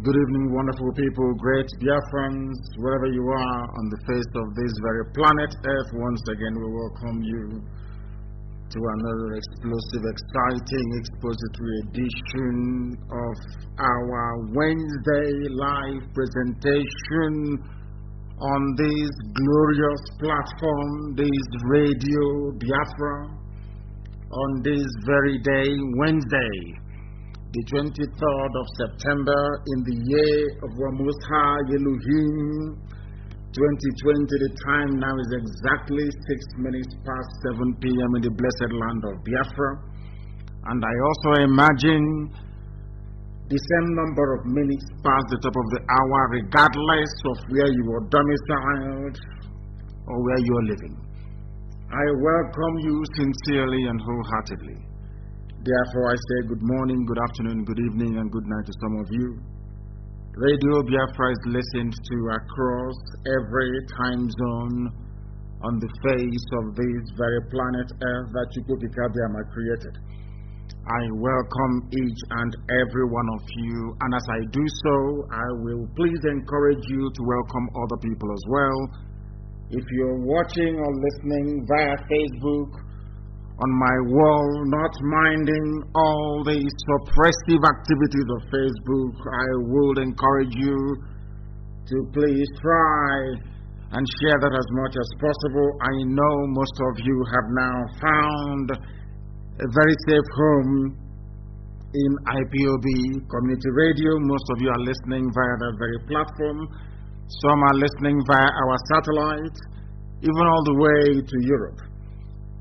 Good evening, wonderful people, great Biafrans, wherever you are on the face of this very planet Earth. Once again, we welcome you to another explosive, exciting, expository edition of our Wednesday live presentation on this glorious platform, this Radio Biafra, on this very day, Wednesday, the 23rd of September in the year of our Most High Elohim 2020. The time now is exactly 6 minutes past 7 p.m. in the blessed land of Biafra. And I also imagine the same number of minutes past the top of the hour, regardless of where you are domiciled or where you are living. I welcome you sincerely and wholeheartedly. Therefore, I say good morning, good afternoon, good evening, and good night to some of you. Radio Biafra is listened to across every time zone on the face of this very planet Earth that Chukwukikabiama created. I welcome each and every one of you, and as I do so, I will please encourage you to welcome other people as well. If you're watching or listening via Facebook, on my wall, not minding all the suppressive activities of Facebook, I would encourage you to please try and share that as much as possible. I know most of you have now found a very safe home in IPOB Community Radio. Most of you are listening via that very platform. Some are listening via our satellite, even all the way to Europe.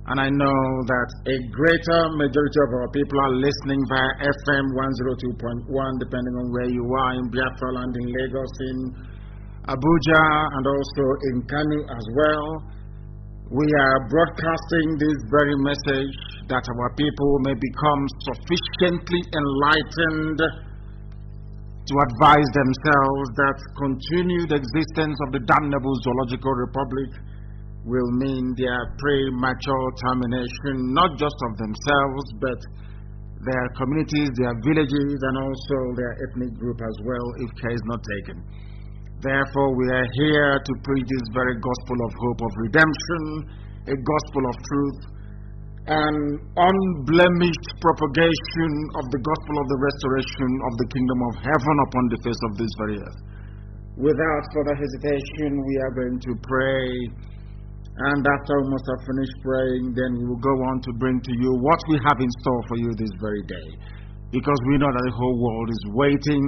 And I know that a greater majority of our people are listening via FM 102.1, depending on where you are, in Biafra land, in Lagos, in Abuja, and also in Kanu as well. We are broadcasting this very message that our people may become sufficiently enlightened to advise themselves that continued existence of the damnable zoological republic will mean their premature termination, not just of themselves, but their communities, their villages, and also their ethnic group as well, if care is not taken. Therefore, we are here to preach this very gospel of hope, of redemption, a gospel of truth, and unblemished propagation of the gospel of the restoration of the kingdom of heaven upon the face of this very earth. Without further hesitation, we are going to pray. And after we must have finished praying, then we will go on to bring to you what we have in store for you this very day. Because we know that the whole world is waiting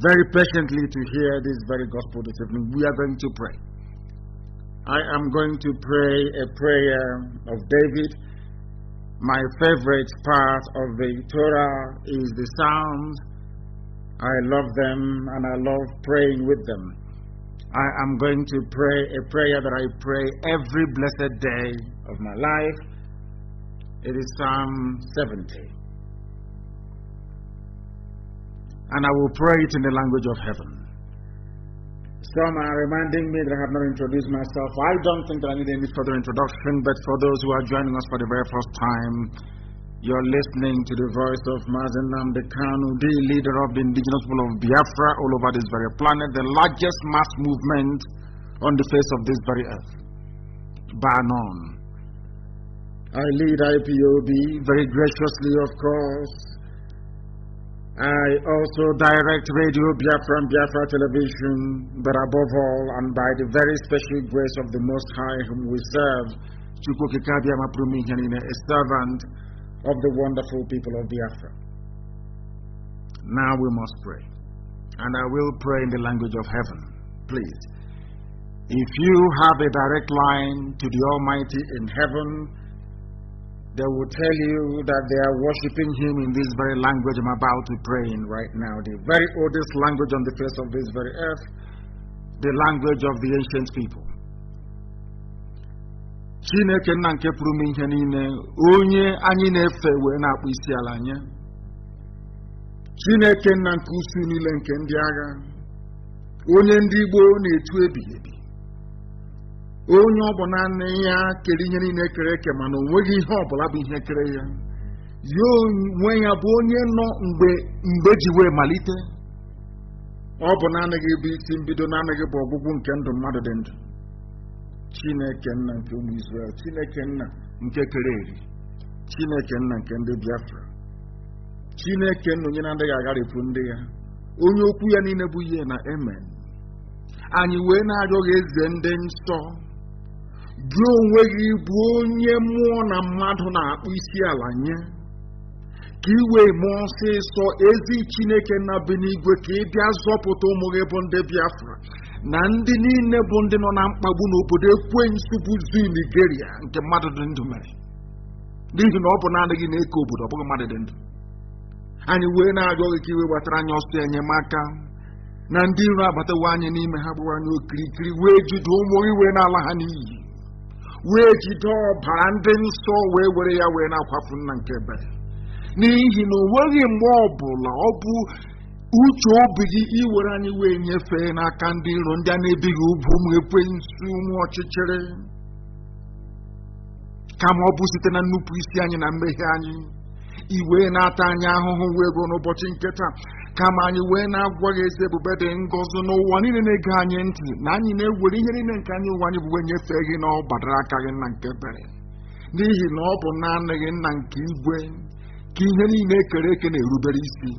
very patiently to hear this very gospel this evening. We are going to pray. I am going to pray a prayer of David. My favorite part of the Torah is the Psalms. I love them and I love praying with them. I am going to pray a prayer that I pray every blessed day of my life. It is Psalm 70. And I will pray it in the language of heaven. Some are reminding me that I have not introduced myself. I don't think that I need any further introduction, but for those who are joining us for the very first time, you're listening to the voice of Nnamdi Kanu, the leader of the indigenous people of Biafra all over this very planet, the largest mass movement on the face of this very earth, bar none. I lead IPOB very graciously, of course. I also direct Radio Biafra and Biafra Television, but above all, and by the very special grace of the Most High whom we serve, Chukwukikabiama Prumihanine, a servant of the wonderful people of Biafra. Now we must pray. And I will pray in the language of heaven. Please. If you have a direct line to the Almighty in heaven, they will tell you that they are worshiping Him in this very language I'm about to pray in right now. The very oldest language on the face of this very earth, the language of the ancient people. Chineke nna nke pụrụ ime ihe niile, onye anyị na-efe wee na-akpụ isi ala nye. Chineke nna nke usu niile nke ndị agha, onye ndị Igbo na-etu ebighị ebi. Onye ọ bụ naanị ya kere ihe niile kere eke, mana o nweghị ihe ọ bụla bụ ihe kere ya. Ya onwe ya bụ onye nọ mgbe ji wee malite. ọ bụ naanị gị bụ isi mbido, naanị gị bụ ọgwụgwụ nke ndụ mmadụ dị ndụ. Chineke nna nke ụmụ Izrel, Chineke nna nke kere eri, Chineke nna nke ndị Biafra, Chineke nna onye na-adịghị agharịpụ ndị ya, onye okwu ya niile bụ ihe na amen. Anyị wee na-arịọ gị eze ndị nsọ, gị onwe gị bụ onye mmụọ na mmadụ na-akpụ isi ala nye, ka ị wee mee ọsịsọ ezi Chineke nna bi n'igwe, ka ị bịa zọpụta ụmụ gị bụ ndị Biafra na ndị niile bụ ndị nọ na mkpagbu n'obodo ekwensu bụ Nigeria nke mmadụ dị ndụ mere, n'ihi na ọ bụ naanị gị na-eke obodo, ọ bụghị mmadụ dị ndụ. Anyị wee na-arịọ gị ka iwe gbatara anyị ọsọ enyemaka na ndị iro abatawo anyị n'ime ha, gbawa anyị okirikiri, wee jide ụmụ gị wee na-ala ha n'iyi, wee jide ọbara ndị nsọ wee were ya wee na-akwafu nna nke ebere, n'ihi na o nweghị mgbe ọbụla ọ bụ uche obi gị iwere anyị wee nyefee n'aka ndị iro ndị a na-ebighị ugwu, ụmụ ekwensu, ụmụ ọchịchịrị, kama ọ bụ site na nnupụ isi anyị na mmehie anyị iwe na-ata anyị ahụhụ wee ruo n'ụbọchị nke taa. Kama anyị wee na-agwa gị ezi ebube dị ngọzi n'ụwa niile na-ege anyị ntị, na anyị na-ewere ihe niile nke anyị ụwa anyị bụ wee nyefee gị na ọ gbadara aka gị nna nke ebere, n'ihi na ọ bụ naanị gị nna nke igwe ka ihe niile ekere eke na-erubere isi.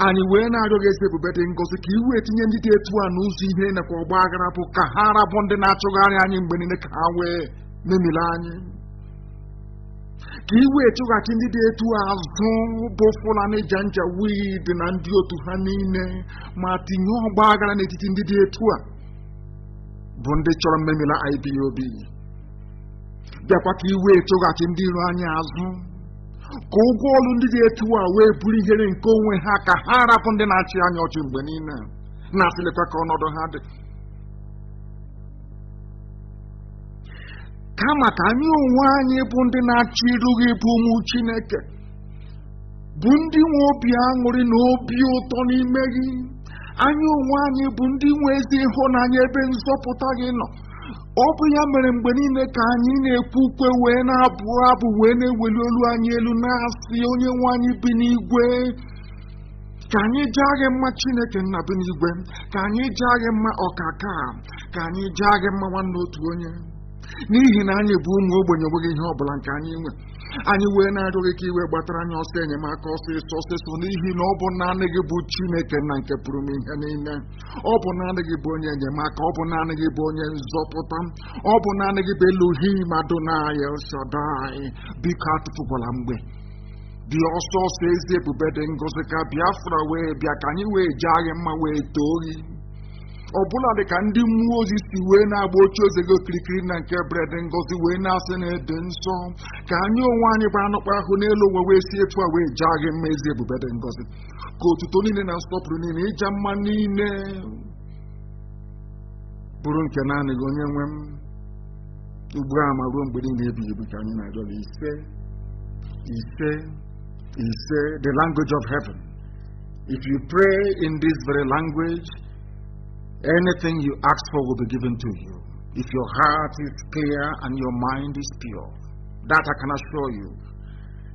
Anyị wee na-arịọ gị ezi ebube dị ngọzi ka iwe etinye ndị dị etu a n'ụzọ ihe nakwa ọgba aghara, bụ ka ha rabụ ndị na-achụgharị anyị mgbe niile, ka ha wee memile anyị, ka iwe chụghachi ndị dị etu azụ bụ Fulani Janjaweed na ndị otu ha niile, ma tinye ọgba aghara n'etiti ndị dị etu a bụ ndị chọrọ mmemila IPOB. Bịakwa ka iwe chụghachi ndị iro anyị azụ, ka ụgwọ ọrụ ndị dị etu a wee bụrụ ihere nke onwe ha, ka ha rapụ ndị na-achị anya ọchị mgbe niile, na-asịlekwa ka ọnọdụ ha dị. Kama ka anyị onwe anyị bụ ndị na-achị iru gị bụ ụmụ Chineke, bụ ndị nwe obi aṅụrị na obi ụtọ n'ime gị, anyị onwe anyị bụ ndị nwe ezi ịhụnanya ebe nzọpụta gị nọ. Ọ bụ ya mere mgbe niile ka anyị na-ekwu ukwe wee na-abụ abụ wee na-eweli olu anyị elu na-asị onye nwe anyị bi n'igwe, ka anyị jaa gị mma Chineke nna bi n'igwe, ka anyị jaa gị mma ọkaka, ka anyị jaa gị mma nwanne otu onye, n'ihi na anyị bụ ụmụ ogbenye, nweghị ihe ọbụla nke anyị nwe. Anyị wee na-arịọ gị ka iwe gbatara anyị ọsọ enyemaka ọsịsọ, n'ihi na ọ bụ naanị gị bụ Chineke na nke pụrụ m ihe niile. Ọ bụ naanị gị bụ onye enyemaka, ọ bụ naanị gị bụ onye nzọpụta, ọ bụ naanị gị bụ Elohim Adonai El Shaddai. Biko atụfukwala mgbe, dị ọsọ ezi ebube dị ngọzi, ka Biafra wee bịa, ka anyị wee jaa gị mma, wee too gị. Ọbụla dị ka ndị mmụọ ozi si wee na-agba oche oze gị okirikiri na nke bred ngọzi wee na-asị na ede nsọ, ka anyị onwe anyị bụ anụkpa ahụ n'elu ụwa wee si etu a wee jaa gị mma ezi ebube dị ngọzi. Ka otuto niile na nsọpụrụ niile, ịja mma niile bụrụ nke naanị gị onye nwe m, ugbu a ma ruo mgbe niile ebighị ebi, ka anyị na-arịọ gị. Ise, the language of heaven. If you pray in this very language, anything you ask for will be given to you. If your heart is clear and your mind is pure, that I can assure you.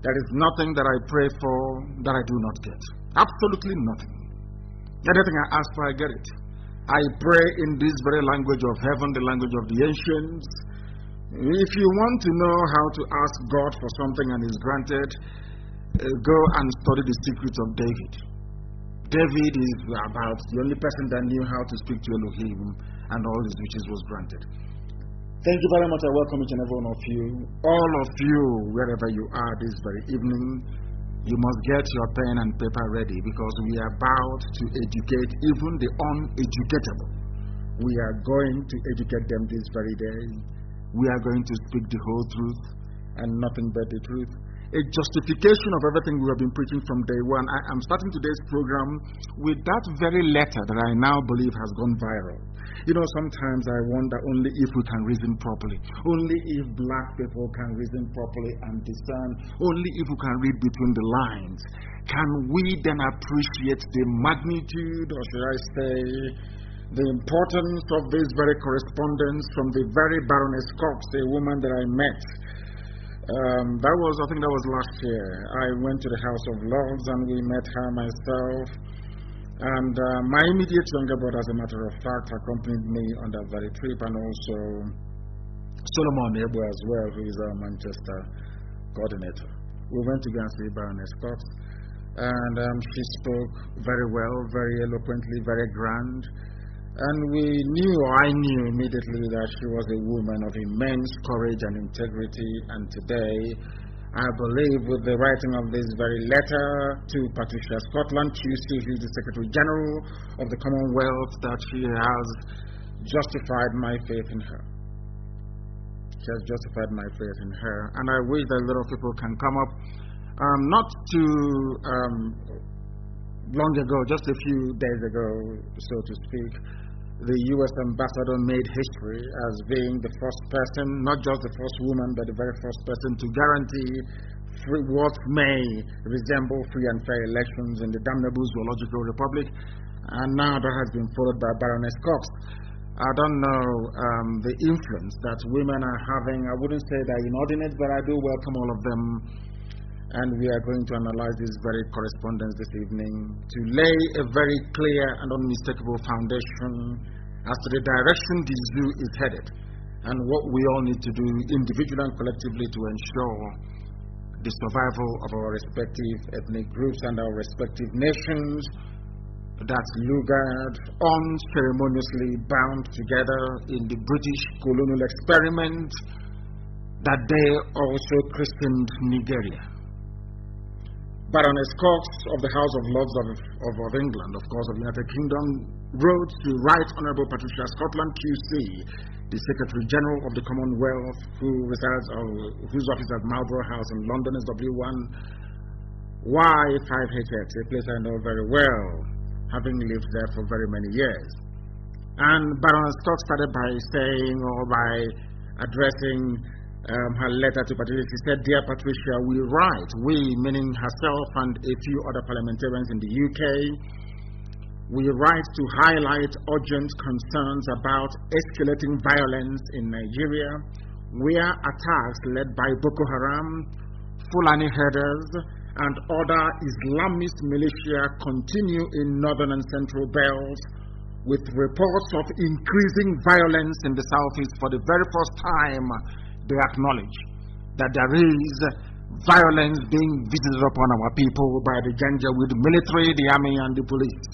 There is nothing that I pray for that I do not get. Absolutely nothing. Anything I ask for, I get it. I pray in this very language of heaven, the language of the ancients. If you want to know how to ask God for something and is granted, go and study the secrets of David. David is about the only person that knew how to speak to Elohim, and all his wishes was granted. Thank you very much. I welcome each and every one of you. All of you, wherever you are this very evening, you must get your pen and paper ready, because we are about to educate even the uneducatable. We are going to educate them this very day. We are going to speak the whole truth and nothing but the truth. A justification of everything we have been preaching from day one. I am starting today's program with that very letter that I now believe has gone viral. You know, sometimes I wonder only if we can reason properly, only if black people can reason properly and discern, only if we can read between the lines, can we then appreciate the magnitude, or should I say, the importance of this very correspondence from the very Baroness Cox, a woman that I met. I think that was last year. I went to the House of Lords and we met her, myself, And my immediate younger brother, as a matter of fact, accompanied me on that very trip, and also Solomon Ebo as well, who is our Manchester coordinator. We went to go and see Baroness Cox, and she spoke very well, very eloquently, very grand. And we knew, or I knew immediately, that she was a woman of immense courage and integrity. And today, I believe, with the writing of this very letter to Patricia Scotland, Tuesday, who is the Secretary General of the Commonwealth, that she has justified my faith in her. She has justified my faith in her. And I wish that a lot of people can come up, not too long ago, just a few days ago, so to speak, the U.S. ambassador made history as being the first person, not just the first woman, but the very first person to guarantee what may resemble free and fair elections in the damnable zoological republic. And now that has been followed by Baroness Cox. I don't know the influence that women are having. I wouldn't say they're inordinate, but I do welcome all of them. And we are going to analyze this very correspondence this evening to lay a very clear and unmistakable foundation as to the direction the zoo is headed, and what we all need to do individually and collectively to ensure the survival of our respective ethnic groups and our respective nations that lured, unceremoniously bound together in the British colonial experiment that they also christened Nigeria. Baroness Cox of the House of Lords of England, of course, of the United Kingdom, wrote to Right Honourable Patricia Scotland, QC, the Secretary General of the Commonwealth, whose office at Marlborough House in London is W1, Y5HX, a place I know very well, having lived there for very many years. And Baroness Cox started by saying, or by addressing her letter to Patricia. She said, "Dear Patricia, we write," we meaning herself and a few other parliamentarians in the UK, "we write to highlight urgent concerns about escalating violence in Nigeria, where attacks led by Boko Haram, Fulani herders, and other Islamist militia continue in northern and central belts, with reports of increasing violence in the southeast. For the very first time, they acknowledge that there is violence being visited upon our people by the Janjaweed military, the army, and the police."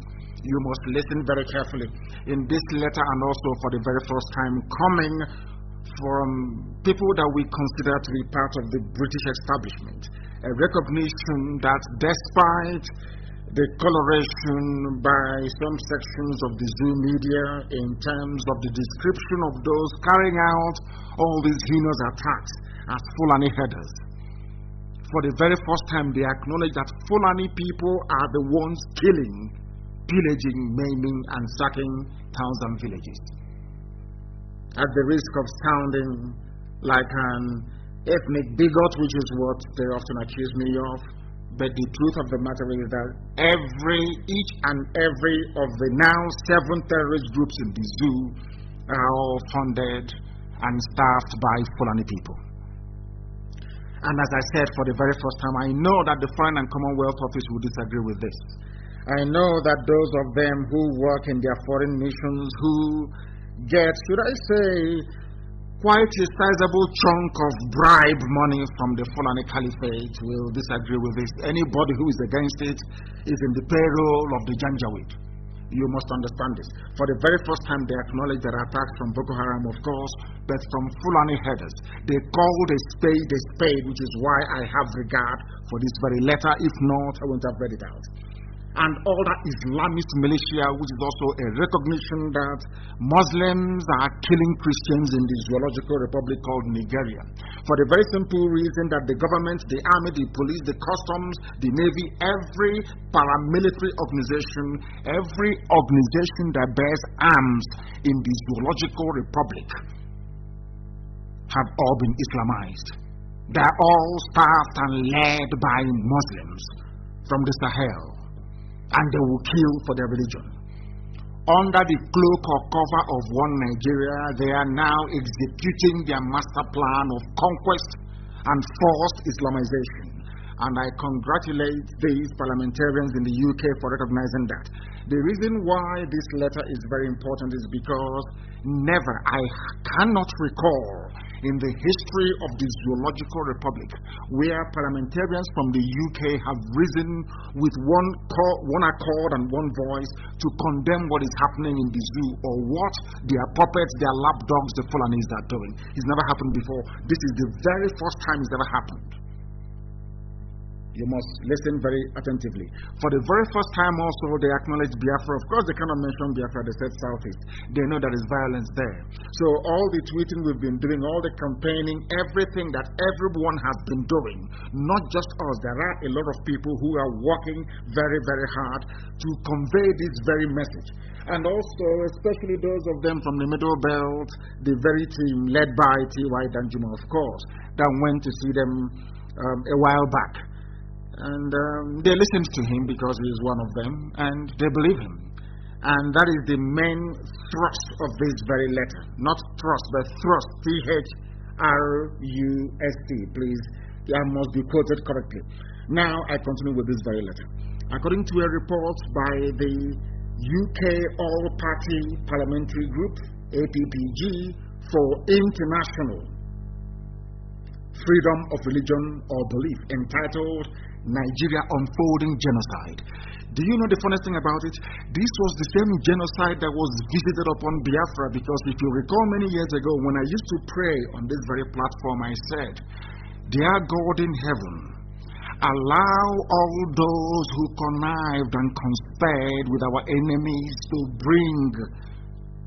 You must listen very carefully in this letter, and also for the very first time coming from people that we consider to be part of the British establishment, a recognition that despite the coloration by some sections of the zoo media in terms of the description of those carrying out all these heinous attacks as Fulani herders, for the very first time they acknowledge that Fulani people are the ones killing, pillaging, maiming, and sacking towns and villages. At the risk of sounding like an ethnic bigot, which is what they often accuse me of, but the truth of the matter is that each and every of the now 7 terrorist groups in the zoo are all funded and staffed by Fulani people. And as I said, for the very first time, I know that the Foreign and Commonwealth Office will disagree with this. I know that those of them who work in their foreign missions, who get, should I say, quite a sizable chunk of bribe money from the Fulani Caliphate, will disagree with this. Anybody who is against it is in the payroll of the Janjaweed. You must understand this. For the very first time, they acknowledge there are attacks from Boko Haram, of course, but from Fulani herders. They called a spade, which is why I have regard for this very letter. If not, I wouldn't have read it out. And all that Islamist militia, which is also a recognition that Muslims are killing Christians in the zoological republic called Nigeria. For the very simple reason that the government, the army, the police, the customs, the navy, every paramilitary organization, every organization that bears arms in the zoological republic have all been Islamized. They are all staffed and led by Muslims from the Sahel. And they will kill for their religion. Under the cloak or cover of one Nigeria, they are now executing their master plan of conquest and forced Islamization. And I congratulate these parliamentarians in the UK for recognizing that. The reason why this letter is very important is because never, I cannot recall in the history of the Zoological Republic where parliamentarians from the UK have risen with one accord and one voice to condemn what is happening in the zoo or what their puppets, their lapdogs, the Fulanis are doing. It's never happened before. This is the very first time it's ever happened. You must listen very attentively. For the very first time also, they acknowledge Biafra. Of course, they cannot mention Biafra, they said Southeast. They know there is violence there. So all the tweeting we've been doing, all the campaigning, everything that everyone has been doing, not just us, there are a lot of people who are working very, very hard to convey this very message. And also, especially those of them from the Middle Belt, the very team led by T.Y. Danjuma, of course, that went to see them a while back. And they listened to him because he is one of them, and they believe him. And that is the main thrust of this very letter. Not thrust, but thrust, T-H-R-U-S-T. Please, I must be quoted correctly. Now, I continue with this very letter. According to a report by the UK All-Party Parliamentary Group, APPG, for International Freedom of Religion or Belief, entitled Nigeria Unfolding Genocide. Do you know the funniest thing about it? This was the same genocide that was visited upon Biafra, because if you recall many years ago when I used to pray on this very platform, I said, "Dear God in heaven, allow all those who connived and conspired with our enemies to bring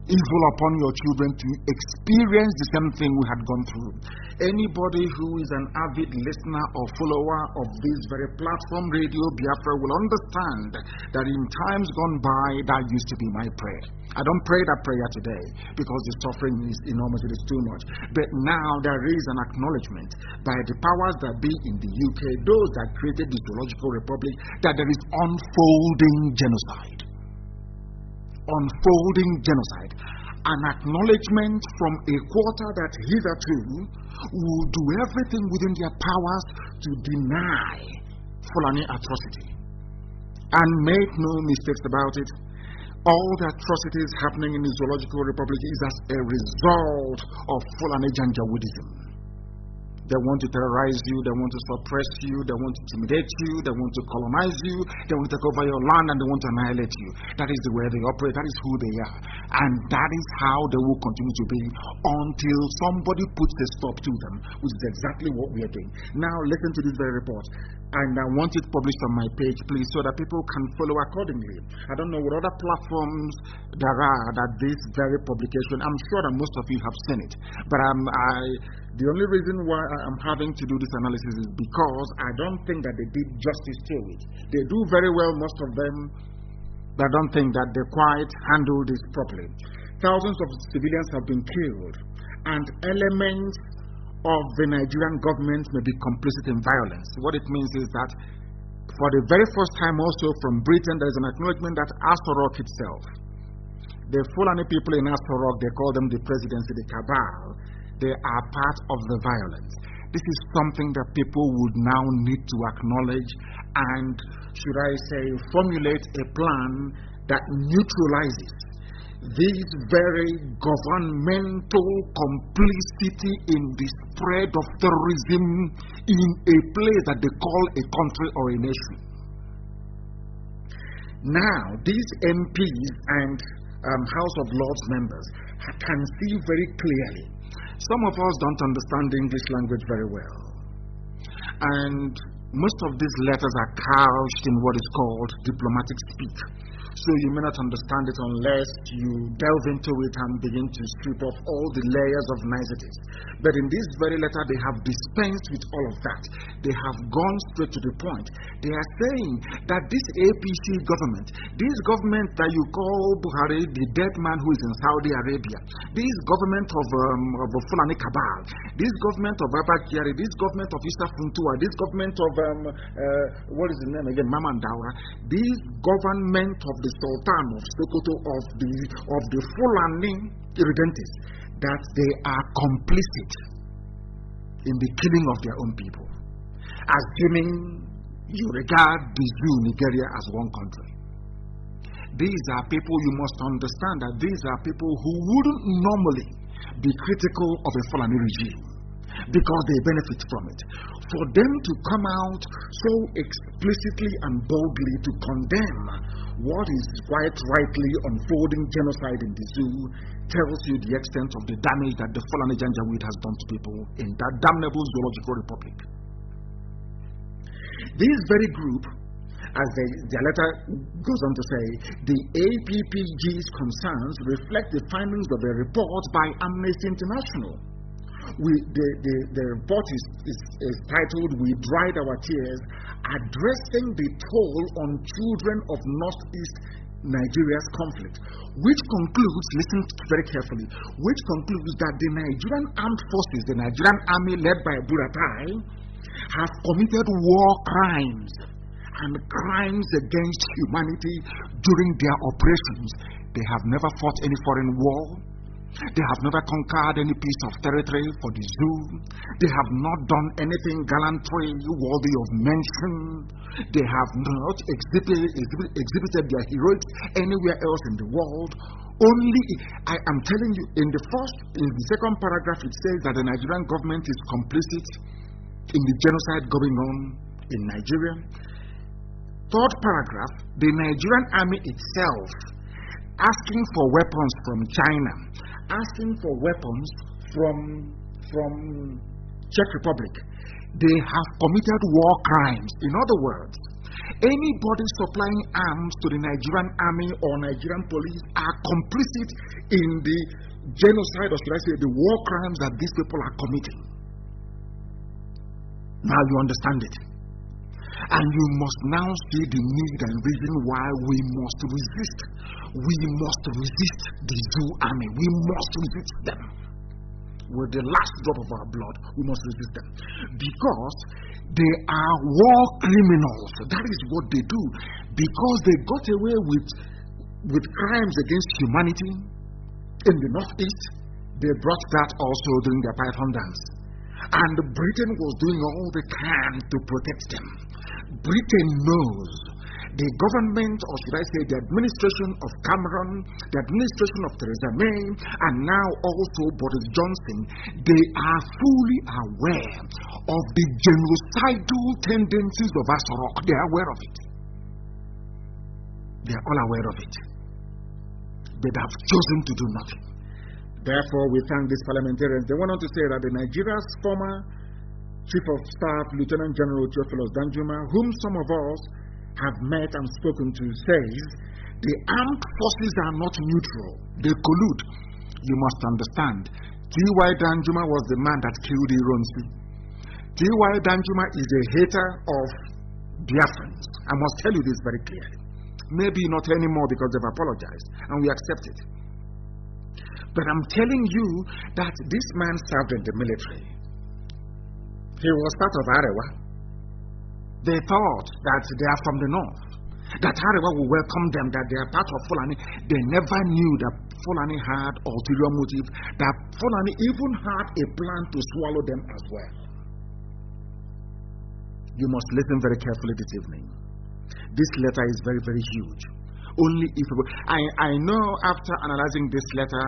evil upon your children to experience the same thing we had gone through." Anybody who is an avid listener or follower of this very platform, Radio Biafra, will understand that in times gone by, that used to be my prayer. I don't pray that prayer today because the suffering is enormous, it is too much. But now there is an acknowledgement by the powers that be in the UK, those that created the Zoological Republic, that there is unfolding genocide. Unfolding genocide. An acknowledgement from a quarter that hitherto will do everything within their powers to deny Fulani atrocity. And make no mistakes about it, all the atrocities happening in the Zoological Republic is as a result of Fulani Janjaweedism. They want to terrorize you, they want to suppress you, they want to intimidate you, they want to colonize you, they want to take over your land, and they want to annihilate you. That is the way they operate, that is who they are. And that is how they will continue to be until somebody puts a stop to them, which is exactly what we are doing. Now listen to this very report. And I want it published on my page, please, so that people can follow accordingly. I don't know what other platforms there are that this very publication, I'm sure that most of you have seen it. But the only reason why I'm having to do this analysis is because I don't think that they did justice to it. They do very well, most of them, but I don't think that they quite handled this properly. Thousands of civilians have been killed, and elements of the Nigerian government may be complicit in violence. What it means is that for the very first time also from Britain, there is an acknowledgement that Aso Rock itself, the Fulani people in Aso Rock, they call them the presidency, the cabal, they are part of the violence. This is something that people would now need to acknowledge and, should I say, formulate a plan that neutralizes this very governmental complicity in the spread of terrorism in a place that they call a country or a nation. Now, these MPs and House of Lords members can see very clearly. Some of us don't understand English language very well, and most of these letters are couched in what is called diplomatic speak. So you may not understand it unless you delve into it and begin to strip off all the layers of niceties. But in this very letter, they have dispensed with all of that. They have gone straight to the point. They are saying that this APC government, this government that you call Buhari, the dead man who is in Saudi Arabia, this government of Fulani Cabal, this government of Abakari, this government of Issa Funtua, this government of, what is the name again, Mamandaura, this government of the Sultan of Sokoto, of the Fulani irredentis, that they are complicit in the killing of their own people. assuming you regard the zoo Nigeria as one country. These are people, you must understand that these are people who wouldn't normally be critical of a Fulani regime because they benefit from it. For them to come out so explicitly and boldly to condemn what is quite rightly unfolding genocide in the zoo tells you the extent of the damage that the Fulani Janjaweed has done to people in that damnable zoological republic. This very group, as their letter goes on to say, the APPG's concerns reflect the findings of a report by Amnesty International. The report is titled, "We Dried Our Tears, Addressing the Toll on Children of Northeast Nigeria's Conflict," which concludes, listen very carefully, which concludes that the Nigerian armed forces, the Nigerian army led by Buratai, have committed war crimes and crimes against humanity during their operations. They have never fought any foreign war. They have never conquered any piece of territory for the zoo. They have not done anything gallantry worthy of mention. They have not exhibited their heroics anywhere else in the world. Only, I am telling you, in the second paragraph, it says that the Nigerian government is complicit in the genocide going on in Nigeria. Third paragraph, the Nigerian army itself asking for weapons from China, asking for weapons from Czech Republic. They have committed war crimes. In other words, anybody supplying arms to the Nigerian army or Nigerian police are complicit in the genocide, or should I say the war crimes that these people are committing. Now you understand it. And you must now see the need and reason why we must resist. We must resist the zoo army. We must resist them. With the last drop of our blood, we must resist them. Because they are war criminals. That is what they do. Because they got away with crimes against humanity in the Northeast, they brought that also during their Python dance. And Britain was doing all they can to protect them. Britain knows the government, or should I say the administration of Cameron, the administration of Theresa May, and now also Boris Johnson, they are fully aware of the genocidal tendencies of Asarok. They are aware of it. They are all aware of it. But they have chosen to do nothing. Therefore, we thank these parliamentarians. They went on to say that Nigeria's former Chief of Staff, Lieutenant General Theophilus Danjuma, whom some of us have met and spoken to, says the armed forces are not neutral. They collude. You must understand. T.Y. Danjuma was the man that killed Ironsi. T.Y. Danjuma is a hater of Biafrans. I must tell you this very clearly. Maybe not anymore because they've apologized, and we accept it. But I'm telling you that this man served in the military. He was part of Arewa. They thought that they are from the north, that Arewa will welcome them, that they are part of Fulani. They never knew that Fulani had ulterior motive, that Fulani even had a plan to swallow them as well. You must listen very carefully this evening. This letter is very, very huge. Only if I know after analyzing this letter,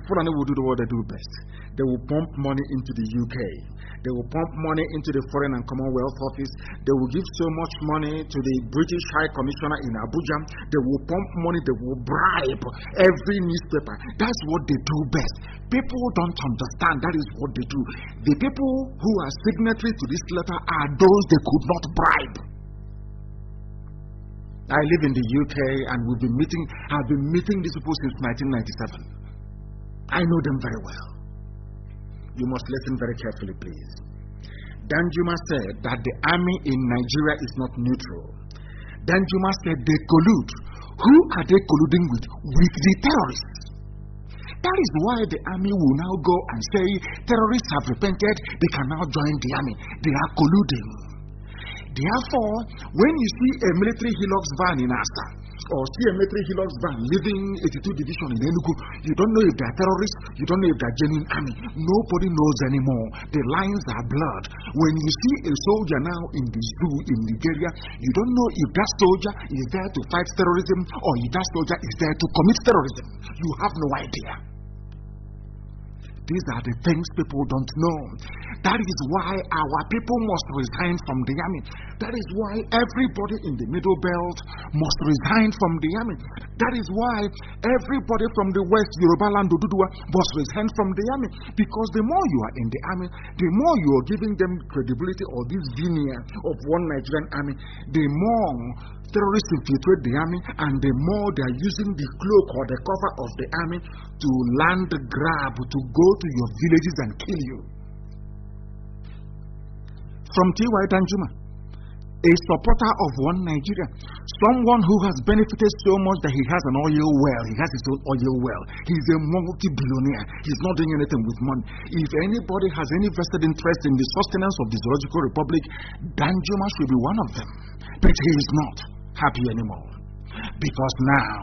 Fulani will do what they do best. They will pump money into the UK. They will pump money into the Foreign and Commonwealth Office. They will give so much money to the British High Commissioner in Abuja. They will pump money. They will bribe every newspaper. That's what they do best. People don't understand that is what they do. The people who are signatory to this letter are those they could not bribe. I live in the UK and I've been meeting these people since 1997. I know them very well. You must listen very carefully, please. Danjuma said that the army in Nigeria is not neutral. Danjuma said they collude. Who are they colluding with? With the terrorists. That is why the army will now go and say terrorists have repented, they can now join the army. They are colluding. Therefore, when you see a military Hilux van in Asta, or see a military Hilux van leaving 82 Division in Enugu. You don't know if they are terrorists, you don't know if they are genuine army. Nobody knows anymore. The lines are blurred. When you see a soldier now in the zoo in Nigeria, you don't know if that soldier is there to fight terrorism or if that soldier is there to commit terrorism. You have no idea. These are the things people don't know. That is why our people must resign from the army. That is why everybody in the Middle Belt must resign from the army. That is why everybody from the West, Yoruba land, Oduduwa, must resign from the army. Because the more you are in the army, the more you are giving them credibility or this veneer of one Nigerian army, the more terrorists infiltrate the army, and the more they are using the cloak or the cover of the army to land grab, to go to your villages and kill you. From T.Y. Danjuma, a supporter of one Nigeria, someone who has benefited so much that he has an oil well, he has his own oil well. He's a multi-billionaire. He's not doing anything with money. If anybody has any vested interest in the sustenance of the Zoological Republic, Danjuma should be one of them. But he is not happy anymore, because now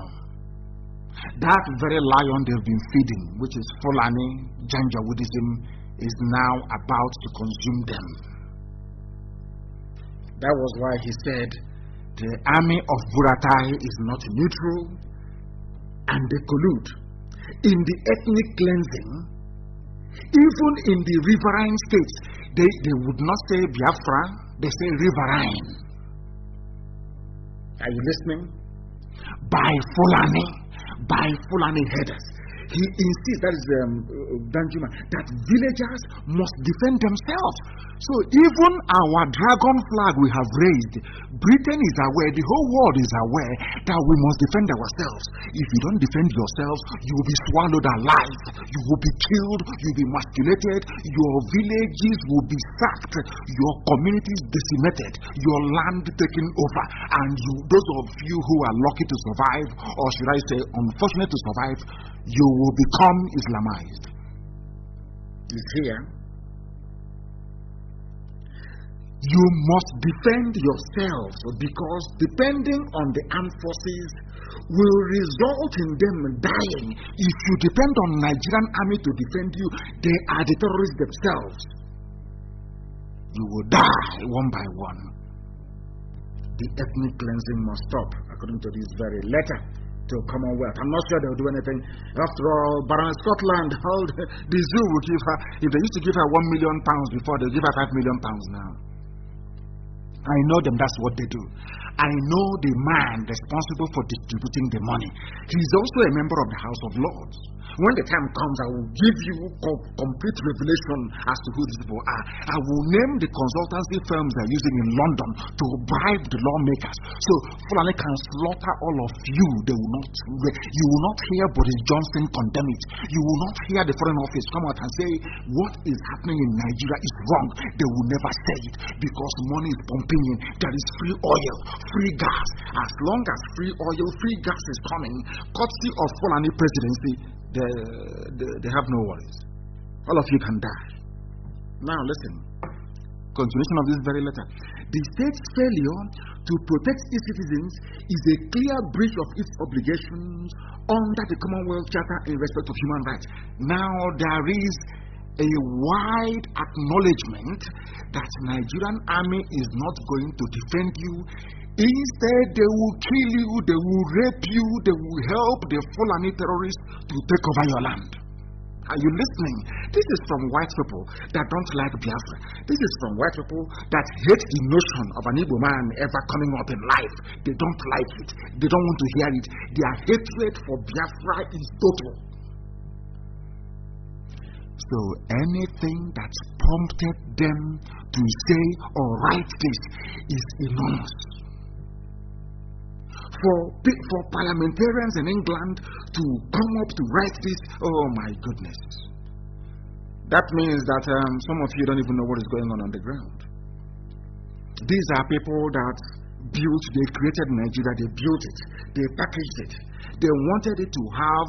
that very lion they've been feeding, which is Fulani Janjaweedism, is now about to consume them. That was why he said the army of Buratai is not neutral, and they collude in the ethnic cleansing. Even in the riverine states, they would not say Biafra, they say riverine. Are you listening? By Fulani headers. He insists, that is Danjuma, that villagers must defend themselves. So even our dragon flag we have raised, Britain is aware, the whole world is aware that we must defend ourselves. If you don't defend yourselves, you will be swallowed alive. You will be killed, you will be emasculated, your villages will be sacked, your communities decimated, your land taken over, and those of you who are lucky to survive, or should I say unfortunate to survive, you will become Islamized. Is here. You must defend yourselves, because depending on the armed forces will result in them dying. If you depend on Nigerian army to defend you, they are the terrorists themselves. You will die one by one. The ethnic cleansing must stop, according to this very letter to Commonwealth. I'm not sure they'll do anything. After all, Baron Scotland held the zoo will give her, if they used to give her £1 million before, they'll give her £5 million now. I know them, that's what they do. I know the man responsible for distributing the money. He's also a member of the House of Lords. When the time comes, I will give you complete revelation as to who these people are. I will name the consultancy firms they're using in London to bribe the lawmakers. So Fulani can slaughter all of you. You will not hear Boris Johnson condemn it. You will not hear the Foreign Office come out and say what is happening in Nigeria is wrong. They will never say it, because money is pumping in. There is free oil, free gas. As long as free oil, free gas is coming, courtesy of Fulani presidency, they have no worries. All of you can die. Now listen, continuation of this very letter. The state's failure to protect its citizens is a clear breach of its obligations under the Commonwealth Charter in respect of human rights. Now there is a wide acknowledgement that Nigerian army is not going to defend you. Instead, they will kill you, they will rape you, they will help the Fulani terrorists to take over your land. Are you listening? This is from white people that don't like Biafra. This is from white people that hate the notion of an Igbo man ever coming up in life. They don't like it. They don't want to hear it. Their hatred for Biafra is total. So anything that prompted them to say or write this is enormous. For parliamentarians in England to come up to write this, oh my goodness. That means that some of you don't even know what is going on the ground. These are people that they created Nigeria, they built it, they packaged it. They wanted it to have,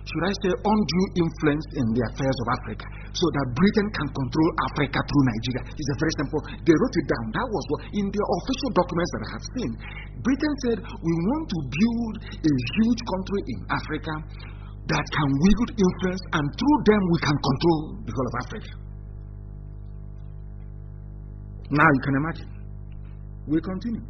should I say, undue influence in the affairs of Africa. so that Britain can control Africa through Nigeria. It's a very simple. They wrote it down. That was what in their official documents that I have seen. Britain said, we want to build a huge country in Africa that can wield influence, and through them we can control the whole of Africa. Now you can imagine. We continue.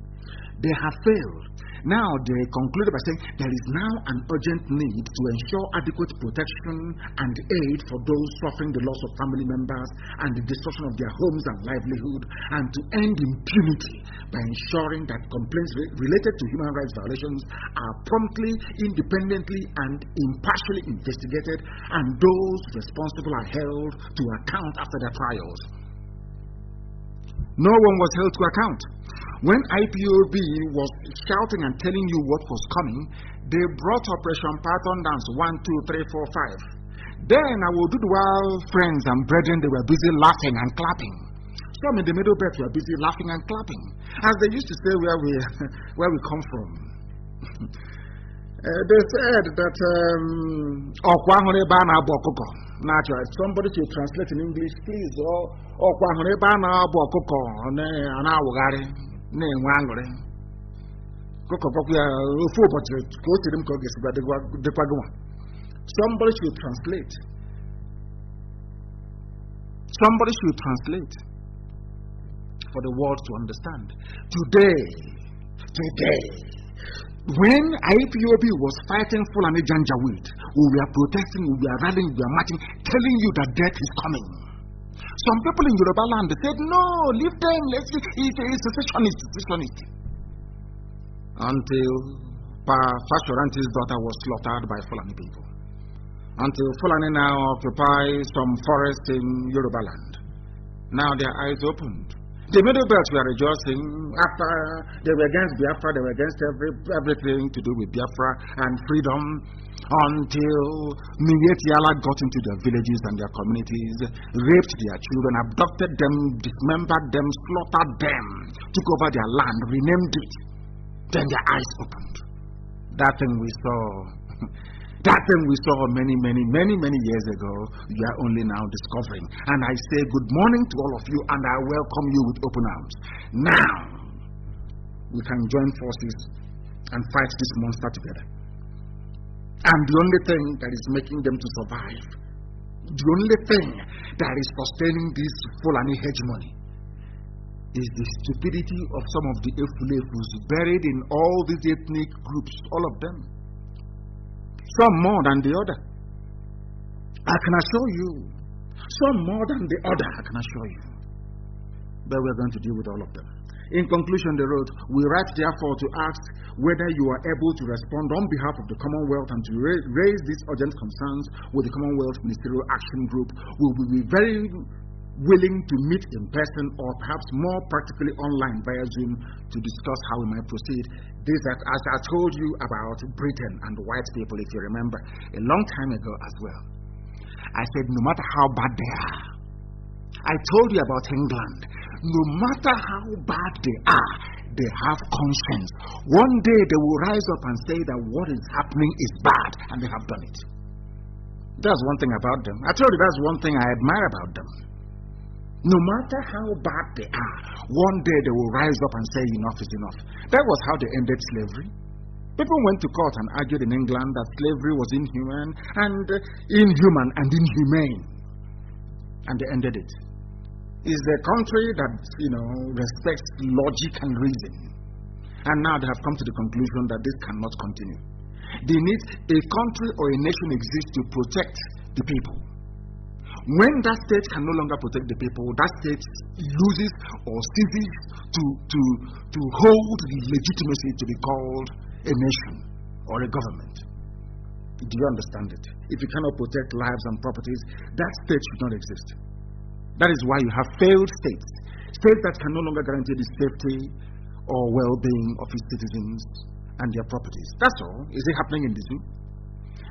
They have failed. Now they concluded by saying there is now an urgent need to ensure adequate protection and aid for those suffering the loss of family members and the destruction of their homes and livelihood, and to end impunity by ensuring that complaints related to human rights violations are promptly, independently, and impartially investigated, and those responsible are held to account after their trials. No one was held to account. When IPOB was shouting and telling you what was coming, they brought Operation Python Dance 1, 2, 3, 4, 5. Then our Oduduwa friends and brethren, they were busy laughing and clapping. Some in the middle belt were busy laughing and clapping, as they used to say where we come from. They said that somebody should translate in English, please. Somebody should translate. Somebody should translate for the world to understand. Today, when IPOB was fighting Fulani Janjaweed, we were protesting, we were rallying, we were marching, telling you that death is coming. Some people in Yoruba land, they said, no, leave them, let's see, it's secessionist. Until Fashoranti's daughter was slaughtered by Fulani people. Until Fulani now occupy some forest in Yoruba land. Now their eyes opened. The Middle Belt were rejoicing after they were against Biafra, they were against everything to do with Biafra and freedom, until Minyetiala got into their villages and their communities, raped their children, abducted them, dismembered them, slaughtered them, took over their land, renamed it. Then their eyes opened. That thing we saw many years ago, you are only now discovering. And I say good morning to all of you, and I welcome you with open arms. Now, we can join forces and fight this monster together. And the only thing that is making them to survive, the only thing that is sustaining this Fulani hegemony, is the stupidity of some of the Efulefus buried in all these ethnic groups, all of them. Some more than the other. I can assure you. Some more than the other, I can assure you. But we're going to deal with all of them. In conclusion, they wrote, we write therefore to ask whether you are able to respond on behalf of the Commonwealth and to raise these urgent concerns with the Commonwealth Ministerial Action Group. We will be very willing to meet in person or perhaps more practically online via Zoom to discuss how we might proceed. This, as I told you about Britain and the white people, if you remember, a long time ago as well. I said, no matter how bad they are, I told you about England, no matter how bad they are, they have conscience. One day they will rise up and say that what is happening is bad, and they have done it. That's one thing about them. I told you that's one thing I admire about them. No matter how bad they are, one day they will rise up and say enough is enough. That was how they ended slavery. People went to court and argued in England that slavery was inhuman and inhumane. And they ended it. It's a country that, respects logic and reason. And now they have come to the conclusion that this cannot continue. They need a country or a nation exists to protect the people. When that state can no longer protect the people, that state loses or ceases to hold the legitimacy to be called a nation or a government. Do you understand it? If you cannot protect lives and properties, that state should not exist. That is why you have failed states. States that can no longer guarantee the safety or well-being of its citizens and their properties. That's all. Is it happening in the zoo?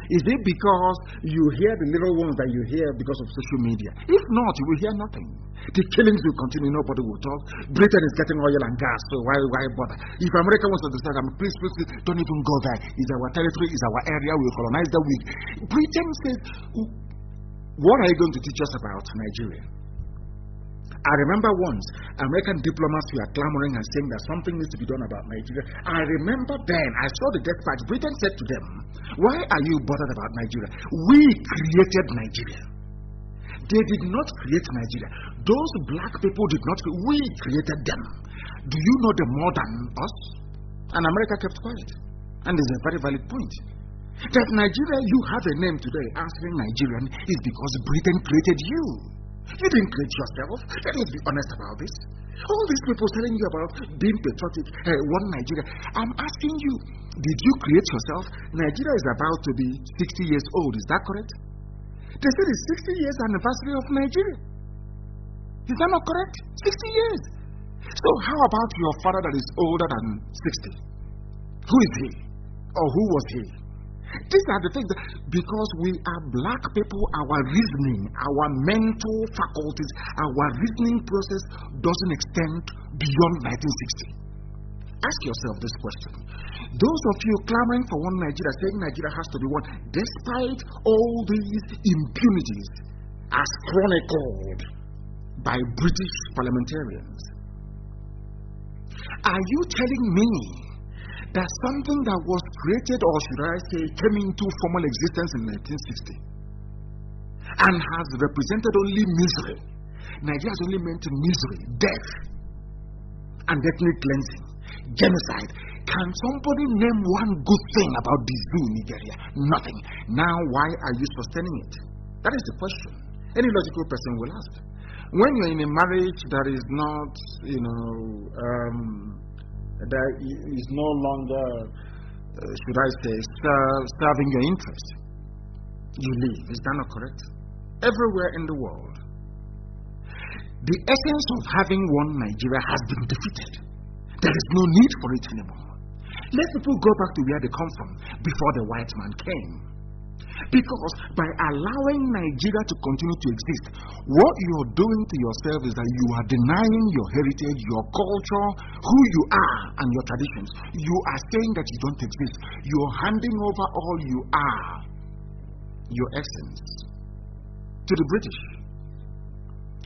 Is it because you hear the little ones that you hear because of social media? If not, you will hear nothing. The killings will continue, nobody will talk. Britain is getting oil and gas, so why bother? If America wants to decide, please, don't even go there. It's our territory, it's our area, we'll colonize that week. Britain says, What are you going to teach us about Nigeria? I remember once American diplomats were clamoring and saying that something needs to be done about Nigeria. I remember then I saw the dispatch. Britain said to them, why are you bothered about Nigeria? We created Nigeria. They did not create Nigeria. Those black people did not. We created them. Do you know them more than us? And America kept quiet. And there's a very valid point. That Nigeria, you have a name today, answering Nigerian, is because Britain created you. You didn't create yourself. Let us be honest about this. All these people telling you about being patriotic, one Nigeria. I'm asking you, did you create yourself? Nigeria is about to be 60 years old. Is that correct? They said it's 60 years anniversary of Nigeria. Is that not correct? 60 years. So how about your father that is older than 60? Who is he? Or who was he? These are the things that, because we are black people, our reasoning, our mental faculties, our reasoning process doesn't extend beyond 1960. Ask yourself this question. Those of you clamoring for one Nigeria, saying Nigeria has to be one, despite all these impunities as chronicled by British parliamentarians, are you telling me that something that was created, or should I say, came into formal existence in 1960 and has represented only misery? Nigeria has only meant misery, death, and ethnic cleansing, genocide. Can somebody name one good thing about this zoo in Nigeria? Nothing. Now, why are you sustaining it? That is the question any logical person will ask. When you're in a marriage that is not, that is no longer, should I say, serving your interest, you leave. Is that not correct? Everywhere in the world, the essence of having one Nigeria has been defeated. There is no need for it anymore. Let people go back to where they come from before the white man came. Because by allowing Nigeria to continue to exist, what you're doing to yourself is that you are denying your heritage, your culture, who you are, and your traditions. You are saying that you don't exist. You're handing over all you are, your essence, to the British.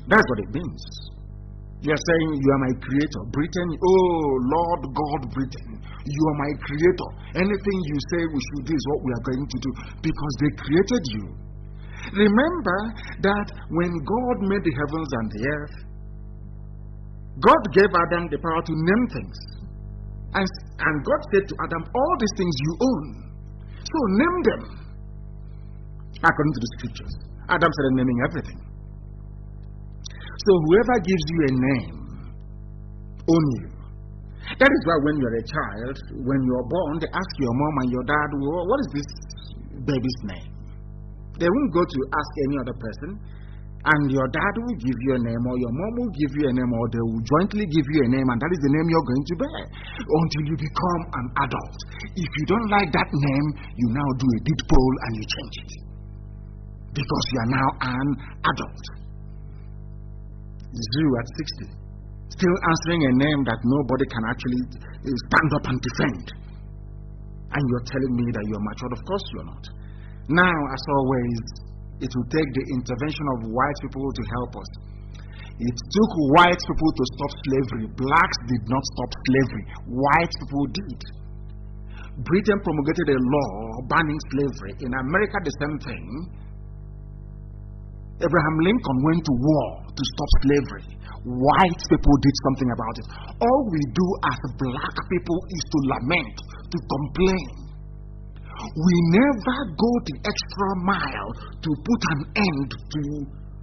That's what it means. You're saying you are my creator. Britain, oh Lord God, Britain, you are my creator. Anything you say we should do is what we are going to do, because they created you. Remember that when God made the heavens and the earth, God gave Adam the power to name things. And God said to Adam, all these things you own, so name them according to the scriptures. Adam started naming everything. So whoever gives you a name own you. That is why when you're a child, when you're born, they ask your mom and your dad, well, what is this baby's name? They won't go to ask any other person, and your dad will give you a name, or your mom will give you a name, or they will jointly give you a name, and that is the name you're going to bear until you become an adult. If you don't like that name, you now do a deed poll and you change it, because you are now an adult. Zero at 60, still answering a name that nobody can actually stand up and defend. And you're telling me that you're matured? Of course you're not. Now, as always, it will take the intervention of white people to help us. It took white people to stop slavery. Blacks did not stop slavery. White people did. Britain promulgated a law banning slavery. In America, the same thing. Abraham Lincoln went to war to stop slavery. White people did something about it. All we do as black people is to lament, to complain. We never go the extra mile to put an end to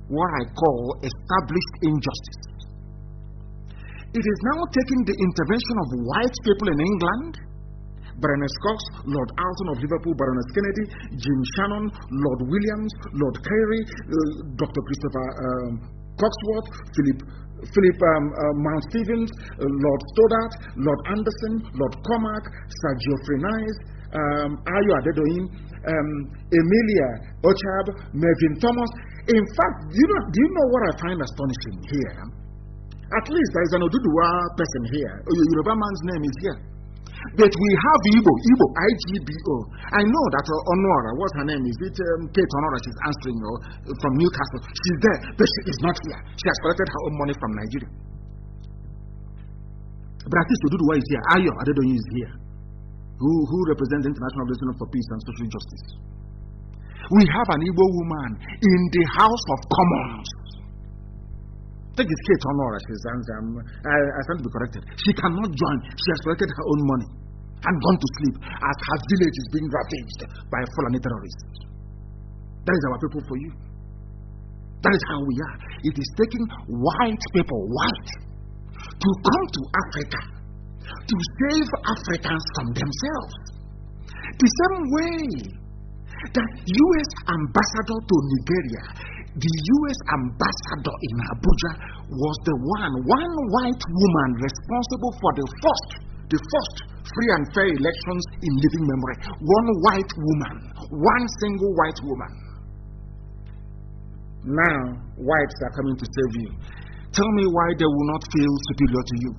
what I call established injustice. It is now taking the intervention of white people in England, Baroness Cox, Lord Alton of Liverpool, Baroness Kennedy, Jim Shannon, Lord Williams, Lord Carey, Dr. Christopher Coxworth, Philip Mount Stevens, Lord Stoddart, Lord Anderson, Lord Cormac, Sir Geoffrey Nice, Ayo Adedoyin, Emilia Ochab, Mervyn Thomas. In fact, do you know what I find astonishing here? At least there is an Oduduwa person here. A Yoruba man's name is here. But we have Igbo, IGBO. I know that Honora, what's her name? Is it Kate Honora? She's answering from Newcastle. She's there, but she is not here. She has collected her own money from Nigeria. But at least Oduduwa is here. Ayo Adedoyin is here, who represents the International Organization for Peace and Social Justice. We have an Igbo woman in the House of Commons. I think it's Kate Honora. I stand to be corrected. She cannot join. She has collected her own money and gone to sleep as her village is being ravaged by Fulani terrorists. That is our people for you. That is how we are. It is taking white people, to come to Africa to save Africans from themselves. The same way that U.S. ambassador to Nigeria, the U.S. ambassador in Abuja, was the one white woman responsible for the first free and fair elections in living memory. One white woman, one single white woman. Now, whites are coming to save you. Tell me why they will not feel superior to you.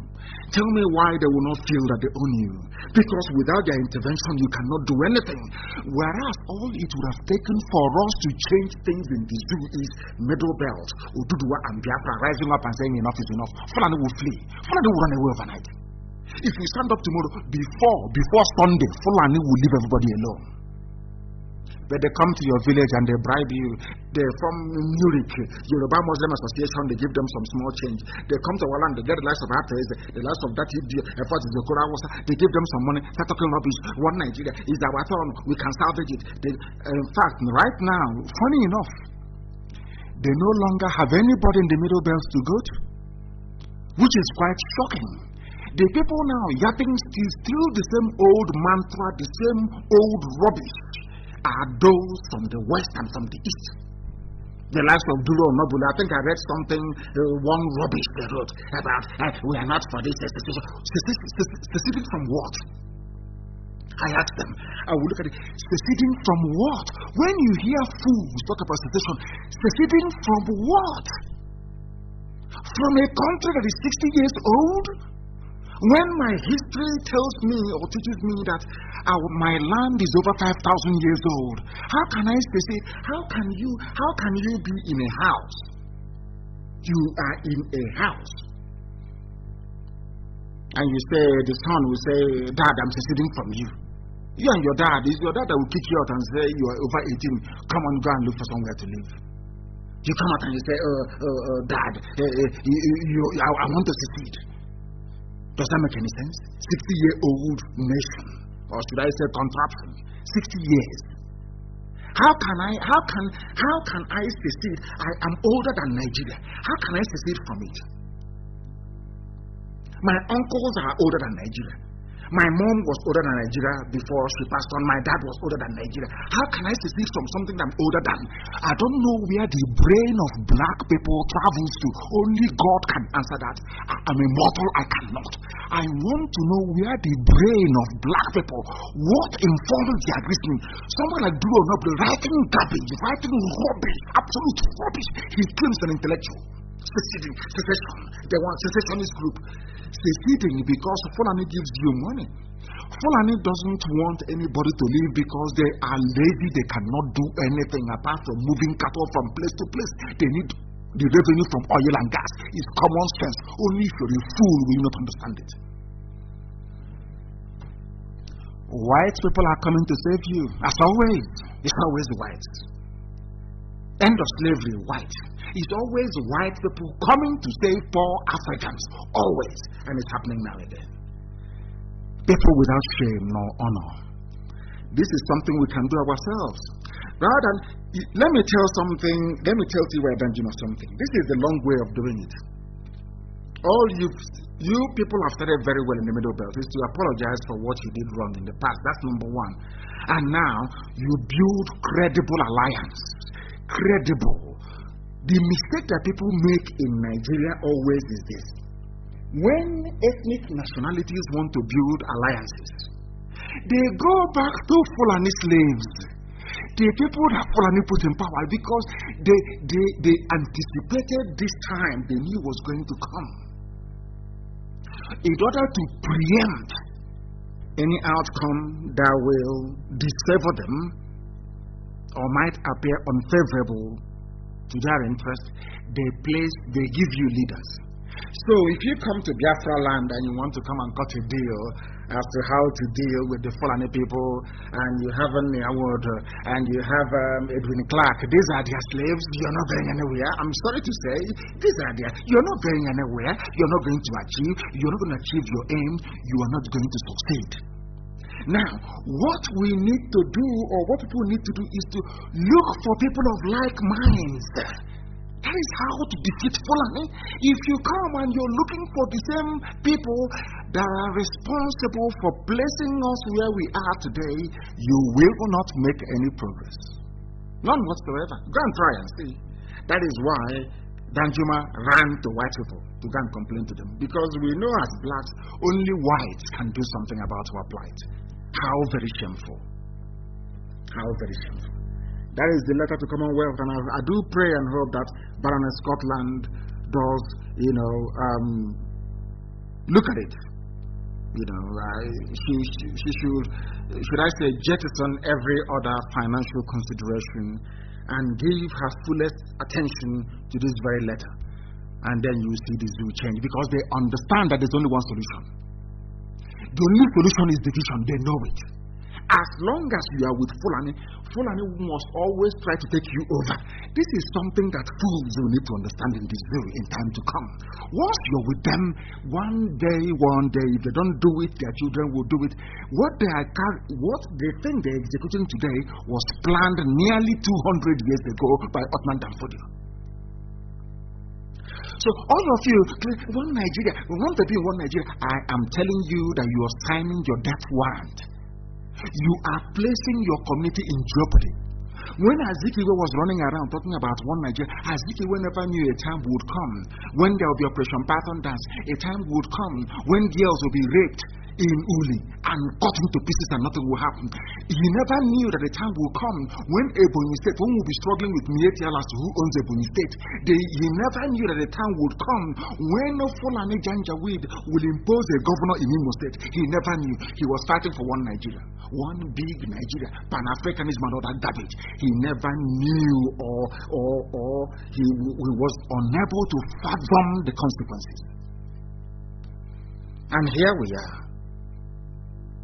Tell me why they will not feel that they own you. Because without their intervention, you cannot do anything. Whereas all it would have taken for us to change things in the zoo is Middle Belt, Oduduwa and Biafra rising up and saying enough is enough. Fulani will flee. Fulani will run away overnight. If we stand up tomorrow, before Sunday, Fulani will leave everybody alone. But they come to your village and they bribe you. They're from Munich, Yoruba Muslim Association, they give them some small change. They come to our land, they get the likes of Hatters, the likes of that effort is the Korawasa, they give them some money, start talking rubbish. One Nigeria is our turn, we can salvage it. In fact, right now, funny enough, they no longer have anybody in the Middle Belt to go to, which is quite shocking. The people now yapping still the same old mantra, the same old rubbish, are those from the west and from the east. The likes of Duro Nobule. I think I read something, one rubbish they wrote about we are not for this secession. Seceding from what? I asked them. I will look at it. Seceding from what? When you hear fools talk about secession, seceding from what? From a country that is 60 years old? When my history tells me or teaches me that my land is over 5,000 years old, how can I say, how can you be in a house? You are in a house. And you say, the son will say, Dad, I'm seceding from you. You and your dad, it's your dad that will kick you out and say, you are over 18, come on, go and look for somewhere to live. You come out and you say, Dad, I want to secede. Does that make any sense? 60-year-old nation, or should I say contraption? 60 years. How can I secede? I am older than Nigeria. How can I secede from it? My uncles are older than Nigeria. My mom was older than Nigeria before she passed on. My dad was older than Nigeria. How can I secede from something that I'm older than? I don't know where the brain of black people travels to. Only God can answer that. I'm immortal, I cannot. I want to know where the brain of black people, what informs their reasoning. Someone like Duro Noble writing garbage, writing rubbish, absolute rubbish. He claims an intellectual. Secession. They want secessionist group. Seceding because Fulani gives you money. Fulani doesn't want anybody to live because they are lazy. They cannot do anything apart from moving cattle from place to place. They need the revenue from oil and gas. It's common sense. Only if you're a fool will you not understand it. White people are coming to save you. As always. It's always the whites. End of slavery, white. It's always white people coming to save poor Africans. Always. And it's happening now and then. People without shame nor honor. This is something we can do ourselves. Rather than, let me tell T.Y. Benjamin something. This is the long way of doing it. All you people have started very well in the Middle Belt is to apologize for what you did wrong in the past. That's number one. And now you build credible alliance. Credible. The mistake that people make in Nigeria always is this. When ethnic nationalities want to build alliances, they go back to Fulani slaves. The people that Fulani put in power because they anticipated this time they knew was going to come. In order to preempt any outcome that will disfavor them or might appear unfavorable to their interest, they give you leaders. So if you come to Biafra land and you want to come and cut a deal as to how to deal with the Fulani people, and you have an award, and you have Edwin Clark, these are their slaves, you're not going anywhere. I'm sorry to say, you're not going anywhere, you're not going to achieve your aim, you are not going to succeed. Now, what we need to do, or what people need to do, is to look for people of like minds. That is how to defeat Fulani. If you come and you're looking for the same people that are responsible for placing us where we are today, you will not make any progress. None whatsoever. Go and try and see. That is why Danjuma ran to white people to go and complain to them. Because we know as blacks, only whites can do something about our plight. How very shameful. How very shameful. That is the letter to Commonwealth, and I do pray and hope that Baroness Scotland does, look at it. She should I say, jettison every other financial consideration and give her fullest attention to this very letter. And then you see this will change, because they understand that there's only one solution. The only solution is division. They know it. As long as you are with Fulani must always try to take you over. This is something that fools will need to understand in this view in time to come. Once you're with them, one day, if they don't do it, their children will do it. What they think they're executing today was planned nearly 200 years ago by Ottoman Danfodio. So all of you, one Nigeria, we want to be one Nigeria. I am telling you that you are signing your death warrant. You are placing your community in jeopardy. When Azikiwe was running around talking about one Nigeria, Azikiwe never knew a time would come when there will be Operation Python dance. A time would come when girls will be raped in Uli and cut into pieces and nothing will happen. He never knew that a time will come when Ebonyi State, when we'll be struggling with Mietial as to who owns Ebonyi State. He never knew that a time would come when Fulani Janjaweed will impose a governor in Imo State. He never knew. He was fighting for one Nigeria, one big Nigeria, Pan-Africanism and all that garbage. He never knew, or he was unable to fathom the consequences. And here we are.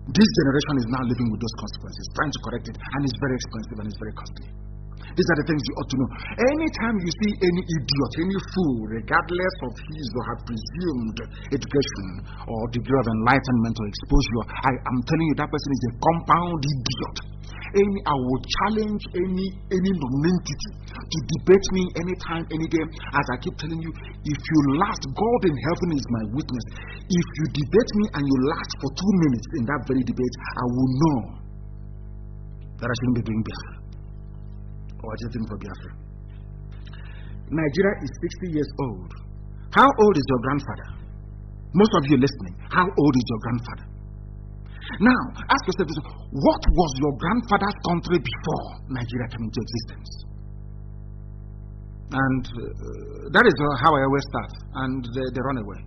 This generation is now living with those consequences, trying to correct it, and it's very expensive and it's very costly. These are the things you ought to know. Anytime you see any idiot, any fool, regardless of his or her presumed education or degree of enlightenment or exposure, I am telling you that person is a compound idiot. I will challenge any non-entity to debate me anytime, any day. As I keep telling you, if you last, God in heaven is my witness. If you debate me and you last for 2 minutes in that very debate, I will know that I shouldn't be doing Biafra or agitating for Biafra. Nigeria is 60 years old. How old is your grandfather? Most of you listening, how old is your grandfather? Now, ask yourself this: what was your grandfather's country before Nigeria came into existence? And that is how I always start, and they run away.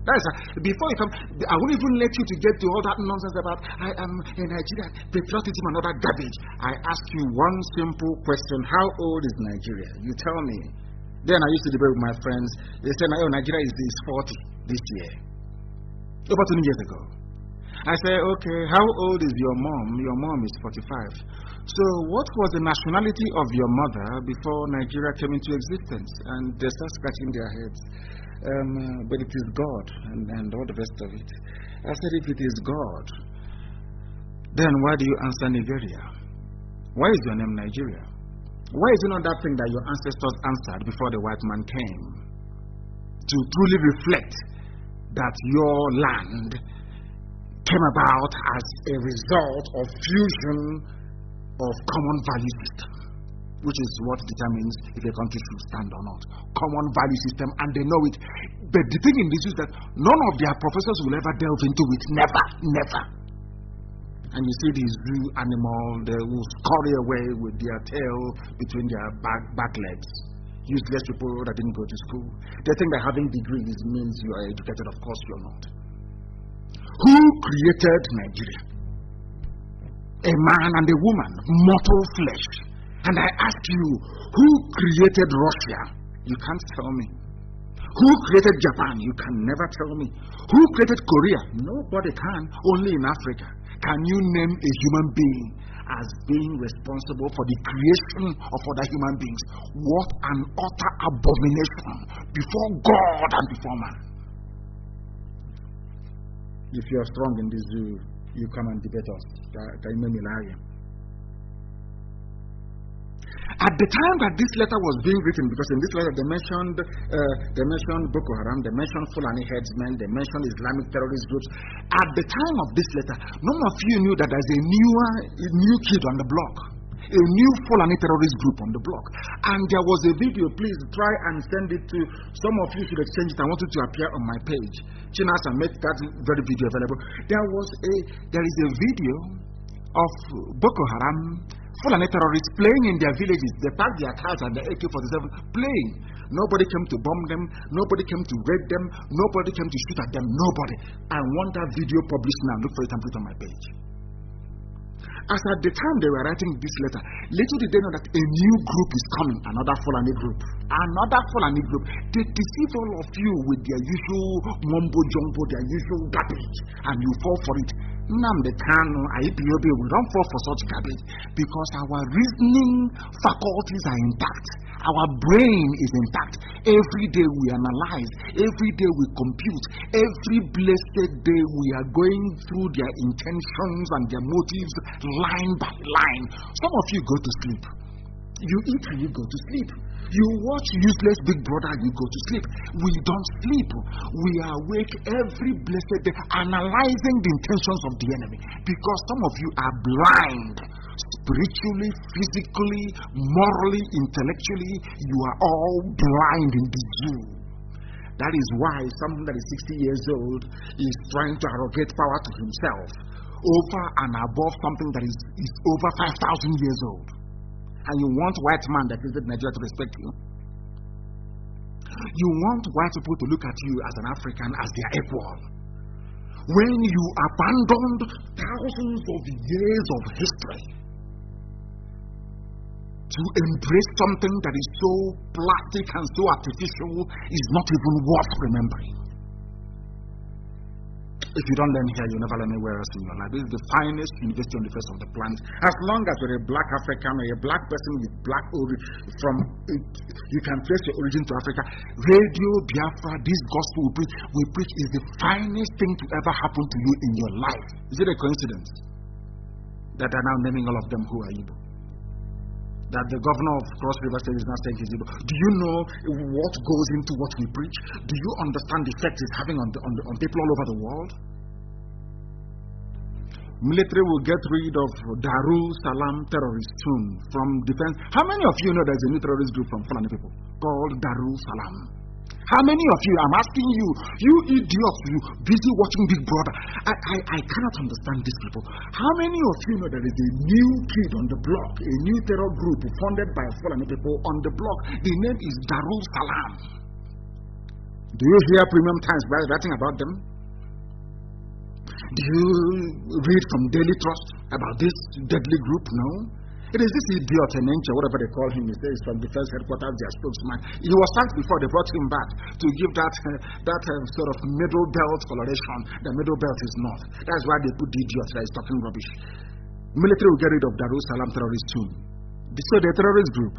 That is before you come. I won't even let you to get to all that nonsense about I am in Nigeria, patriotism and all that garbage. I ask you one simple question: how old is Nigeria? You tell me. Then I used to debate with my friends. They said, "Oh, Nigeria is 40 this year." Over 20 years ago. I say, okay, how old is your mom? Your mom is 45. So what was the nationality of your mother before Nigeria came into existence? And they start scratching their heads. But it is God and all the rest of it. I said, if it is God, then why do you answer Nigeria? Why is your name Nigeria? Why is it not that thing that your ancestors answered before the white man came? To truly reflect that your land came about as a result of fusion of common value system, which is what determines if a country should stand or not. Common value system, and they know it. But the thing in this is that none of their professors will ever delve into it. Never. And you see these zoo animals, they will scurry away with their tail between their back legs. Useless people that didn't go to school. They think that having degrees means you are educated. Of course you're not. Who created Nigeria? a man and a woman, mortal flesh. And I ask you, who created Russia? You can't tell me. Who created Japan? You can never tell me. Who created Korea? Nobody can, only in Africa. Can you name a human being as being responsible for the creation of other human beings? What an utter abomination before God and before man. If you are strong in this view, you come and debate us. At the time that this letter was being written, because in this letter they mentioned Boko Haram, they mentioned Fulani headsmen, they mentioned Islamic terrorist groups. At the time of this letter, none of you knew that there's a new kid on the block, a new Fulani terrorist group on the block. And there was a video. Please try and send it to some of you. Should exchange it. I want it to appear on my page. Chinasa, make that very video available. There is a video of Boko Haram Fulani terrorists playing in their villages. They packed their cars and their AK-47 playing. Nobody came to bomb them. Nobody came to raid them. Nobody came to shoot at them. Nobody. I want that video published now. Look for it and put it on my page. As at the time they were writing this letter, little did they know that a new group is coming, another Fulani group. Another Fulani group. They deceive all of you with their usual mumbo-jumbo, their usual garbage, and you fall for it. Nnamdi Kanu, IPOB, we don't fall for such garbage because our reasoning faculties are intact. Our brain is intact. Every day we analyze, every day we compute, every blessed day we are going through their intentions and their motives line by line. Some of you go to sleep. You eat and you go to sleep. You watch useless Big Brother and you go to sleep. We don't sleep. We are awake every blessed day analyzing the intentions of the enemy because some of you are blind. Spiritually, physically, morally, intellectually, you are all blind in this zoo. That is why someone that is 60 years old is trying to arrogate power to himself over and above something that is over 5,000 years old. And you want white man that visited Nigeria to respect you. You want white people to look at you as an African as their equal. When you abandoned thousands of years of history to embrace something that is so plastic and so artificial is not even worth remembering. If you don't learn here, you'll never learn anywhere else in your life. This is the finest university on the face of the planet. As long as you're a black African or a black person with black origin, you can trace your origin to Africa. Radio Biafra, this gospel we preach is the finest thing to ever happen to you in your life. Is it a coincidence that are now naming all of them who are Igbo? That the governor of Cross River State is now saying he's Igbo. Do you know what goes into what we preach? Do you understand the effect it's having on people all over the world? Military will get rid of Darul Salam terrorist soon from defense. How many of you know there's a new terrorist group from Fulani people called Darul Salam? How many of you, I'm asking you, you idiots, you busy watching Big Brother. I cannot understand these people. How many of you know there is a new kid on the block, a new terror group funded by Fulani people on the block? The name is Darul Salam. Do you hear Premium Times writing about them? Do you read from Daily Trust about this deadly group? No. It is this idiot, Enenche, whatever they call him, he says from defense headquarters, their spokesman. He was sacked before they brought him back to give that sort of middle belt coloration. The middle belt is north. That's why they put the idiot that is talking rubbish. Military will get rid of Darul Salam terrorists soon. So they're a terrorist group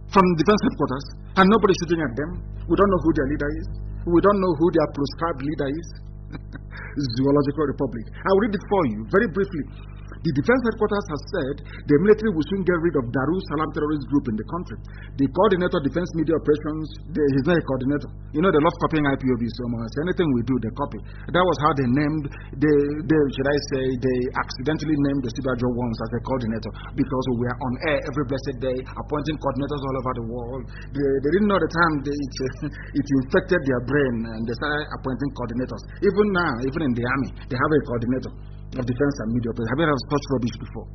from defense headquarters, and nobody's shooting at them. We don't know who their leader is. We don't know who their proscribed leader is. Zoological Republic. I will read it for you very briefly. The defense headquarters has said the military will soon get rid of Darul Salam terrorist group in the country. The coordinator of defense media operations, he's not a coordinator. You know, they love copying IPOB so much. Anything we do, they copy. That was how they named, they accidentally named the Sibajo ones as a coordinator because we were on air every blessed day, appointing coordinators all over the world. They didn't know the time it infected their brain and they started appointing coordinators. Even now, even in the army, they have a coordinator of defense and media operations. Have you ever heard of such rubbish before?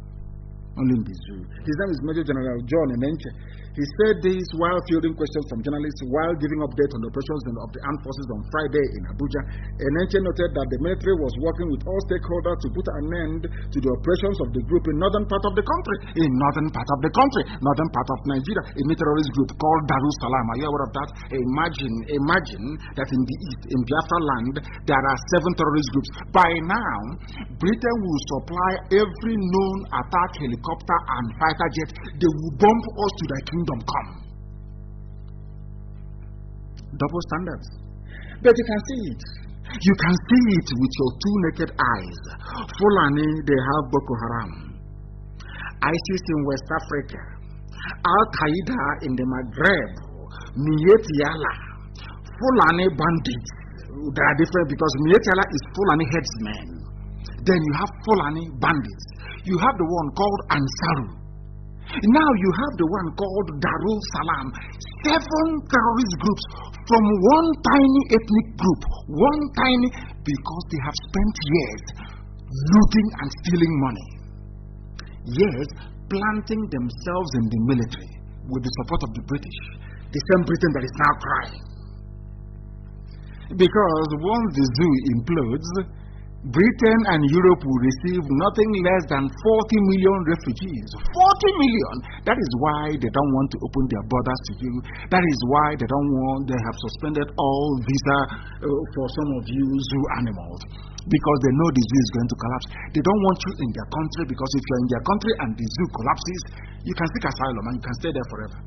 only in the zoo. His name is Major General John Enenche. He said this while fielding questions from journalists while giving updates on the operations of the armed forces on Friday in Abuja. Enenche noted that the military was working with all stakeholders to put an end to the operations of the group in northern part of the country. In northern part of the country, northern part of Nigeria, a terrorist group called Darussalam. Are you aware of that? Imagine that in the east, in Biafra land, there are 7 terrorist groups. By now, Britain will supply every known attack helicopter and fighter jet. They will bomb us to the kingdom come. Double standards. But you can see it. You can see it with your 2 naked eyes. Fulani, they have Boko Haram. ISIS in West Africa. Al-Qaeda in the Maghreb. Mietiala. Fulani bandits. They are different because Mietiala is Fulani headsmen. Then you have Fulani bandits. You have the one called Ansaru. Now you have the one called Darul Salam. 7 terrorist groups from one tiny ethnic group. One tiny, because they have spent years looting and stealing money. Years planting themselves in the military with the support of the British. The same Britain that is now crying. Because once the zoo implodes, Britain and Europe will receive nothing less than 40 million refugees. 40 million! That is why they don't want to open their borders to you. That is why they have suspended all visa for some of you zoo animals. Because they know the zoo is going to collapse. They don't want you in their country, because if you're in their country and the zoo collapses, you can seek asylum and you can stay there forever.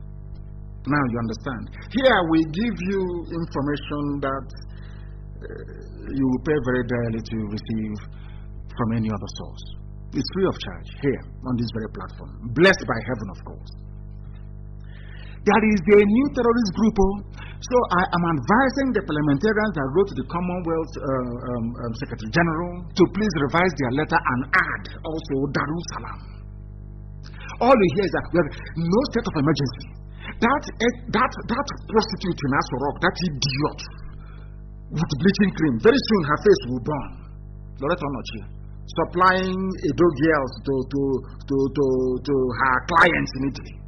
Now you understand. Here we give you information that you will pay very dearly to receive from any other source. It's free of charge here on this very platform. Blessed by heaven, of course. There is a new terrorist group. So I am advising the parliamentarians that wrote to the Commonwealth Secretary General to please revise their letter and add also Darussalam. All you hear is that we have no state of emergency. That prostitute in Asorok, that idiot with bleaching cream, very soon her face will burn. Loretta Onochie, supplying Edo girls to her clients in Italy.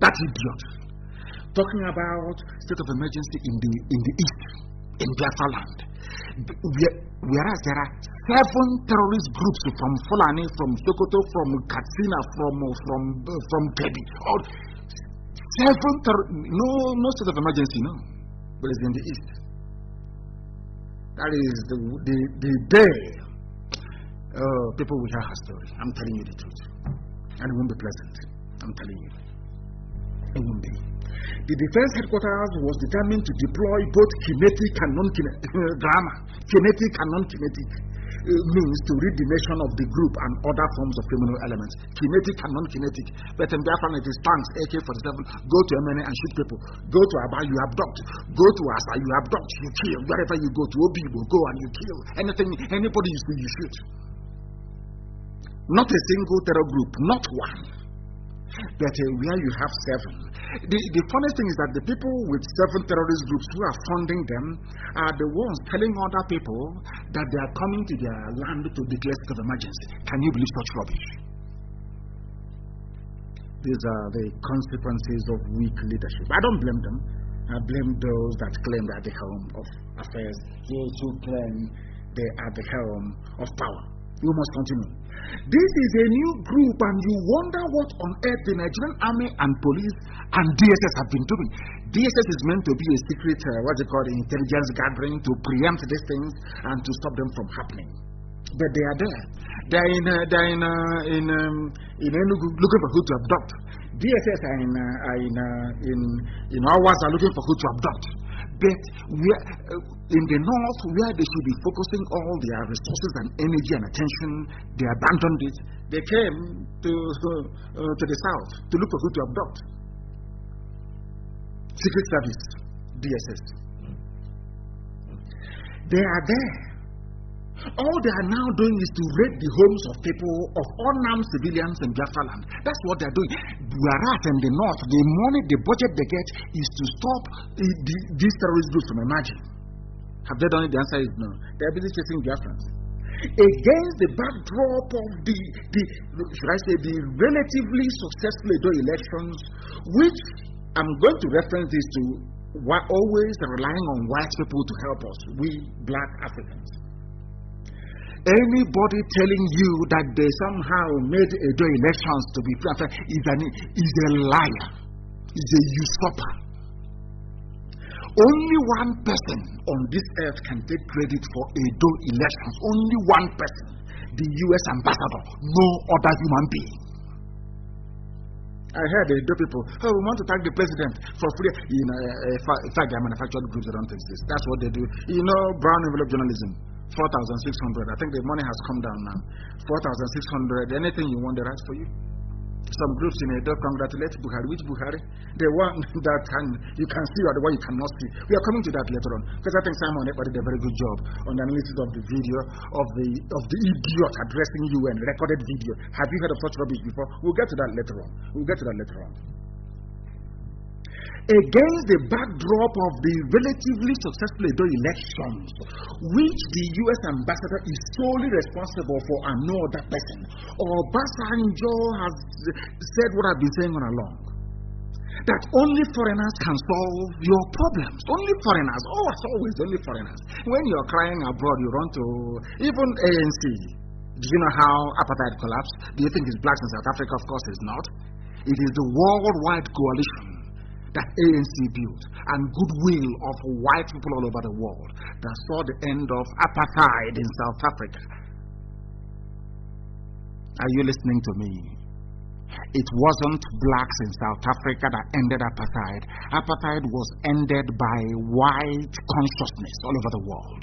That idiot. Talking about state of emergency in the east, in Biafra land. Whereas there are 7 terrorist groups from Fulani, from Sokoto, from Katsina, from Kebbi. No state of emergency, no. But it's in the east. That is the day people will hear her story. I'm telling you the truth. And it won't be pleasant. I'm telling you. It won't be. The defense headquarters was determined to deploy both kinetic and non-kinetic kinetic and non-kinetic means to rid the nation of the group and other forms of criminal elements. Kinetic and non-kinetic. But in Biafra, it is tanks, AK-47. Go to MNA and shoot people. Go to Aba, you abduct. Go to Asa, you abduct, you kill. Wherever you go to Obibo, go and you kill. Anybody you see, you shoot. Not a single terror group, not one. But where you have 7. The funny thing is that the people with 7 terrorist groups who are funding them are the ones telling other people that they are coming to their land to declare state of emergency. Can you believe such rubbish? These are the consequences of weak leadership. I don't blame them. I blame those that claim they are the helm of affairs, those who claim they are the helm of power. You must continue. This is a new group, and you wonder what on earth the Nigerian army and police and DSS have been doing. DSS is meant to be a secret, intelligence gathering to preempt these things and to stop them from happening. But they are there. They're in Enugu looking for who to abduct. DSS are in Awas are looking for who to abduct. But in the north, where they should be focusing all their resources and energy and attention, they abandoned it. They came to the south to look for who to abduct. Secret Service, DSS. They are there. All they are now doing is to raid the homes of people, of unarmed civilians in Biafra land. That's what they are doing. Whereas in the north, the money, the budget they get is to stop these terrorist groups from emerging. Have they done it? The answer is no. They are busy chasing Biafrans. against the backdrop of the relatively successful Edo elections, which I'm going to reference this to, were always relying on white people to help us, we black Africans. Anybody telling you that they somehow made Edo elections to be fair is a liar, is a usurper. Only one person on this earth can take credit for Edo elections. Only one person, the U.S. ambassador, no other human being. I heard the Edo people, we want to thank the president for free. In fact, they are manufactured goods that don't exist. That's what they do. Brown envelope journalism, 4,600. I think the money has come down now. 4,600. Anything you want, they write for you. Some groups in Edo congratulate Buhari. Which Buhari? The one that you can see or the one you cannot see. We are coming to that later on, because I think Simon did a very good job on the analysis of the video of the idiot addressing you and recorded video. Have you heard of such rubbish before? We'll get to that later on. Against the backdrop of the relatively successful Edo elections, which the U.S. ambassador is solely responsible for and no other person, Obasanjo has said what I've been saying all along, that only foreigners can solve your problems. Only foreigners. As always, only foreigners. When you're crying abroad, you run to even ANC. Do you know how apartheid collapsed? Do you think it's blacks in South Africa? Of course it's not. It is the worldwide coalition that ANC built and goodwill of white people all over the world that saw the end of apartheid in South Africa. Are you listening to me? It wasn't blacks in South Africa that ended apartheid. Apartheid was ended by white consciousness all over the world,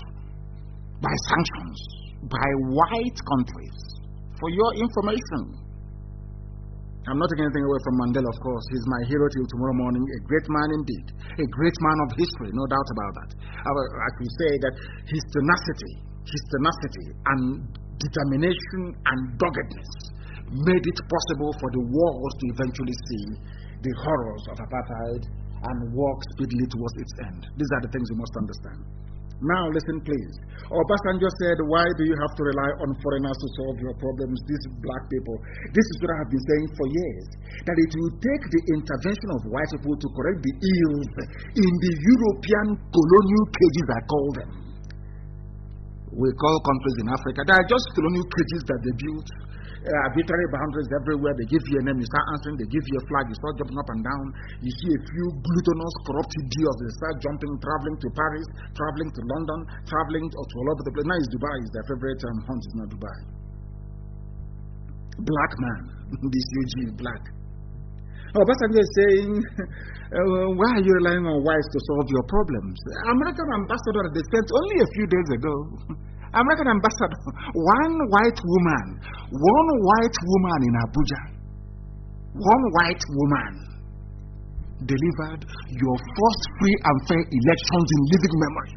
by sanctions, by white countries. For your information, I'm not taking anything away from Mandela, of course. He's my hero till tomorrow morning. A great man indeed. A great man of history, no doubt about that. I could say that his tenacity and determination and doggedness made it possible for the world to eventually see the horrors of apartheid and walk speedily towards its end. These are the things you must understand. Now listen please. Obasanjo said, why do you have to rely on foreigners to solve your problems, these black people? This is what I have been saying for years, that it will take the intervention of white people to correct the ills in the European colonial cages, I call them. We call countries in Africa, they are just colonial cages that they built. Arbitrary boundaries everywhere. They give you a name, you start answering. They give you a flag, you start jumping up and down. You see a few glutinous, corrupt idiots, they start jumping, traveling to Paris, traveling to London, traveling to all over the place. Now it's Dubai, is their favorite hunt, is not Dubai. Black man, this UG is black. Obasanjo is saying, why are you relying on whites to solve your problems? American ambassador they sent only a few days ago. American ambassador, one white woman in Abuja, one white woman delivered your first free and fair elections in living memory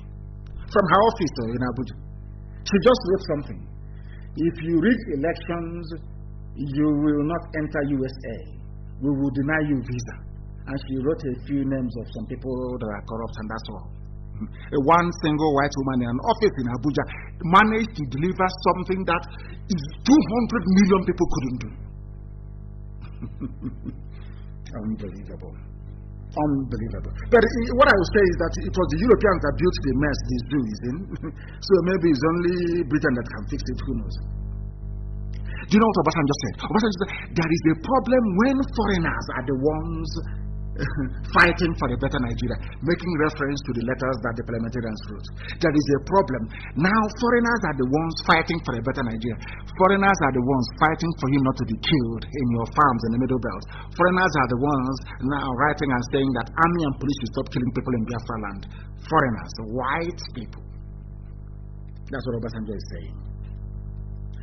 from her office in Abuja. She just wrote something. If you rig elections, you will not enter USA. We will deny you visa. And she wrote a few names of some people that are corrupt, and that's all. One single white woman in an office in Abuja managed to deliver something that 200 million people couldn't do. Unbelievable. But what I would say is that it was the Europeans that built the mess these do, so maybe it's only Britain that can fix it, who knows. Do you know what Obasanjo said? Obasanjo said, there is a problem when foreigners are the ones fighting for a better Nigeria, making reference to the letters that the parliamentarians wrote. There is a problem. Now foreigners are the ones fighting for a better Nigeria. Foreigners are the ones fighting for you not to be killed in your farms in the Middle Belt. Foreigners are the ones now writing and saying that army and police should stop killing people in Biafra land. Foreigners, white people. That's what Obasanjo is saying.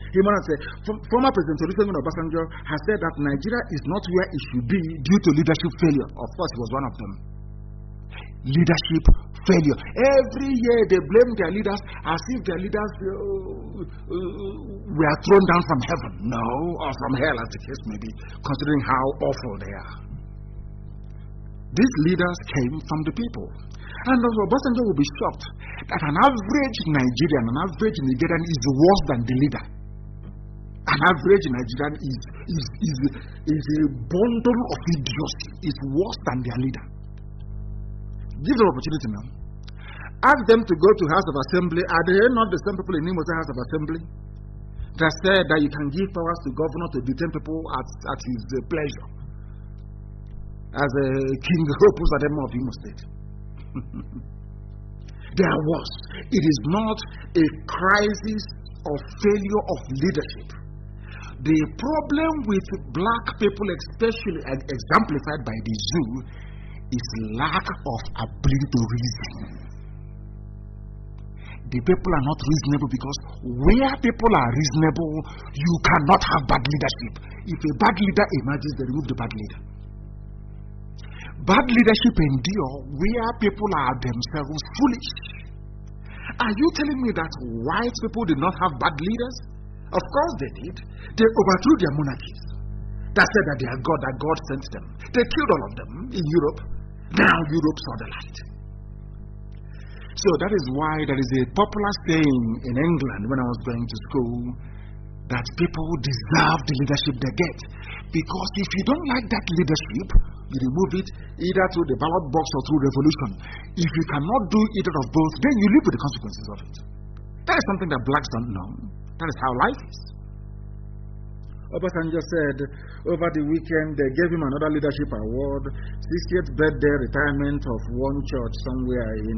He might say, former President Olusegun Obasanjo has said that Nigeria is not where it should be due to leadership failure. Of course, he was one of them. Leadership failure. Every year they blame their leaders as if their leaders were thrown down from heaven. No, or from hell, as the case may be, considering how awful they are. These leaders came from the people. And also, Obasanjo will be shocked that an average Nigerian, an average Nigerian is worse than the leader. An average Nigerian is a bundle of idiocy, is worse than their leader. Give them opportunity now. Ask them to go to House of Assembly. Are they not the same people in Imo State House of Assembly that said that you can give powers to governor to detain people at his pleasure? As a King Hopus at of Imo State. They are worse. It is not a crisis of failure of leadership. The problem with black people, especially exemplified by the zoo, is lack of ability to reason. The people are not reasonable because where people are reasonable, you cannot have bad leadership. If a bad leader emerges, they remove the bad leader. Bad leadership endure where people are themselves foolish. Are you telling me that white people did not have bad leaders? Of course they did. They overthrew their monarchies. That said that they are God, that God sent them. They killed all of them in Europe. Now Europe saw the light. So that is why there is a popular saying in England when I was going to school that people deserve the leadership they get. Because if you don't like that leadership, you remove it either through the ballot box or through revolution. If you cannot do either of both, then you live with the consequences of it. That is something that blacks don't know. That is how life is. Obasanjo said over the weekend they gave him another leadership award, 60th birthday retirement of one church somewhere in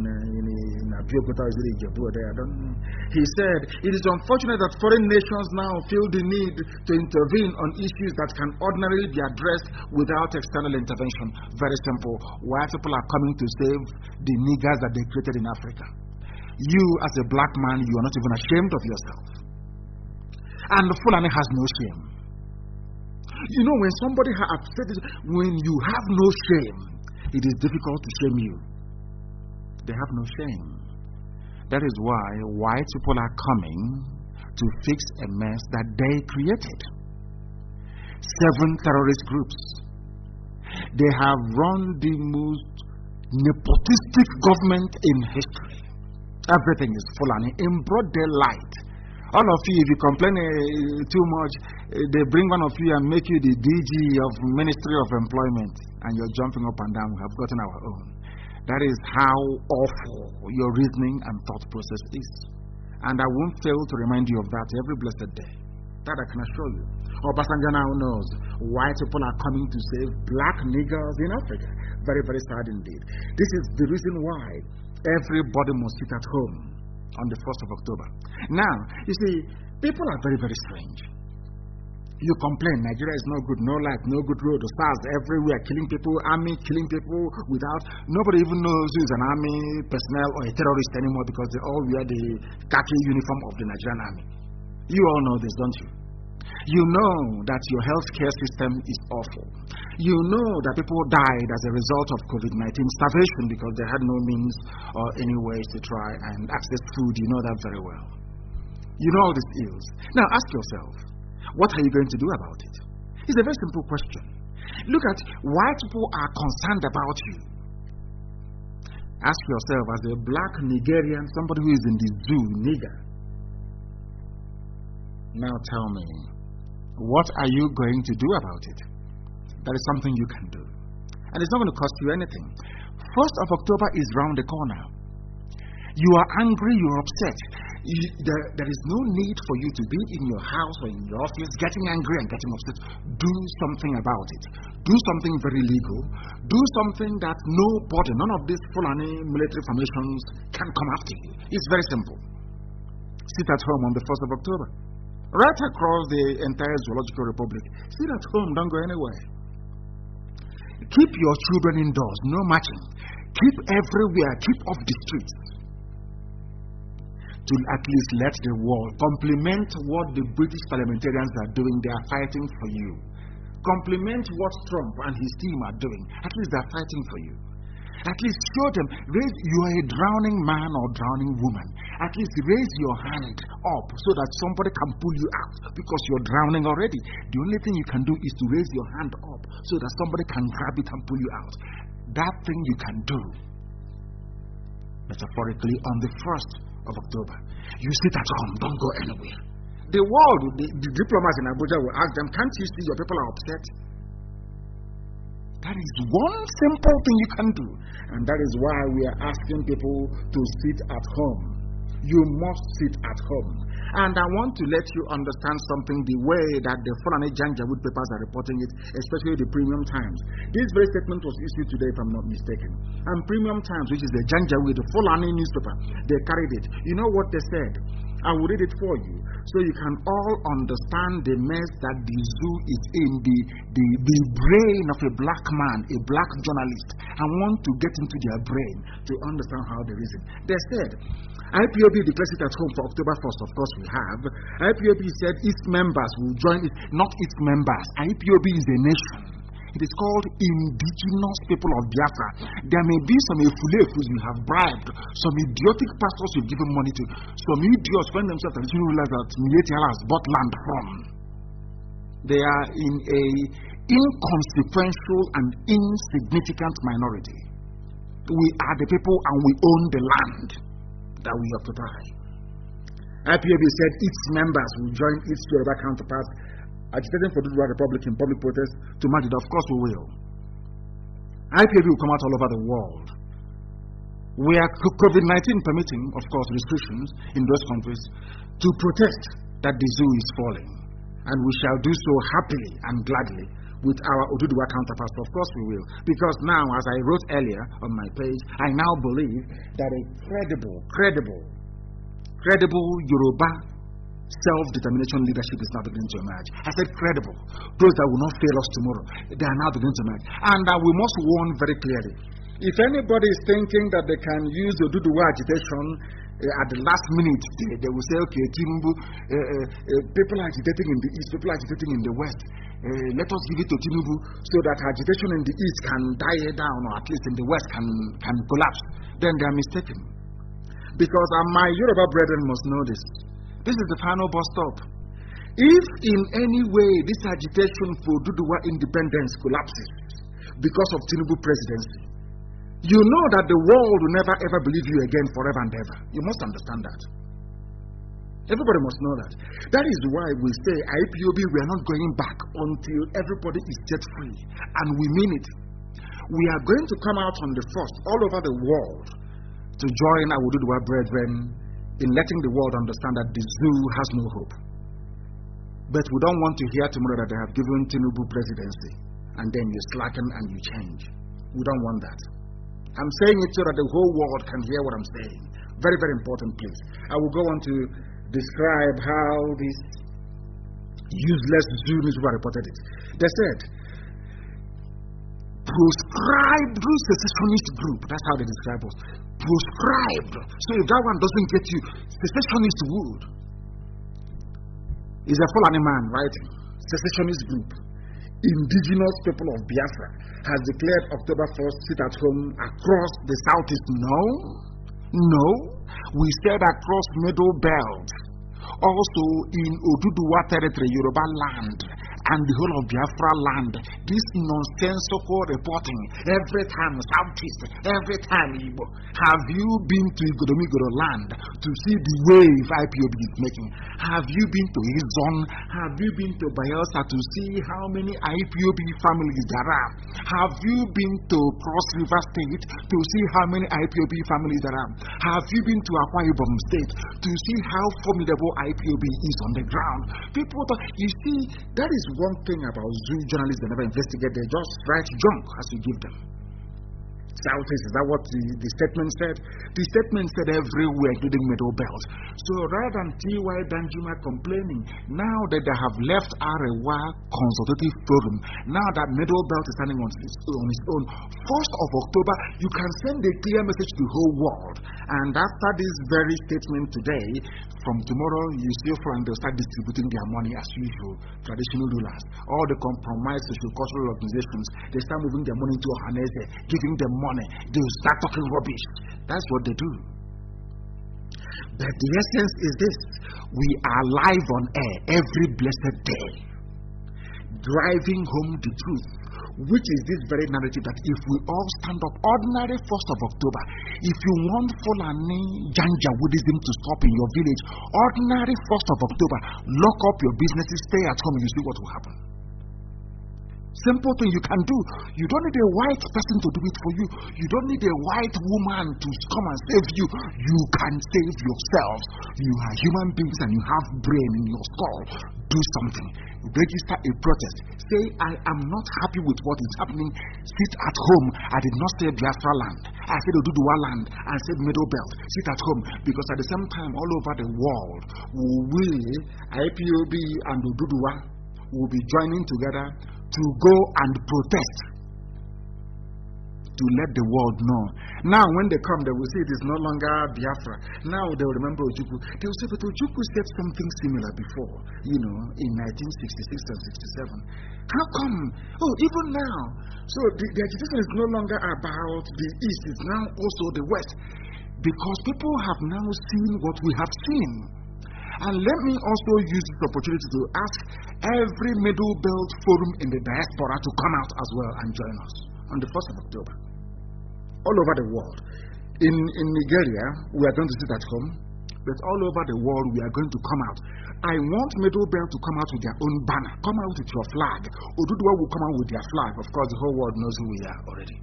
Abiyokuta, is it Ijebu there? I don't know. He said it is unfortunate that foreign nations now feel the need to intervene on issues that can ordinarily be addressed without external intervention. Very simple. White people are coming to save the niggers that they created in Africa. You, as a black man, you are not even ashamed of yourself. And the Fulani has no shame. You know, when somebody has upset, when you have no shame, it is difficult to shame you. They have no shame. That is why white people are coming to fix a mess that they created. 7 terrorist groups. They have run the most nepotistic government in history. Everything is Fulani in broad daylight. All of you, if you complain too much, they bring one of you and make you the DG of Ministry of Employment, and you're jumping up and down. We have gotten our own. That is how awful your reasoning and thought process is. And I won't fail to remind you of that every blessed day. That I can assure you. Obasanjo now knows white people are coming to save black niggers in Africa. Very, very sad indeed. This is the reason why everybody must sit at home on the 1st of October. Now, you see, people are very, very strange. You complain, Nigeria is no good, no light, no good road, SARS everywhere, killing people, army killing people without, nobody even knows who is an army personnel or a terrorist anymore because they all wear the khaki uniform of the Nigerian army. You all know this, don't you? You know that your healthcare system is awful. You know that people died as a result of COVID-19 starvation because they had no means or any ways to try and access food. You know that very well. You know all these ills. Now ask yourself, what are you going to do about it? It's a very simple question. Look at why people are concerned about you. Ask yourself, as a black Nigerian, somebody who is in the zoo, nigger. Now tell me, what are you going to do about it? That is something you can do. And it's not going to cost you anything. 1st of October is round the corner. You are angry, you're upset. There is no need for you to be in your house or in your office getting angry and getting upset. Do something about it. Do something very legal. Do something that nobody, none of these Fulani military formations can come after you. It's very simple. Sit at home on the 1st of October. Right across the entire Zoological Republic. Sit at home, don't go anywhere. Keep your children indoors, no marching. Keep everywhere, keep off the streets. To at least let the world compliment what the British parliamentarians are doing. They are fighting for you. Compliment what Trump and his team are doing. At least they are fighting for you. At least show them, you are a drowning man or drowning woman. At least raise your hand up so that somebody can pull you out because you're drowning already. The only thing you can do is to raise your hand up so that somebody can grab it and pull you out. That thing you can do. metaphorically, on the 1st of October. You sit at home, don't go anywhere. The world, the diplomats in Abuja will ask them, can't you see your people are upset? That is one simple thing you can do. And that is why we are asking people to sit at home. You must sit at home. And I want to let you understand something, the way that the Fulani Janjaweed papers are reporting it, especially the Premium Times. This very statement was issued today, if I'm not mistaken. And Premium Times, which is the Janjaweed, the Fulani newspaper, they carried it. You know what they said? I will read it for you, so you can all understand the mess that the zoo is in, the brain of a black man, a black journalist. I want to get into their brain to understand how they reason. They said, IPOB declares it at home for October 1st. Of course, we have. IPOB said its members will join it, not its members. IPOB is a nation. It is called indigenous people of Biafra. There may be some efulefus you have bribed, some idiotic pastors you've given money to, some idiots find themselves traditional rulers that Mietiala has bought land from. They are in a inconsequential and insignificant minority. We are the people and we own the land that we occupy. IPOB said its members will join its Yoruba counterparts agitating for the Republic in public protest to match it. Of course we will. IPOB will come out all over the world. We are COVID-19 permitting, of course, restrictions in those countries to protest that the zoo is falling. And we shall do so happily and gladly with our Oduduwa counterparts. Of course we will. Because now, as I wrote earlier on my page, I now believe that a credible Yoruba self-determination leadership is now beginning to emerge. I said credible. Those that will not fail us tomorrow, they are now beginning to emerge. And we must warn very clearly. If anybody is thinking that they can use Oduduwa agitation at the last minute, they will say, okay, Tinubu, people are agitating in the east, people are agitating in the west. Let us give it to Tinubu so that agitation in the east can die down, or at least in the west can collapse. Then they are mistaken. Because my Yoruba brethren must know this. This is the final bus stop. If in any way this agitation for Oduduwa independence collapses because of Tinubu presidency, you know that the world will never ever believe you again forever and ever. You must understand that. Everybody must know that. That is why we say IPOB, we are not going back until everybody is set free. And we mean it. We are going to come out on the 1st all over the world to join our Oduduwa brethren in letting the world understand that the zoo has no hope. But we don't want to hear tomorrow that they have given Tinubu presidency and then you slacken and you change. We don't want that. I'm saying it so that the whole world can hear what I'm saying. Very, very important, please. I will go on to describe how this useless zoo newspaper reported it. They said, proscribed secessionist group. That's how they describe us. Proscribed. So if that one doesn't get you, secessionist would. Is a Fulani man writing. Secessionist group. Indigenous people of Biafra has declared October 1st sit at home across the southeast. No. We said across Middle Belt. Also in Oduduwa territory, Yoruba land, and the whole of Biafra land. This nonsensical reporting every time, Southeast, every time Igbo. Have you been to Igodomigoro land to see the wave IPOB is making? Have you been to Izon? Have you been to Bayelsa to see how many IPOB families there are? Have you been to Cross River State to see how many IPOB families there are? Have you been to Akwa Ibom State to see how formidable IPOB is on the ground? People thought, you see, that is one thing about zoo journalists, they never investigate, they just write junk as you give them. Southeast, is that what the statement said? The statement said everywhere, including Middle Belt. So rather than T.Y. Danjuma complaining, now that they have left Arewa Consultative Forum, now that Middle Belt is standing on its own, 1st of October, you can send a clear message to the whole world. And after this very statement today, from tomorrow, you see foreign, they'll start distributing their money as usual, traditional rulers. All the compromised social cultural organizations, they start moving their money to Ohanese, giving them money. They'll start talking rubbish. That's what they do. But the essence is this: we are live on air every blessed day, driving home the truth. which is this very narrative that if we all stand up, ordinary 1st of October, if you want Fulani Janjaweedism to stop in your village, ordinary 1st of October, lock up your businesses, stay at home, you see what will happen. Simple thing you can do. You don't need a white person to do it for you. You don't need a white woman to come and save you. You can save yourselves. You are human beings and you have brain in your skull. Do something. Register a protest. Say, I am not happy with what is happening. Sit at home. I did not say Biafra land. I said Oduduwa land. I said Middle Belt. Sit at home. Because at the same time, all over the world, we, IPOB and Oduduwa, will be joining together to go and protest, to let the world know. Now when they come, they will say it is no longer Biafra. Now they will remember Ojukwu. They will say, but Ojukwu said something similar before, in 1966 and 67. How come? Oh, even now. So the agitation is no longer about the East, it's now also the West. Because people have now seen what we have seen. And let me also use this opportunity to ask every Middle Belt forum in the diaspora to come out as well and join us on the 1st of October. All over the world. In Nigeria, we are going to sit at home, but all over the world, we are going to come out. I want Middle Belt to come out with their own banner. Come out with your flag. Oduduwa will come out with their flag. Of course, the whole world knows who we are already.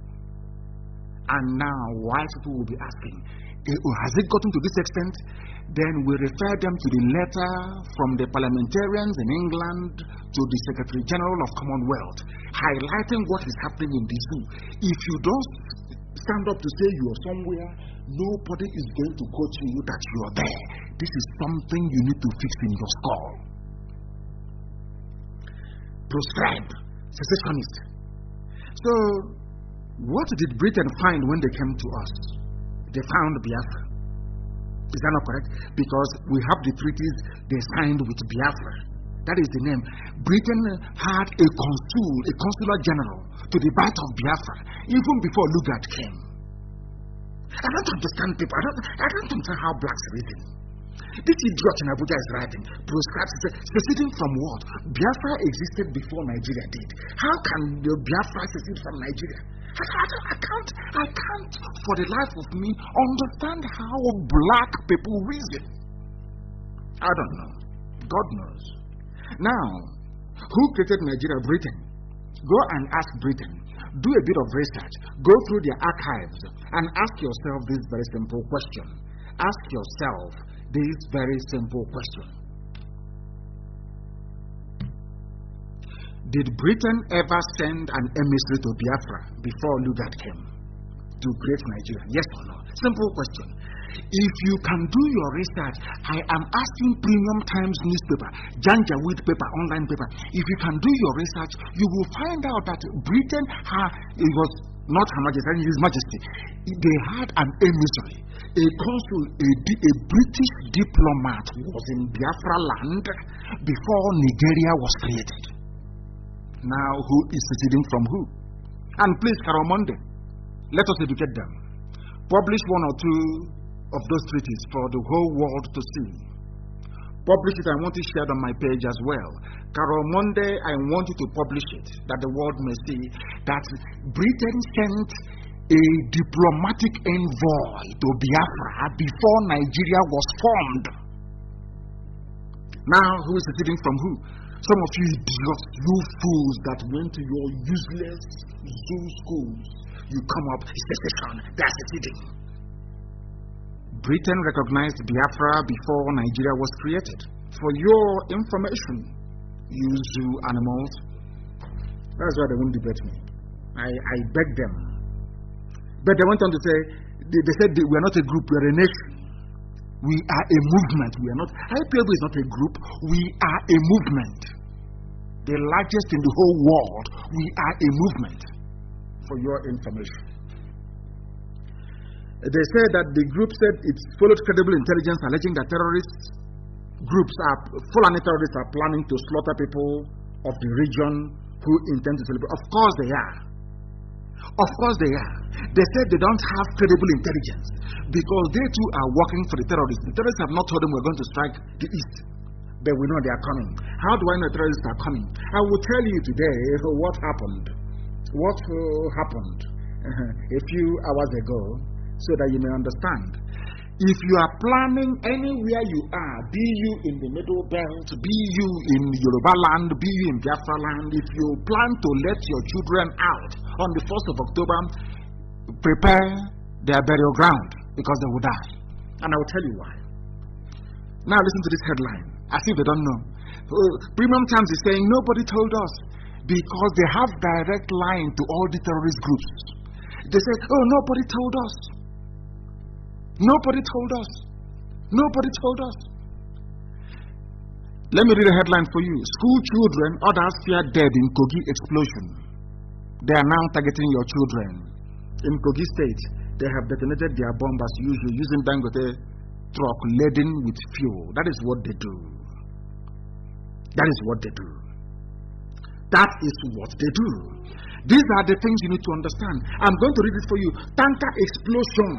And now, white people will be asking, has it gotten to this extent? Then we refer them to the letter from the parliamentarians in England to the Secretary General of Commonwealth, highlighting what is happening in the zoo. If you don't stand up to say you are somewhere, nobody is going to coach you that you are there. This is something you need to fix in your skull. Proscribe, secessionist. So, what did Britain find when they came to us? They found Biafra. Is that not correct? Because we have the treaties they signed with Biafra. That is the name. Britain had a consular general to the birth of Biafra, even before Lugard came. I don't understand people. I don't understand how blacks reason. This idiot in Abuja is writing, seceding from what? Biafra existed before Nigeria did. How can the Biafra secede from Nigeria? I can't, for the life of me, understand how black people reason. I don't know. God knows. Now, who created Nigeria? Britain. Go and ask Britain. Do a bit of research. Go through their archives and ask yourself this very simple question. Ask yourself this very simple question. Did Britain ever send an emissary to Biafra before Lugard came to create Nigeria? Yes or no? Simple question. If you can do your research, I am asking Premium Times newspaper, Janjaweed paper, online paper. If you can do your research, you will find out that Britain it was not Her Majesty, His Majesty. They had an emissary, a consul, a British diplomat was in Biafra land before Nigeria was created. Now, who is seceding from who? And please, Carol Monday, let us educate them. Publish one or two of those treaties for the whole world to see. Publish it. I want it shared on my page as well. Carol Monday, I want you to publish it, that the world may see that Britain sent a diplomatic envoy to Biafra before Nigeria was formed. Now, who is seceding from who? Some of you idiots, you fools that went to your useless zoo schools, you come up, secession, that's seceding. Britain recognized Biafra before Nigeria was created. For your information, you zoo animals, that's why they won't debate me. I beg them. But they went on to say, they said we are not a group, we are a nation. We are a movement. We are not. IPOB is not a group. We are a movement. The largest in the whole world. We are a movement. For your information. They said that the group said it followed credible intelligence alleging that Fulani terrorists are planning to slaughter people of the region who intend to celebrate. Of course they are. Of course they are. They said they don't have credible intelligence because they too are working for the terrorists. The terrorists have not told them we're going to strike the east, but we know they are coming. How do I know terrorists are coming? I will tell you today what happened what happened a few hours ago so that you may understand. If you are planning anywhere you are, be you in the Middle Belt, be you in Yoruba land, be you in Biafra land, if you plan to let your children out on the 1st of October, prepare their burial ground because they will die. And I will tell you why. Now listen to this headline, as if they don't know. Premium Times is saying nobody told us because they have direct line to all the terrorist groups. They say, oh, nobody told us. Nobody told us. Nobody told us. Let me read a headline for you. School children, others fear dead in Kogi explosion. They are now targeting your children. In Kogi State, they have detonated their bomb as usual using Dangote truck laden with fuel. That is what they do. That is what they do. That is what they do. These are the things you need to understand. I'm going to read it for you. Tanker explosion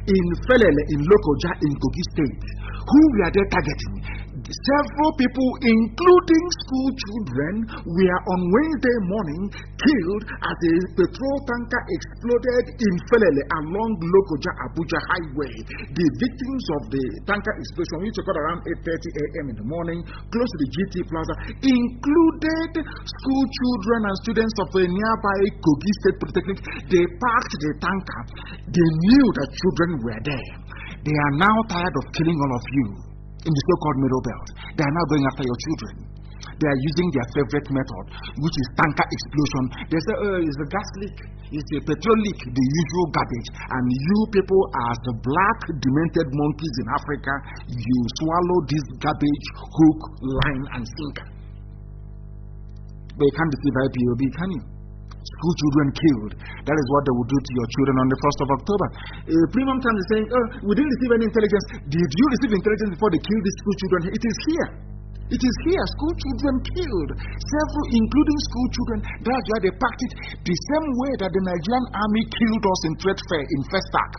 in Felele in Lokoja in Kogi State. Who were they targeting? Several people, including school children, were on Wednesday morning killed as a petrol tanker exploded in Felele along Lokoja Abuja Highway. The victims of the tanker explosion, which occurred around 8:30 a.m. in the morning, close to the GT Plaza, included school children and students of a nearby Kogi State Polytechnic. They parked the tanker. They knew that children were there. They are now tired of killing all of you in the so-called Middle Belt. They are now going after your children. They are using their favorite method, which is tanker explosion. They say, oh, it's a gas leak, it's a petrol leak, the usual garbage. And you people, as the black demented monkeys in Africa, you swallow this garbage hook, line, and sinker. But you can't deceive IPOB, can you? School children killed. That is what they will do to your children on the 1st of October. Premium Times is saying, oh, we didn't receive any intelligence. Did you receive intelligence before they killed these school children? It is here. It is here. School children killed. Several, including school children. That's why they packed it the same way that the Nigerian army killed us in Trade Fair in Festac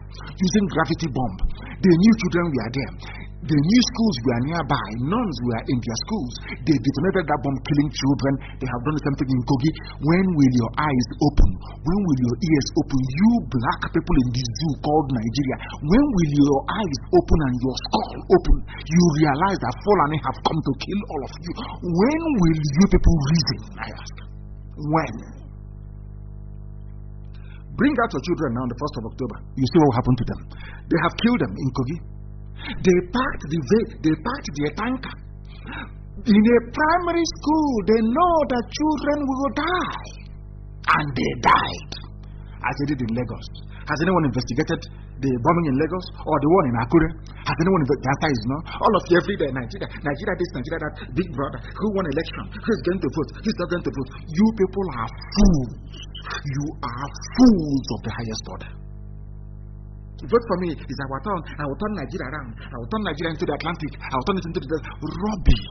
using gravity bomb. They knew children were there. The new schools were nearby. Nuns were in their schools. They detonated that bomb, killing children. They have done something in Kogi. When will your eyes open? When will your ears open? You black people in this zoo called Nigeria, when will your eyes open and your skull open? You realize that Fulani have come to kill all of you. When will you people reason, I ask? When? Bring out your children now on the 1st of October. You see what will happen to them. They have killed them in Kogi. They packed their tanker. In a primary school, they know that children will die. And they died. As they did in Lagos. Has anyone investigated the bombing in Lagos or the one in Akure? Has anyone investigated? All of you every day, Nigeria this, Nigeria that, Big Brother, who won election, who's going to vote, who's not going to vote. You people are fools. You are fools of the highest order. Vote for me is our turn. I will turn Nigeria around. I will turn Nigeria into the Atlantic. I will turn it into the rubbish.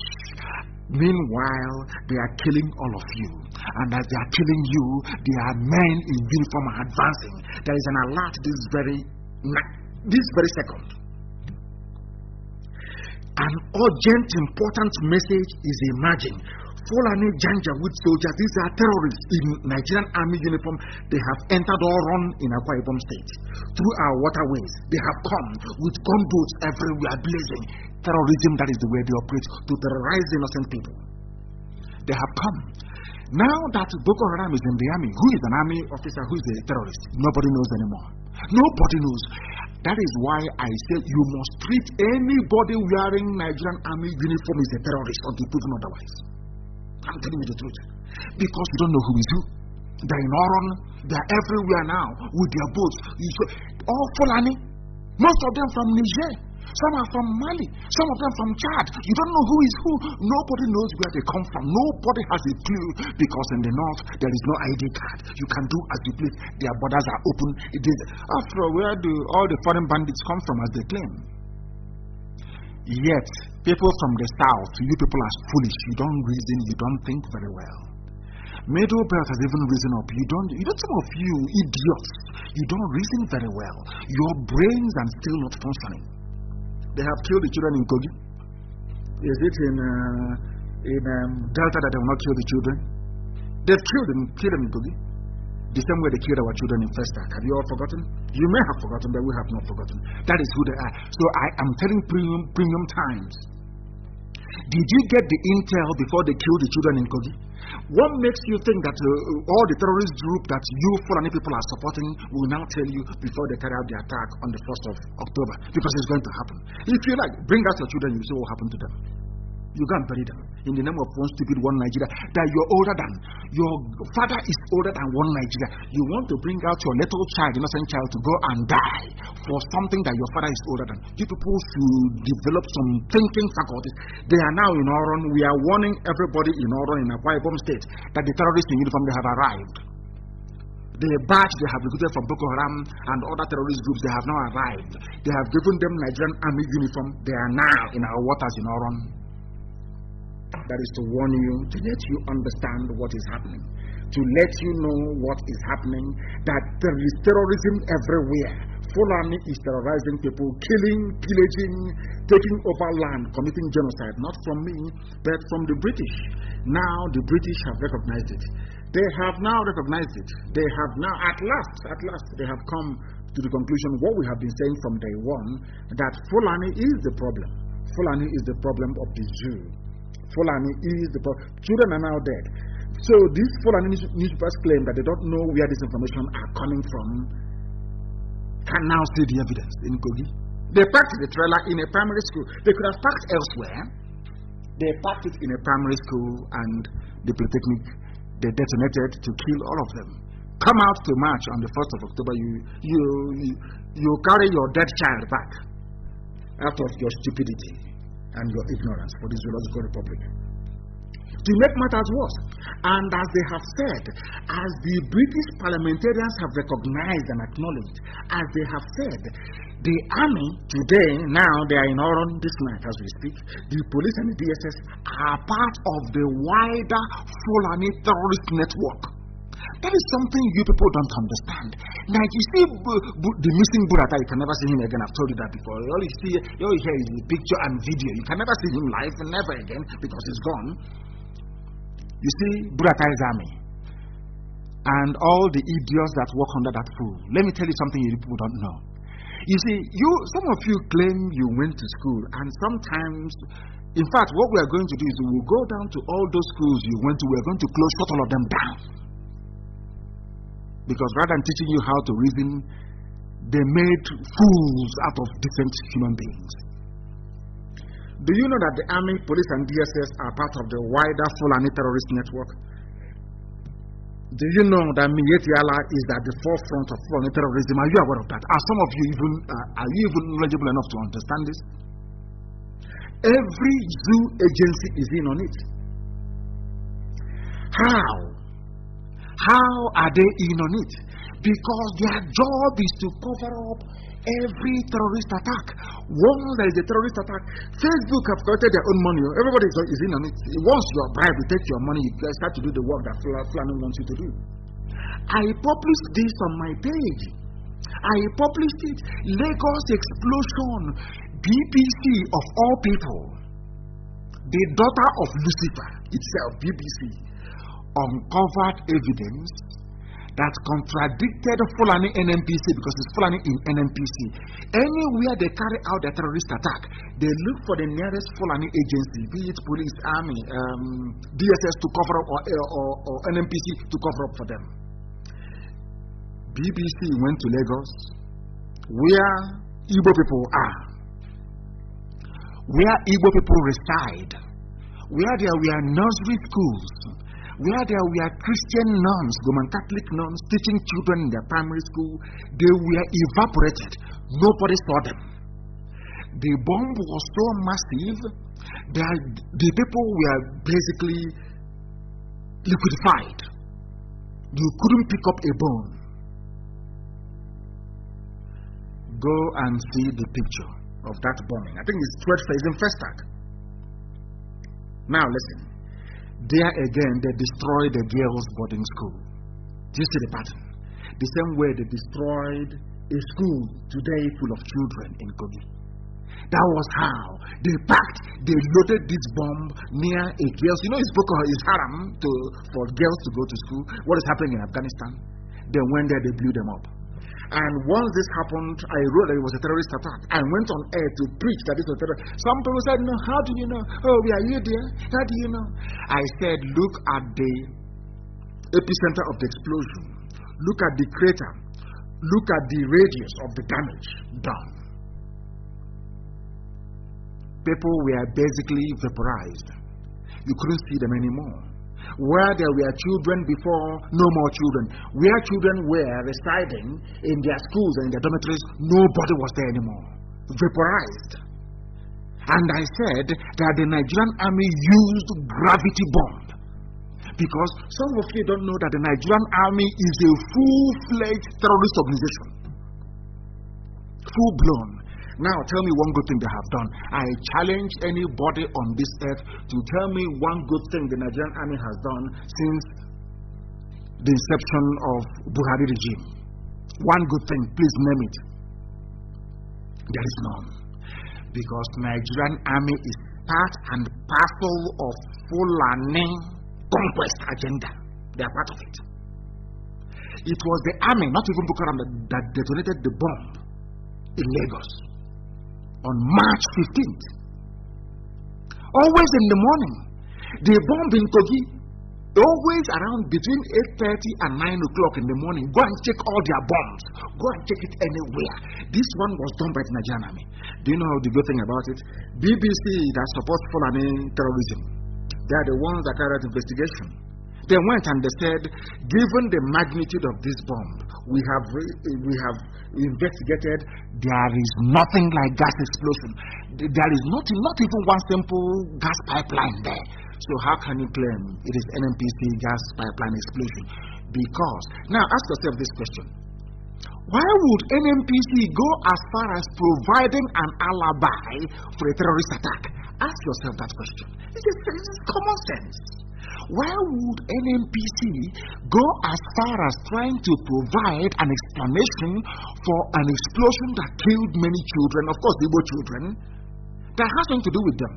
Meanwhile, they are killing all of you. And as they are killing you, there are men in uniform advancing. There is an alert this very second. An urgent, important message is emerging. Fulani Janjaweed soldiers, these are terrorists in Nigerian army uniform. They have entered or run in Akwa Ibom State through our waterways. They have come with gunboats everywhere blazing. Terrorism, that is the way they operate, to terrorize innocent people. They have come. Now that Boko Haram is in the army, who is an army officer, who is a terrorist? Nobody knows anymore. Nobody knows. That is why I said you must treat anybody wearing Nigerian army uniform as a terrorist until proven otherwise. I'm telling you the truth. Because you don't know who is who. They're in Oron. They're everywhere now with their boats. All Fulani. Most of them from Niger. Some are from Mali. Some of them from Chad. You don't know who is who. Nobody knows where they come from. Nobody has a clue. Because in the north, there is no ID card. You can do as you please. Their borders are open. After all, where do all the foreign bandits come from as they claim? Yet, people from the south, you people are foolish. You don't reason, you don't think very well. Middle Belt has even risen up. You don't, some of you idiots, you don't reason very well. Your brains are still not functioning. They have killed the children in Kogi. Is it in Delta that they will not kill the children? They've killed them in Kogi. The same way they killed our children in Festac. Have you all forgotten? You may have forgotten, but we have not forgotten. That is who they are. So I am telling premium times. Did you get the intel before they killed the children in Kogi? What makes you think that all the terrorist group that you Fulani people are supporting will now tell you before they carry out the attack on the 1st of October? Because it's going to happen. If you like, bring out your children, you see what will happen to them. You go and bury them in the name of one stupid one Nigeria that you're older than. Your father is older than one Nigeria. You want to bring out your little child, innocent child, to go and die for something that your father is older than. You people should develop some thinking faculties. They are now in Oron. We are warning everybody in Oron, in Akwa Ibom State, that the terrorists in uniform, they have arrived. The batch they have recruited from Boko Haram and other terrorist groups, they have now arrived. They have given them Nigerian army uniform. They are now in our waters in Oron. That is to warn you, to let you understand what is happening, to let you know what is happening, that there is terrorism everywhere. Fulani is terrorizing people, killing, pillaging, taking over land, committing genocide, not from me, but from the British. Now the British have recognized it. They have now recognized it. They have now, at last, they have come to the conclusion, what we have been saying from day one, that Fulani is the problem. Fulani is the problem of the zoo. Fulani is the problem. Children are now dead. So these Fulani newspapers claim that they don't know where this information are coming from. Can now see the evidence in Kogi. They packed the trailer in a primary school. They could have packed elsewhere. They packed it in a primary school, and the Polytechnic, they detonated to kill all of them. Come out to march on the 1st of October. You carry your dead child back out of your stupidity and your ignorance for the Zoological Republic. To make matters worse, and as they have said, as the British parliamentarians have recognized and acknowledged, as they have said, the army today, now they are in Oron this night as we speak, the police and the DSS are part of the wider Fulani terrorist network. That is something you people don't understand. Now, you see the missing Burata, you can never see him again. I've told you that before. All you hear is the picture and video. You can never see him live, never again, because he's gone. You see, Burata's army and all the idiots that work under that fool. Let me tell you something you people don't know. You see, some of you claim you went to school, and sometimes, in fact, what we are going to do is we will go down to all those schools you went to. We are going to shut all of them down. Because rather than teaching you how to reason, they made fools out of different human beings. Do you know that the army, police, and DSS are part of the wider Fulani terrorist network? Do you know that Mietiala is at the forefront of Fulani terrorism? Are you aware of that? Are some of you even knowledgeable enough to understand this? Every zoo agency is in on it. How are they in on it? Because their job is to cover up every terrorist attack. Once there is a terrorist attack, Facebook have collected their own money. Everybody is in on it. Once you are bribed, you take your money, you start to do the work that Fulani wants you to do. I published this on my page. I published it. Lagos explosion. BBC of all people, the daughter of Lucifer itself, BBC, uncovered evidence that contradicted Fulani NNPC, because it's Fulani in NNPC. Anywhere they carry out a terrorist attack, they look for the nearest Fulani agency, be it police, army, DSS to cover up, or NNPC to cover up for them. BBC went to Lagos, where Igbo people are, where Igbo people reside, where there were nursery schools, where there were Christian nuns, Roman Catholic nuns, teaching children in their primary school. They were evaporated. Nobody saw them. The bomb was so massive that the people were basically liquefied. You couldn't pick up a bone. Go and see the picture of that bombing. I think it's 12th phase in Festac. Now listen. There again, they destroyed the girls' boarding school. Do you see the pattern? The same way they destroyed a school today full of children in Kogi. That was how they loaded this bomb near a girls. You know, it's haram for girls to go to school. What is happening in Afghanistan? Then went there, they blew them up. And once this happened, I wrote that it was a terrorist attack. I went on air to preach that it was a terrorist. Some people said, no, how do you know? Oh, are you there? How do you know? I said, look at the epicenter of the explosion. Look at the crater. Look at the radius of the damage done. People were basically vaporized. You couldn't see them anymore. Where there were children before, no more children. Where children were residing in their schools and in their dormitories, nobody was there anymore. Vaporized. And I said that the Nigerian army used gravity bomb. Because some of you don't know that the Nigerian army is a full-fledged terrorist organization. Full-blown. Now tell me one good thing they have done. I challenge anybody on this earth to tell me one good thing the Nigerian army has done since the inception of Buhari regime. One good thing, please name it. There is none. Because Nigerian army is part and parcel of Fulani conquest agenda. They are part of it. It was the army, not even Boko Haram, that detonated the bomb in Lagos on March 15th. Always in the morning. The bomb in Kogi, always around between 8:30 and 9 o'clock in the morning. Go and check all their bombs. Go and check it anywhere. This one was done by the Nigerian army. Do you know the good thing about it? BBC that supports Fulani terrorism, they are the ones that carried out investigation. They went and they said, given the magnitude of this bomb, we have investigated. There is nothing like gas explosion. There is nothing, not even one simple gas pipeline there. So how can you claim it is NNPC gas pipeline explosion? Because now ask yourself this question: why would NNPC go as far as providing an alibi for a terrorist attack? Ask yourself that question. This is common sense. Why would NNPC go as far as trying to provide an explanation for an explosion that killed many children, of course, the Igbo children, that has nothing to do with them?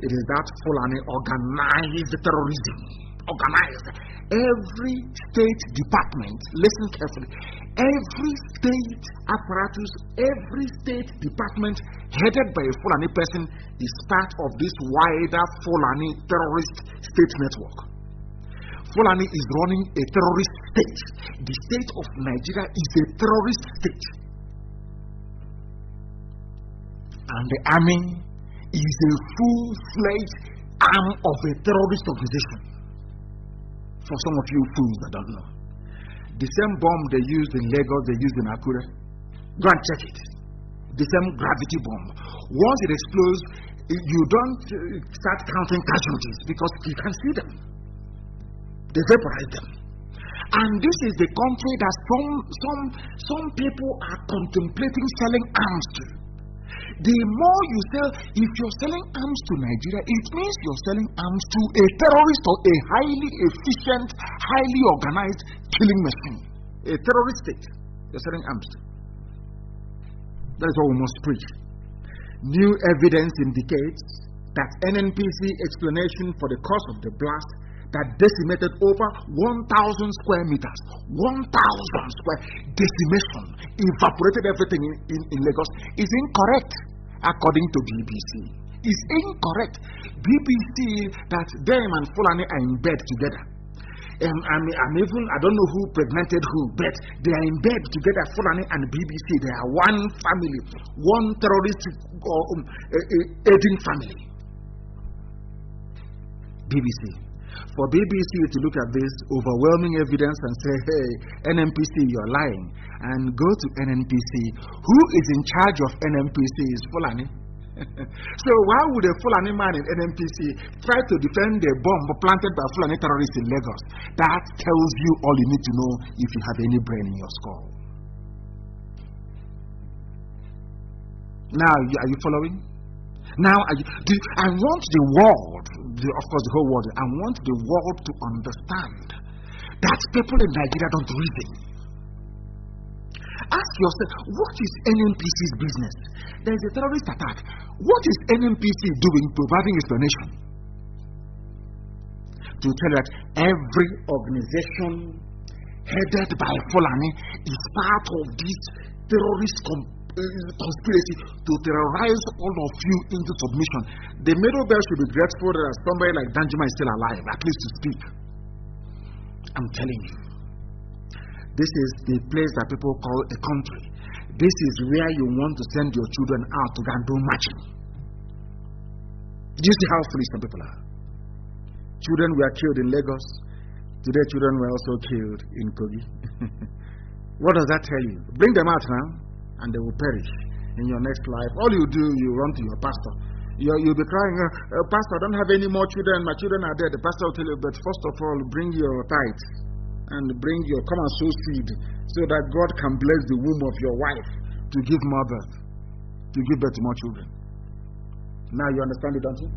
It is that Fulani organized terrorism. Organized. Every state department, listen carefully, every state apparatus, every state department headed by a Fulani person is part of this wider Fulani terrorist state network. Fulani is running a terrorist state. The state of Nigeria is a terrorist state. And the army is a full-fledged arm of a terrorist organization. For some of you fools that don't know, the same bomb they used in Lagos, they used in Akure. Go and check it. The same gravity bomb. Once it explodes, you don't start counting casualties because you can see them. They vaporize them. And this is the country that some people are contemplating selling arms to. The more you sell, if you're selling arms to Nigeria, it means you're selling arms to a terrorist or a highly efficient, highly organized killing machine. A terrorist state you're selling arms to. That is what we must preach. New evidence indicates that NNPC explanation for the cause of the blast that decimated over 1,000 square meters, 1,000 square decimation, evaporated everything in Lagos, is incorrect, according to BBC. Is incorrect. BBC that them and Fulani are in bed together. I don't know who pregnanted who, but they are in bed together, Fulani and BBC. They are one family, one terrorist aiding family. BBC. For BBC to look at this overwhelming evidence and say, hey, NNPC, you're lying, and go to NNPC. Who is in charge of NNPC is Fulani. So why would a Fulani man in NNPC try to defend the bomb planted by Fulani terrorists in Lagos? That tells you all you need to know if you have any brain in your skull. Now, are you following? Now, I want the world, of course the whole world, I want the world to understand that people in Nigeria don't reason. Ask yourself, what is NNPC's business? There is a terrorist attack. What is NNPC doing, providing explanation? To tell that every organization headed by Fulani, is part of this terrorist conspiracy to terrorize all of you into submission. The Middle Belt should be grateful that somebody like Danjuma is still alive, at least to speak. I'm telling you, this is the place that people call a country. This is where you want to send your children out to go and do marching. Do you see how foolish some people are? Children were killed in Lagos. Today, children were also killed in Kogi. What does that tell you? Bring them out now, and they will perish in your next life. All you do, you run to your pastor. You'll be crying, Pastor, I don't have any more children. My children are dead. The pastor will tell you, but first of all, bring your tithe and come and sow seed so that God can bless the womb of your wife to give more birth, to give birth to more children. Now you understand it, don't you?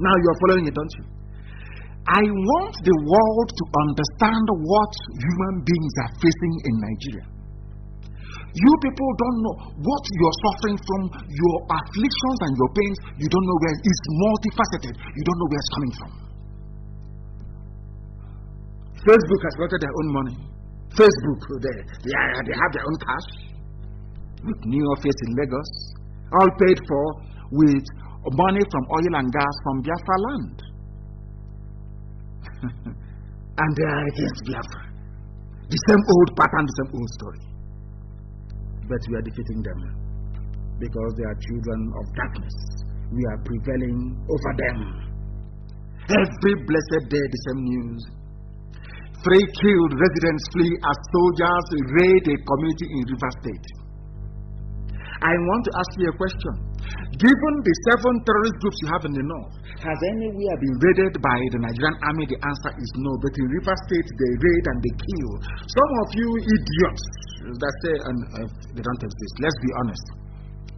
Now you're following it, don't you? I want the world to understand what human beings are facing in Nigeria. You people don't know what you're suffering from, your afflictions and your pains. You don't know where it's multifaceted. You don't know where it's coming from. Facebook has collected their own money. Facebook, they have their own cash with new office in Lagos, all paid for with money from oil and gas from Biafra land. And they are against Biafra. The same old pattern, the same old story. But we are defeating them because they are children of darkness. We are prevailing over them. Every blessed day, the same news. 3 killed residents flee as soldiers raid a community in River State. I want to ask you a question. Given the 7 terrorist groups you have in the north, has anywhere been raided by the Nigerian army? The answer is no. But in River State, they raid and they kill. Some of you idiots that say they don't exist. Let's be honest.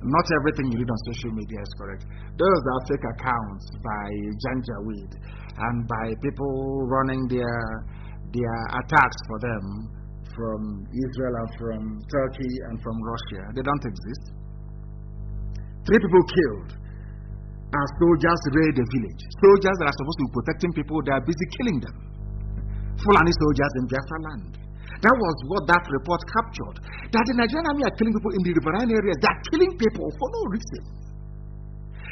Not everything you read on social media is correct. Those are fake accounts by Janjaweed and by people running their attacks for them from Israel and from Turkey and from Russia. They don't exist. 3 people killed as soldiers raid a village. Soldiers that are supposed to be protecting people, they are busy killing them. Fulani soldiers in Biafra land. That was what that report captured. That the Nigerian army are killing people in the riverine areas. They are killing people for no reason.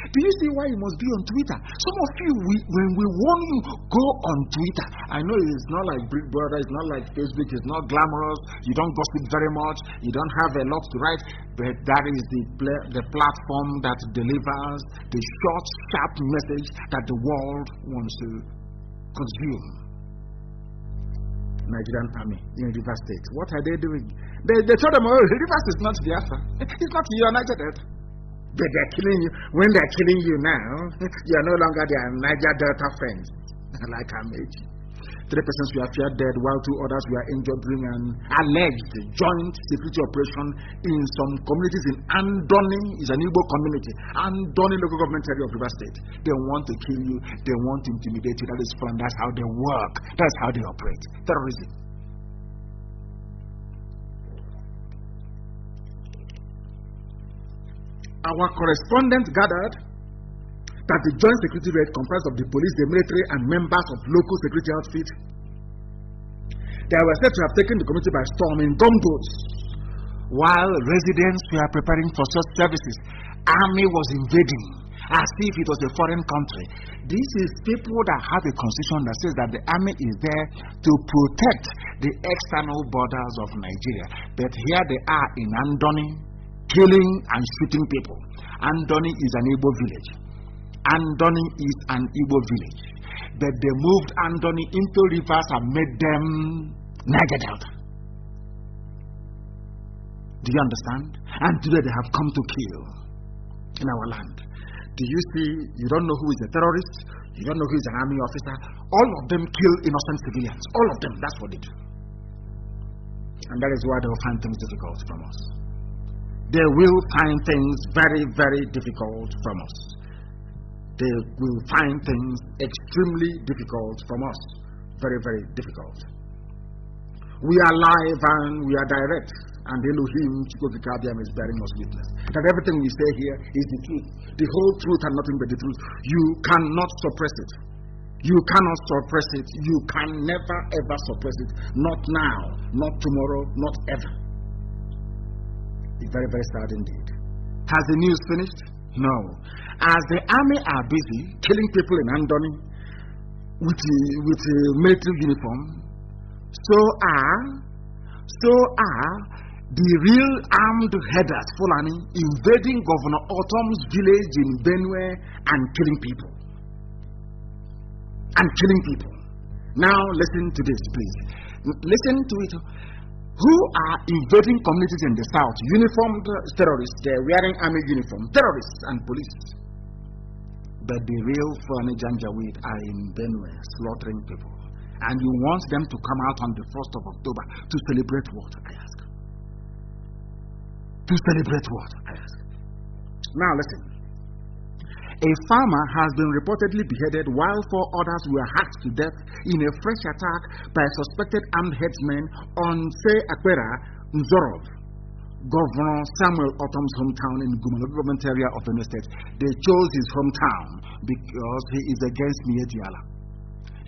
Do you see why you must be on Twitter? Some of you, when we warn you, go on Twitter. I know it's not like Big Brother, it's not like Facebook, it's not glamorous, you don't gossip very much, you don't have a lot to write, but that is the platform that delivers the short, sharp message that the world wants to consume. Nigerian army in River State. What are they doing? They told them, oh, Rivers is not Biafra. It's not your Niger Delta. But they're killing you. When they're killing you now, you are no longer their Niger Delta friends. Like Amechi. 3 persons were feared dead, while 2 others were injured during an alleged joint security operation in some communities in Andoni, is an Igbo community. Andoni local government area of River State. They want to kill you, they want to intimidate you. That is fun, that's how they work, that's how they operate. Terrorism. Our correspondent gathered that the joint security raid comprised of the police, the military, and members of local security outfits. They were said to have taken the community by storm in gunboats. While residents were preparing for such services, army was invading as if it was a foreign country. This is people that have a constitution that says that the army is there to protect the external borders of Nigeria. But here they are in Andoni, killing and shooting people. Andoni is an Igbo village. Andoni is an Igbo village. But they moved Andoni into rivers and made them Niger Delta. Do you understand? And today they have come to kill in our land. Do you see? You don't know who is a terrorist. You don't know who is an army officer. All of them kill innocent civilians. All of them. That's what they do. And that is why they will find things difficult from us. They will find things very, very difficult from us. They will find things extremely difficult from us. Very, very difficult. We are live and we are direct. And Elohim Chukwukikabiam is bearing us witness that everything we say here is the truth. The whole truth and nothing but the truth. You cannot suppress it. You cannot suppress it. You can never ever suppress it. Not now, not tomorrow, not ever. It's very, very sad indeed. Has the news finished? No. As the army are busy killing people in Andoni with a military uniform, so are the real armed headers, Fulani, invading Governor Autumn's village in Benue and killing people. Now listen to this, please. Listen to it. Who are invading communities in the south? Uniformed terrorists. They're wearing army uniform. Terrorists and police. But the real Fulani Janjaweed are in Benue slaughtering people. And you want them to come out on the 1st of October to celebrate what, I ask? To celebrate what, I ask? Now listen. A farmer has been reportedly beheaded while 4 others were hacked to death in a fresh attack by suspected armed headsmen on Akbera, Nzorov, Governor Samuel Autumn's hometown in Gumalo government area of the state. They chose his hometown because he is against Mietiala.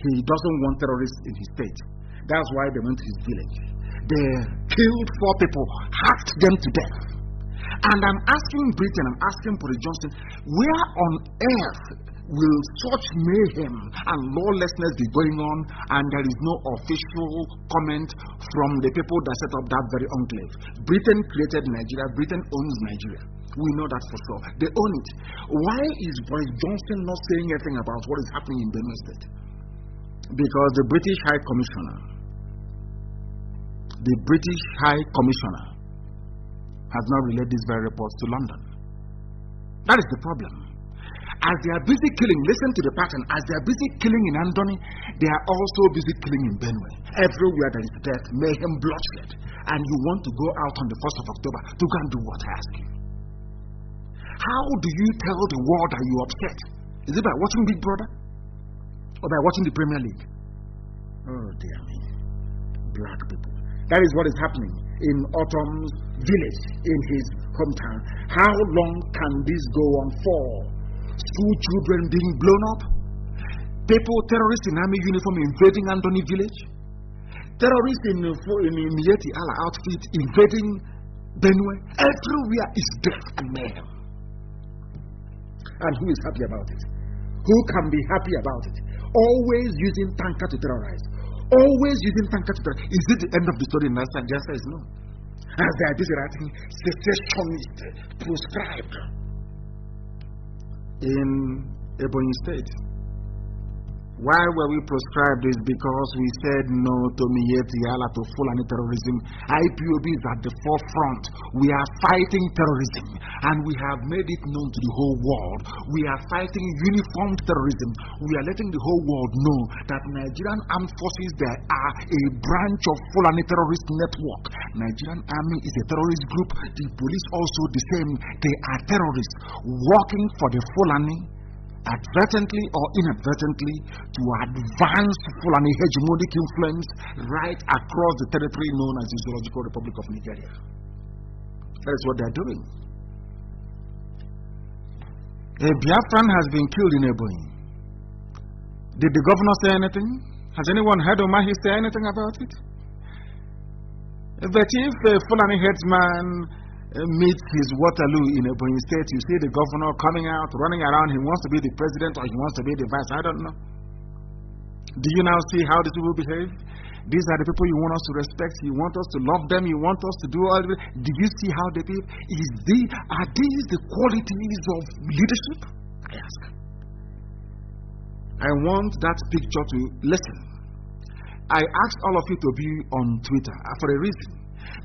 He doesn't want terrorists in his state. That's why they went to his village. They killed 4 people, hacked them to death. And I'm asking Britain, I'm asking Boris Johnson, where on earth will such mayhem and lawlessness be going on and there is no official comment from the people that set up that very enclave? Britain created Nigeria, Britain owns Nigeria. We know that for sure. They own it. Why is Boris Johnson not saying anything about what is happening in Benue State? Because the British High Commissioner has not relayed these very reports to London. That is the problem. As they are busy killing, listen to the pattern. As they are busy killing in Andoni, they are also busy killing in Benue. Everywhere there is death, mayhem, bloodshed. And you want to go out on the 1st of October to go and do what, I ask you? How do you tell the world that you are upset? Is it by watching Big Brother? Or by watching the Premier League? Oh dear me. Black people. That is what is happening in Autumn's village in his hometown. How long can this go on for? School children being blown up? People, terrorists in army uniform invading Andoni village? Terrorists in Mieti Allah outfit invading Benue? Everywhere is death and mayhem. And who is happy about it? Who can be happy about it? Always using tanker to terrorize. Always using tanker to terrorize. Is it the end of the story in last time? Just says no. As they are busy writing secessionist proscribed in Ebonyi State. Why were we proscribed? Is because we said no to Mieti Yala, to Fulani terrorism. IPOB is at the forefront. We are fighting terrorism and we have made it known to the whole world. We are fighting uniformed terrorism. We are letting the whole world know that Nigerian armed forces, they are a branch of Fulani terrorist network. Nigerian army is a terrorist group. The police also the same. They are terrorists working for the Fulani, advertently or inadvertently, to advance Fulani hegemonic influence right across the territory known as the Zoological Republic of Nigeria. That is what they are doing. A Biafran has been killed in Ebonyi. Did the governor say anything? Has anyone heard Omahi say anything about it? But if a Fulani headsman meets his Waterloo in Ebonyi State, you see the governor coming out, running around. He wants to be the president or he wants to be the vice. I don't know. Do you now see how these people behave? These are the people you want us to respect. You want us to love them. You want us to do all this. Do you see how they behave? Are these the qualities of leadership? I ask. I want that picture to listen. I asked all of you to be on Twitter for a reason.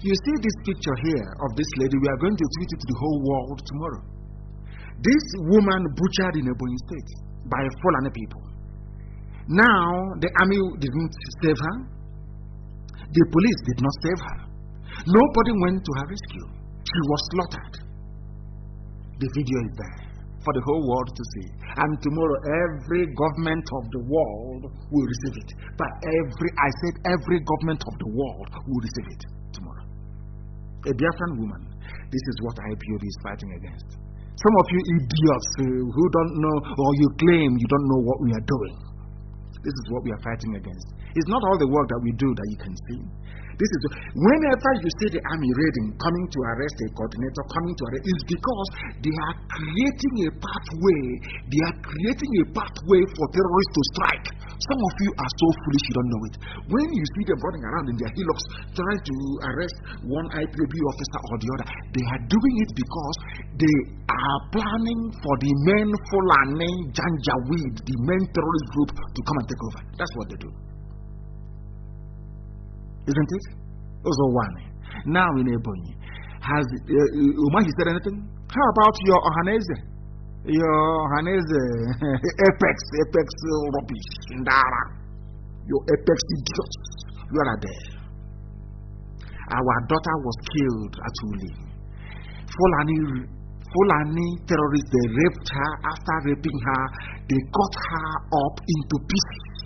You see this picture here of this lady. We are going to tweet it to the whole world tomorrow. This woman butchered in Ebonyi State by Fulani people. Now, the army didn't save her. The police did not save her. Nobody went to her rescue. She was slaughtered. The video is there for the whole world to see. And tomorrow, every government of the world will receive it. But every government of the world will receive it tomorrow. A Biafran woman. This is what IPOB is fighting against. Some of you idiots who don't know, or you claim you don't know what we are doing. This is what we are fighting against. It's not all the work that we do that you can see. This is whenever you see the army raiding, coming to arrest a coordinator, coming to arrest, it's because they are creating a pathway. They are creating a pathway for terrorists to strike. Some of you are so foolish you don't know it. When you see them running around in their hillocks trying to arrest one IPOB officer or the other, they are doing it because they are planning for the men Fulani Janjaweed, the men terrorist group, to come and take over. That's what they do. Isn't it? Also one. Now in Ebonyi, has Umahi said anything? How about your Ohaneze? Your Ohaneze Apex rubbish, Ndara. Your Apex idiots. You are there. Our daughter was killed at Uli. Fulani terrorists, they raped her. After raping her, they cut her up into pieces.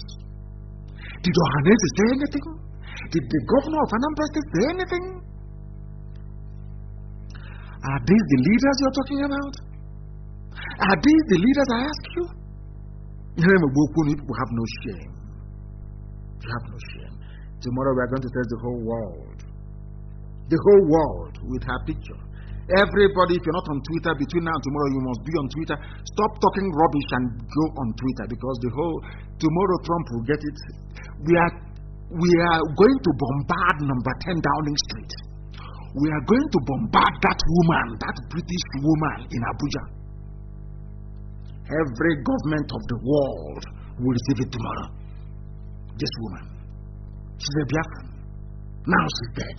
Did Ohaneze say anything? Did the governor of Anambra State say anything? Are these the leaders you're talking about? Are these the leaders I ask you? You have no shame. You have no shame. Tomorrow we are going to test the whole world. The whole world with her picture. Everybody, if you're not on Twitter, between now and tomorrow, you must be on Twitter. Stop talking rubbish and go on Twitter, because tomorrow Trump will get it. We are going to bombard number 10 Downing Street. We are going to bombard that woman, that British woman in Abuja. Every government of the world will receive it tomorrow. This woman. She's a Biafran. Now she's dead.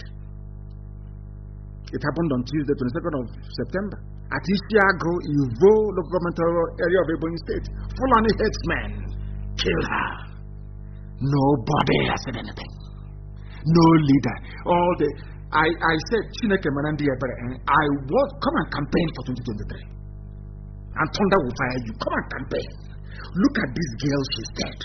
It happened on Tuesday, 22nd of September. At Isiago, Ivo, local government area of Ebonyi State. Fulani headsmen killed her. Nobody has said anything. No leader. I said, Chineke Manandi Ebere, I will come and campaign for 2023. And thunder will fire you. Come and campaign. Look at this girl, she's dead.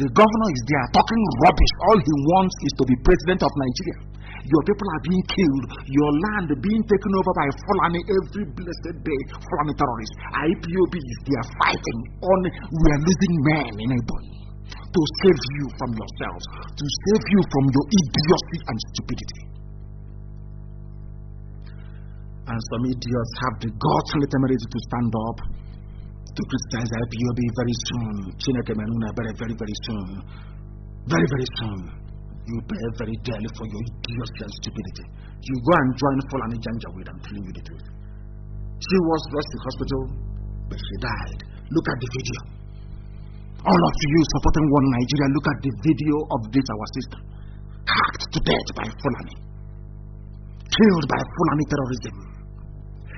The governor is there talking rubbish. All he wants is to be president of Nigeria. Your people are being killed. Your land being taken over by Fulani every blessed day. Fulani terrorists. IPOB is there fighting on. We are losing men in Ebonyi to save you from yourselves, to save you from your idiocy and stupidity. And some idiots have the guts and the temerity to stand up to criticize IPOB very soon. Chineke Menuna, very, very soon. Very, very soon. You pay very dearly for your idiocy and stupidity. You go and join Fulani Janjaweed, I'm telling you the truth. She was rushed to hospital, but she died. Look at the video. All of you supporting one Nigeria, look at the video of this our sister. Hacked to death by Fulani. Killed by Fulani terrorism.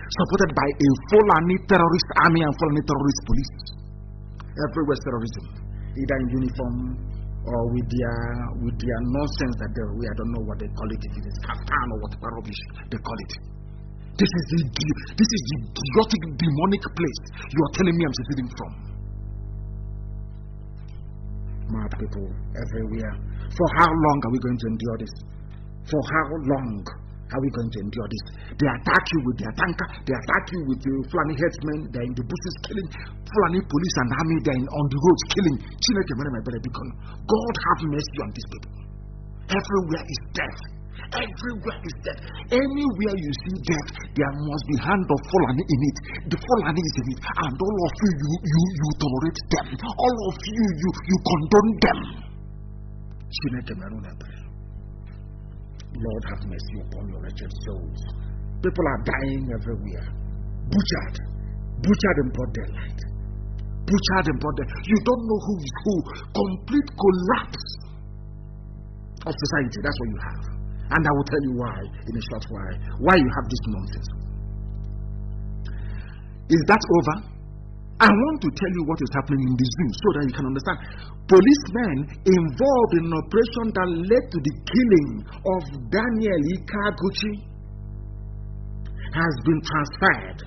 Supported by a Fulani terrorist army and Fulani terrorist police. Everywhere terrorism. Either in uniform or with their nonsense that I don't know what they call it. If it is kaftan or whatever rubbish they call it. This is the idiotic demonic place you are telling me I'm seceding from. Mad people everywhere. For how long are we going to endure this? For how long are we going to endure this? They attack you with their tanker, they attack you with the Fulani headsmen, they're in the bushes killing, Fulani police and army, they're on the roads killing. God have mercy on these people. Everywhere is death. Everywhere is death. Anywhere you see death, there must be hand of Fulani in it. The Fulani is in it, and all of you tolerate them. All of you condone them. Lord have mercy upon your wretched souls. People are dying everywhere. Butchered in broad daylight. Butchered in broad daylight. You don't know who is who. Complete collapse of society. That's what you have. And I will tell you why in a short while. Why you have this nonsense. Is that over? I want to tell you what is happening in the zoo so that you can understand. Policemen involved in an operation that led to the killing of Daniel Ikaguchi has been transferred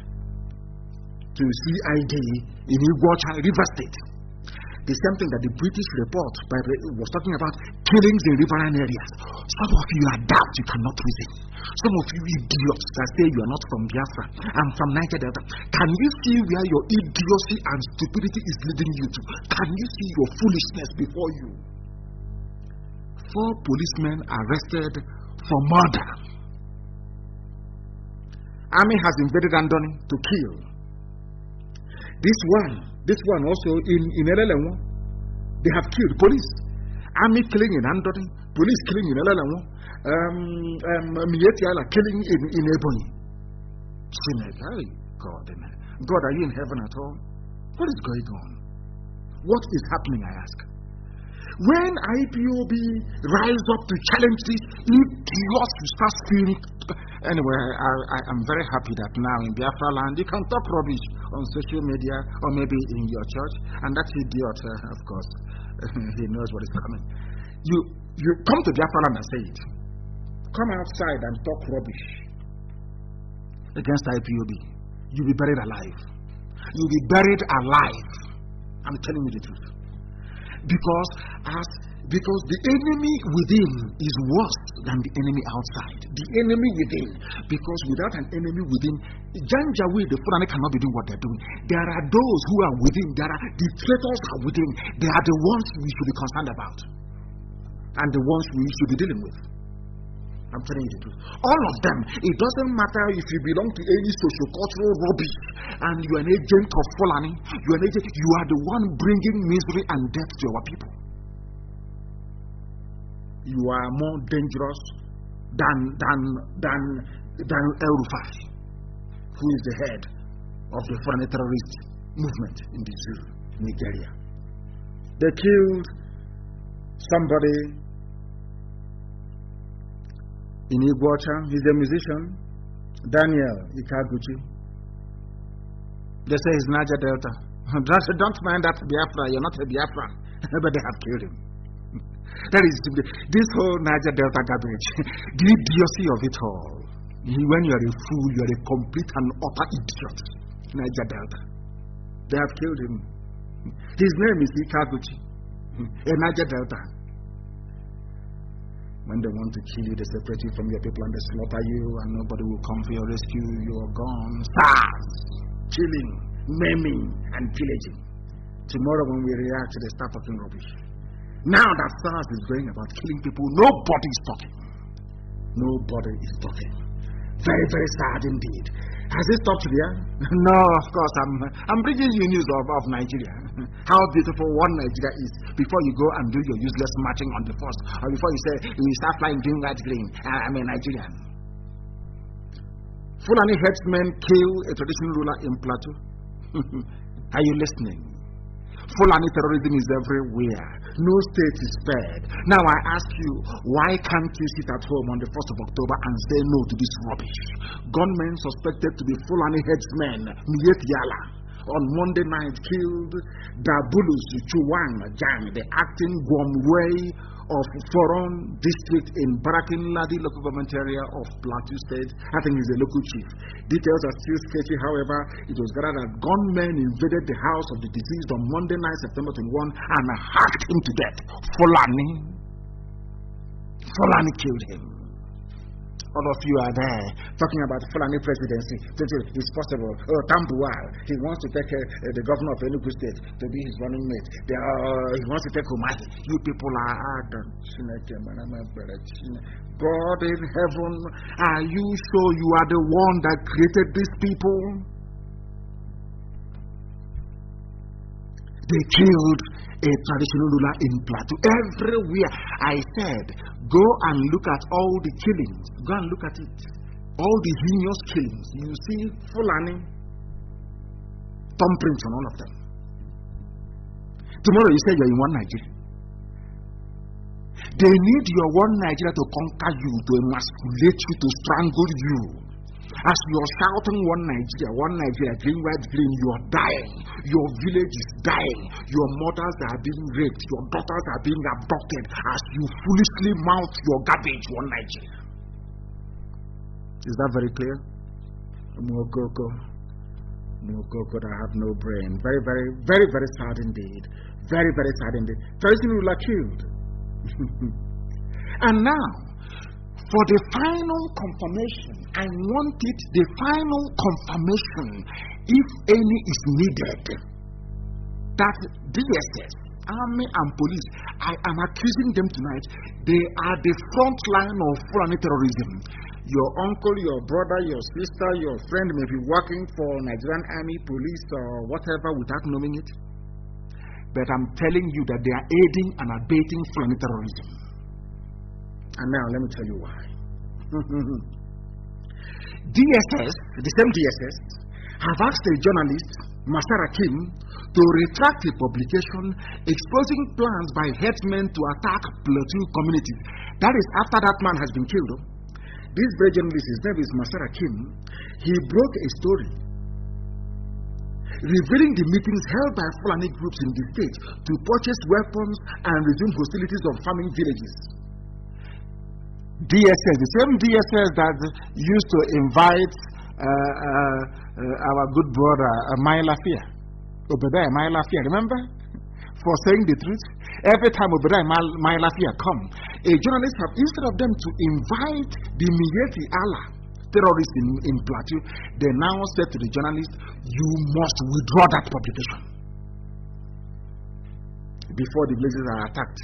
to CID in Iguacha, River State. The same thing that the British report was talking about killings in riverine areas. Some of you are daft, you cannot reason. Some of you idiots that say you are not from Biafra, I'm from Niger Delta. Can you see where your idiocy and stupidity is leading you to? Can you see your foolishness before you? 4 policemen arrested for murder. Army has invaded Andoni to kill. This one also in Elelemo, they have killed police. Army killing in Andoni, police killing in Elelemo, Mietiala killing in Ebony. Hey, God, are you in heaven at all? What is going on? What is happening, I ask? When IPOB rise up to challenge this, idiots will start screaming. Anyway, I am very happy that now in Biafra land, you can talk rubbish on social media or maybe in your church. And that idiot, of course, he knows what is coming. You come to Biafra land and say it. Come outside and talk rubbish against IPOB. You'll be buried alive. You'll be buried alive. I'm telling you the truth. Because the enemy within is worse than the enemy outside. The enemy within. Because without an enemy within, Janjaweed, the Fulani cannot be doing what they're doing. There are those who are within. The traitors are within. They are the ones we should be concerned about. And the ones we should be dealing with. I'm telling you the truth. All of them. It doesn't matter if you belong to any socio-cultural rubbish and you're an agent of Fulani. You are the one bringing misery and death to our people. You are more dangerous than El Rufai, who is the head of the foreign terrorist movement in the zoo, Nigeria. They killed somebody in Iguacha. He's a musician, Daniel Ikaguchi. They say he's Niger Delta. Don't mind that Biafra, you're not a Biafra, but they have killed him. That is this whole Niger Delta garbage, the idiocy of it all. When you are a fool, you are a complete and utter idiot. Niger Delta. They have killed him. His name is Ikaguchi, a Niger Delta. When they want to kill you, they separate you from your people and they slaughter you, and nobody will come for your rescue. You are gone. SARS, killing, maiming, and pillaging. Tomorrow when we react, they start talking rubbish. Now that SARS is going about killing people, nobody is talking. Nobody is talking. Very, very sad indeed. Has it stopped here? No, of course. I'm bringing you news of Nigeria. How beautiful one Nigeria is before you go and do your useless marching on the first, or before you say you start flying green, white, green. I'm a Nigerian. Fulani headsmen kill a traditional ruler in Plateau. Are you listening? Fulani terrorism is everywhere. No state is spared. Now I ask you, why can't you sit at home on the 1st of October and say no to this rubbish? Gunmen suspected to be Fulani headsmen, Miet Yala, on Monday night killed Dabulus Chuwang Jang, the acting Gwamwei of Foron district in Barakin Ladi local government area of Plateau State. I think he's the local chief. Details are still sketchy, however. It was gathered that gunmen invaded the house of the deceased on Monday night, September 21, and hacked him to death. Fulani killed him. All of you are there talking about the Fulani presidency. It's possible. Oh, Tambuwal, he wants to take the governor of Enugu State to be his running mate. He wants to take Umahi. You people are ardent. God in heaven, are you sure you are the one that created these people? They killed a traditional ruler in Plateau. Everywhere. I said, go and look at all the killings. Go and look at it. All the heinous killings. You see Fulani thumbprints on all of them. Tomorrow you say you're in one Nigeria. They need your one Nigeria to conquer you, to emasculate you, to strangle you. As you're shouting one Nigeria, green, white, green, you're dying. Your village is dying. Your mothers are being raped. Your daughters are being abducted as you foolishly mouth your garbage, one Nigeria. Is that very clear? Mokoko, I have no brain. Very, very, very, very sad indeed. Very, very saddened. Terrorism ruler killed. And now, for the final confirmation, I want it, the final confirmation, if any is needed, that DSS, Army and Police, I am accusing them tonight, they are the front line of Fulani terrorism. Your uncle, your brother, your sister, your friend may be working for Nigerian Army, Police, or whatever without knowing it. But I'm telling you that they are aiding and abating Fulani terrorism. And now let me tell you why. DSS, the same DSS, have asked a journalist, Masar Hakim, to retract a publication exposing plans by headsmen to attack Plateau communities. That is after that man has been killed. This very journalist, his name is Masar Hakim, he broke a story revealing the meetings held by Fulani groups in the state to purchase weapons and resume hostilities on farming villages. DSS, the same DSS that used to invite our good brother Mailafia, Obadiah Mailafia, remember? For saying the truth. Every time Obadiah Mailafia come, a journalist have, instead of them to invite the Miyeti Allah terrorists in Plateau, they now said to the journalist, you must withdraw that publication before the villages are attacked.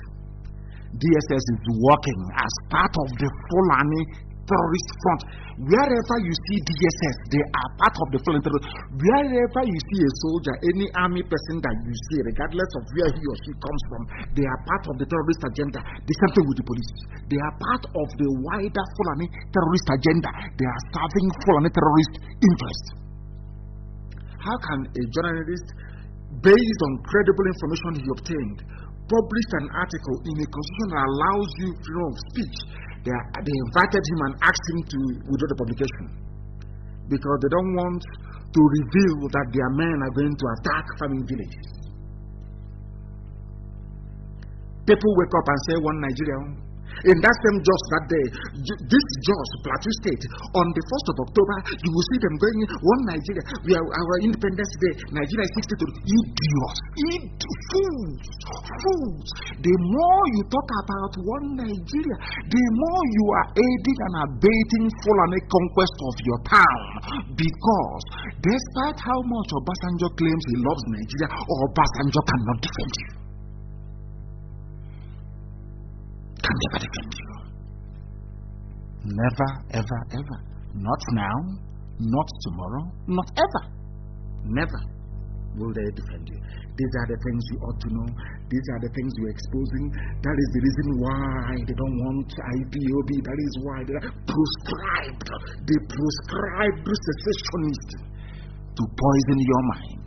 DSS is working as part of the Fulani terrorist front. Wherever you see DSS, they are part of the Fulani terrorist. Wherever you see a soldier, any army person that you see, regardless of where he or she comes from, they are part of the terrorist agenda. The same thing with the police. They are part of the wider Fulani terrorist agenda. They are serving Fulani terrorist interests. How can a journalist, based on credible information he obtained, publish an article in a constitution that allows you freedom of speech? They invited him and asked him to withdraw the publication because they don't want to reveal that their men are going to attack farming villages. People wake up and say, one Nigeria. In that same Jos that day, this Jos, Plateau State, on the 1st of October, you will see them going, one Nigeria, we are our Independence Day, Nigeria is 62. Idiots, fools. The more you talk about one Nigeria, the more you are aiding and abating Fulani conquest of your town. Because despite how much Obasanjo claims he loves Nigeria, Obasanjo cannot defend you. Can never defend you. Never, ever, ever. Not now, not tomorrow, not ever. Never will they defend you. These are the things you ought to know. These are the things you're exposing. That is the reason why they don't want IPOB. That is why they are proscribed. They proscribed secessionists to poison your mind.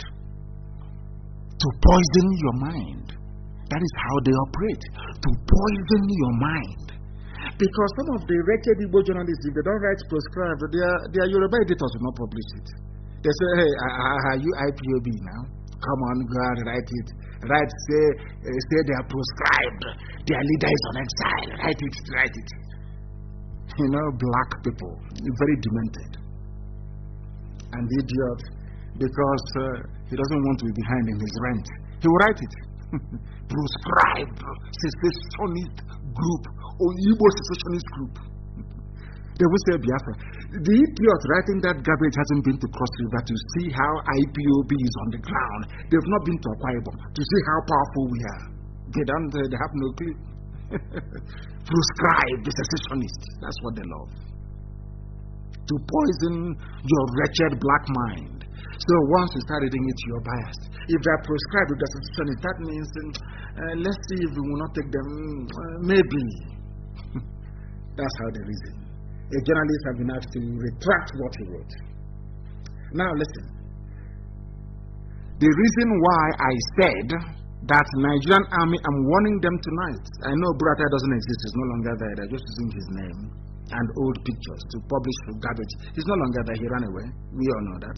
To poison your mind. That is how they operate, to poison your mind. Because some of the wretched Igbo journalists, if they don't write proscribed, their Yoruba editors will not publish it. They say, hey, are you IPOB now? Come on, go and write it. Say they are proscribed. Their leader is on exile. Write it. You know, black people, very demented. And the idiot, because he doesn't want to be behind in his rent, he will write it. Proscribed secessionist group or Igbo secessionist group. They will say Biafra. The idiot writing that garbage hasn't been to Cross River to see how IPOB is on the ground. They've not been to Akwa Ibom to see how powerful we are. They have no clue. Proscribed the secessionists. That's what they love. To poison your wretched black mind. So once you start reading it, you're biased. If they are proscribed with the secessionists, that means let's see if we will not take them. Maybe. That's how they reason. A journalist has been asked to retract what he wrote. Now listen. The reason why I said that Nigerian army, I'm warning them tonight. I know Burata doesn't exist. He's no longer there. They're just using his name and old pictures to publish garbage. He's no longer there. He ran away. We all know that.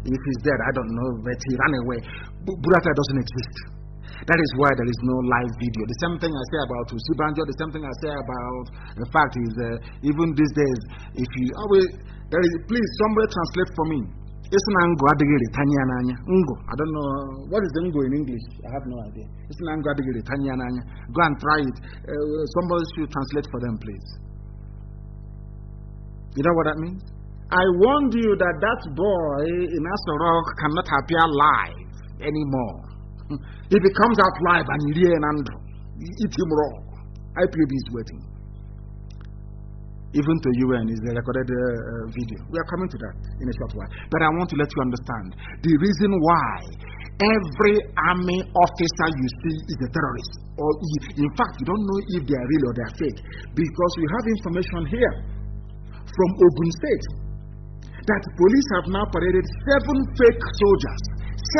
If he's dead, I don't know, but he ran away. Burata doesn't exist. That is why there is no live video. The same thing I say about Usibanjo, the same thing I say about the fact is, even these days, if you always, please somebody translate for me. It's Nango Adigiri Tanyananya. Ngo. I don't know. What is the Ngo in English? I have no idea. It's Nango Adigiri Tanyananya. Go and try it. Somebody should translate for them, please. You know what that means? I warned you that that boy in Asorok cannot appear live anymore. If he comes out live and you hear an Andrew, eat him raw. IPOB is waiting. Even to UN is a recorded video. We are coming to that in a short while. But I want to let you understand the reason why every army officer you see is a terrorist. Or in fact, you don't know if they are real or they are fake. Because we have information here from Ogun State that police have now paraded 7 fake soldiers.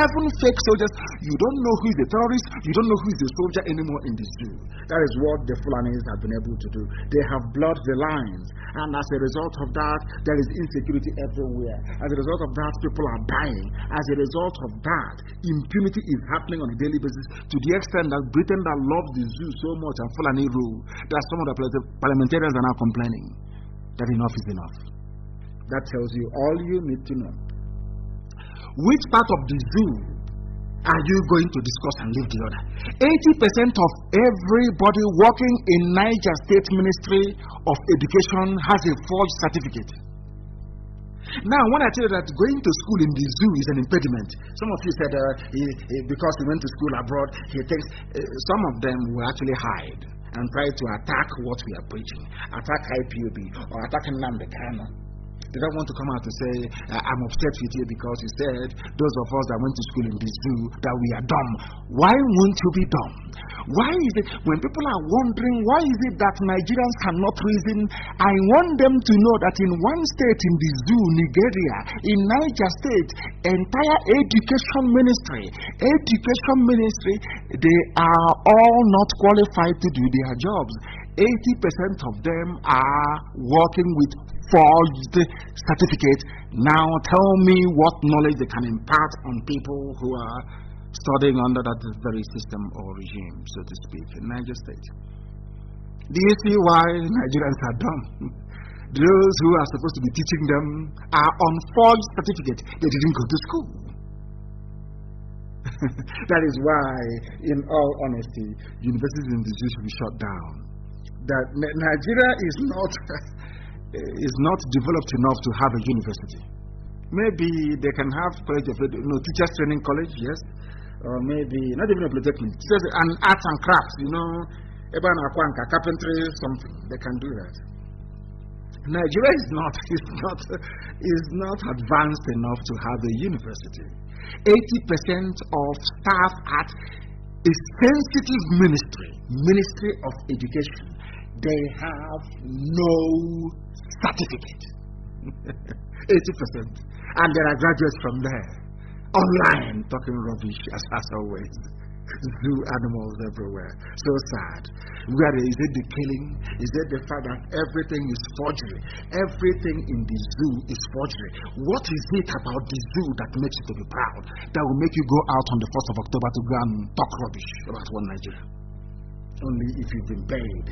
7 fake soldiers. You don't know who is the terrorist, you don't know who is the soldier anymore in this zoo. That is what the Fulanis have been able to do. They have blurred the lines, and as a result of that, there is insecurity everywhere. As a result of that, people are dying. As a result of that, impunity is happening on a daily basis to the extent that Britain that loves the zoo so much and Fulani rule, that some of the parliamentarians are now complaining that enough is enough. That tells you all you need to know. Which part of the zoo are you going to discuss and leave the other? 80% of everybody working in Niger State Ministry of Education has a forged certificate. Now, when I tell you that going to school in the zoo is an impediment, some of you said because he went to school abroad, he thinks some of them will actually hide and try to attack what we are preaching, attack IPOB or attack Nnamdi Kanu. They don't want to come out to say, I'm upset with you because you said those of us that went to school in this zoo that we are dumb. Why won't you be dumb? Why is it, when people are wondering why is it that Nigerians cannot reason, I want them to know that in one state in the zoo, Nigeria, in Niger State, entire education ministry, they are all not qualified to do their jobs. 80% of them are working with forged certificates. Now tell me what knowledge they can impart on people who are studying under that very system or regime, so to speak, in Niger State. Do you see why Nigerians are dumb? Those who are supposed to be teaching them are on forged certificates. They didn't go to school. That is why, in all honesty, universities in the zoo should be shut down. That Nigeria is not developed enough to have a university. Maybe they can have college of teachers training college, yes, or maybe not even a polytechnic. Just an arts and crafts, carpentry, something. They can do that. Nigeria is not advanced enough to have a university. 80% of staff at a sensitive ministry of education, they have no certificate. 80%. And there are graduates from there, online, talking rubbish as always. Zoo animals everywhere. So sad. Where is it the killing? Is it the fact that everything is forgery? Everything in the zoo is forgery. What is it about the zoo that makes you to be proud? That will make you go out on the 1st of October to go and talk rubbish about one Nigeria? Only if you've been paid.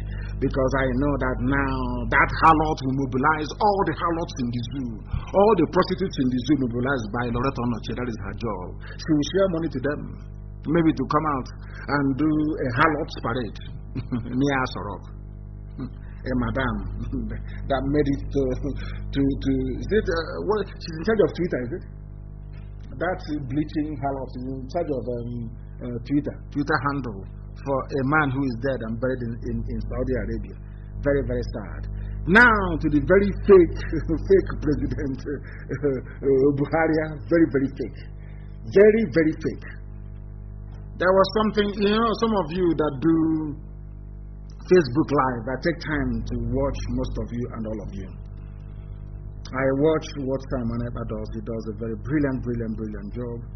Because I know that now that harlot will mobilize all the harlots in the zoo. All the prostitutes in the zoo mobilized by Loretta Onoche. That is her job. She will share money to them. Maybe to come out and do a harlot's parade near Asorok. A madam that made it to is it what she's in charge of Twitter, is it? That bleaching harlot is in charge of Twitter handle for a man who is dead and buried in Saudi Arabia. Very, very sad. Now to the very fake President Buhari, very, very fake. Very, very fake. There was something, some of you that do Facebook Live, I take time to watch most of you and all of you. I watch what Simon Epa does. He does a very brilliant job.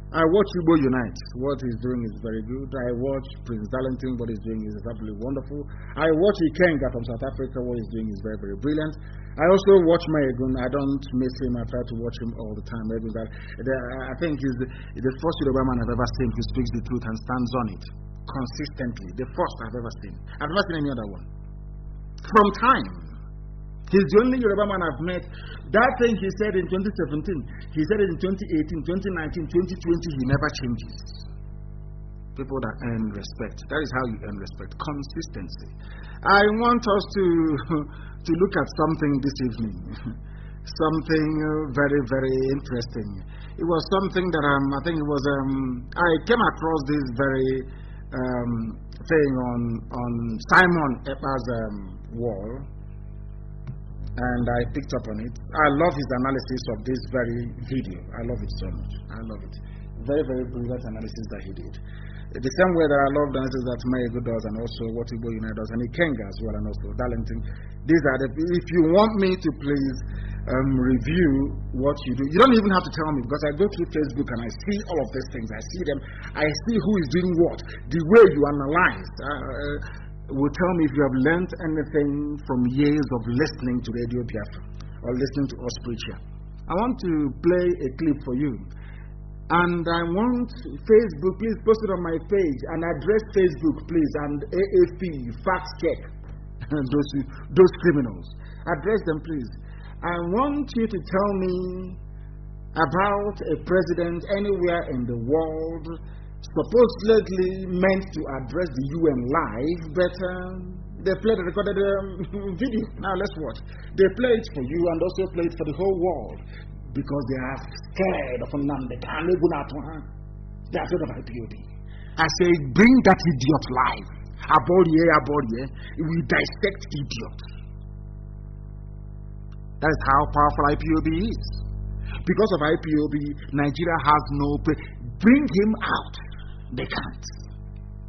I watch Igbo Unite. What he's doing is very good. I watch Prince Darlington. What he's doing is absolutely wonderful. I watch Ikenga from South Africa. What he's doing is very, very brilliant. I also watch Maegun. I don't miss him. I try to watch him all the time. I think he's the first Yoruba man I've ever seen who speaks the truth and stands on it consistently. The first I've ever seen. I've never seen any other one. From time. He's the only Yoruba man I've met. That thing he said in 2017, he said it in 2018, 2019, 2020, he never changes. People that earn respect. That is how you earn respect. Consistency. I want us to look at something this evening. Something very, very interesting. It was something that I think it was, I came across this very thing on Simon Epa's wall, and I picked up on it. I love his analysis of this very video. I love it so much. I love it. Very, very brilliant analysis that he did. The same way that I love the analysis that Mayego does, and also what Igbo United does, and Ikenga as well, and also Darlington. These are the, if you want me to please review what you do, you don't even have to tell me, because I go through Facebook and I see all of these things. I see them. I see who is doing what. The way you analyze will tell me if you have learned anything from years of listening to Radio Biafra or listening to us preach here. I want to play a clip for you. And I want Facebook, please post it on my page and address Facebook, please, and AFP, fact check those criminals. Address them, please. I want you to tell me about a president anywhere in the world supposedly meant to address the UN live, but they played a recorded video. Now let's watch. They play it for you and also play it for the whole world. Because they are scared of Nnamdi Kanu. They are scared of IPOB. I say, bring that idiot live. Aborie. We dissect idiots. That is how powerful IPOB is. Because of IPOB, Nigeria has no place. Bring him out. They can't.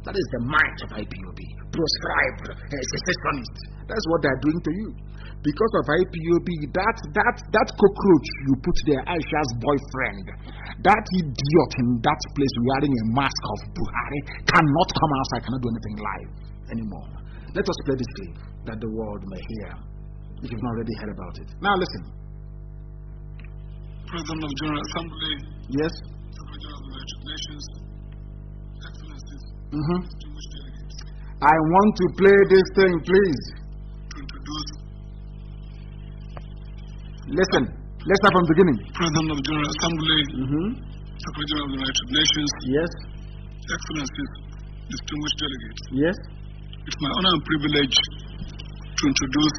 That is the might of IPOB. Proscribed, secessionist. That's what they are doing to you. Because of IPOB, that cockroach you put there, Aisha's boyfriend, that idiot in that place wearing a mask of Buhari cannot come outside, cannot do anything live anymore. Let us play this clip that the world may hear, if you've not already heard about it. Now listen. President of General Assembly. Yes. Secretary General of the United Nations. Excellencies. Distinguished delegates. I want to play this thing, please. To introduce. Listen, let's start from the beginning. President of the General Assembly, Secretary General of the United Nations, yes, Excellencies, distinguished delegates. Yes. It's my honor and privilege to introduce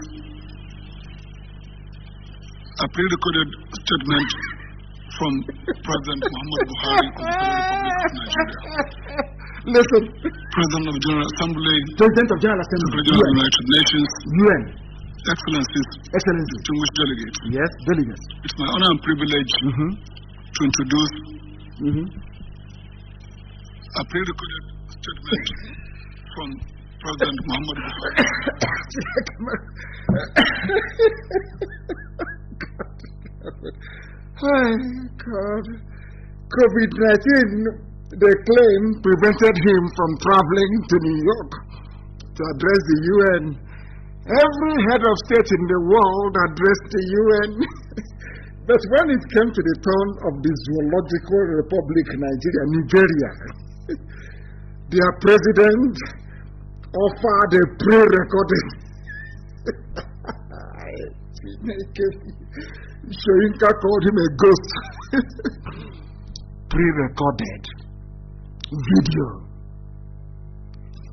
a pre-recorded statement from President Muhammad Buhari of the Federal Republic of Nigeria. Listen. President of the General Assembly, President of General Assembly, Secretary General of the United Nations, UN. Excellencies, distinguished delegates. Yes, delegates. It's my honor and privilege to introduce a pre-recorded statement from President Muhammad Buhari. Oh God. COVID-19, they claim, prevented him from traveling to New York to address the UN. Every head of state in the world addressed the UN. But when it came to the turn of the Zoological Republic Nigeria, their president offered a pre-recorded. Shoyinka called him a ghost. Pre-recorded video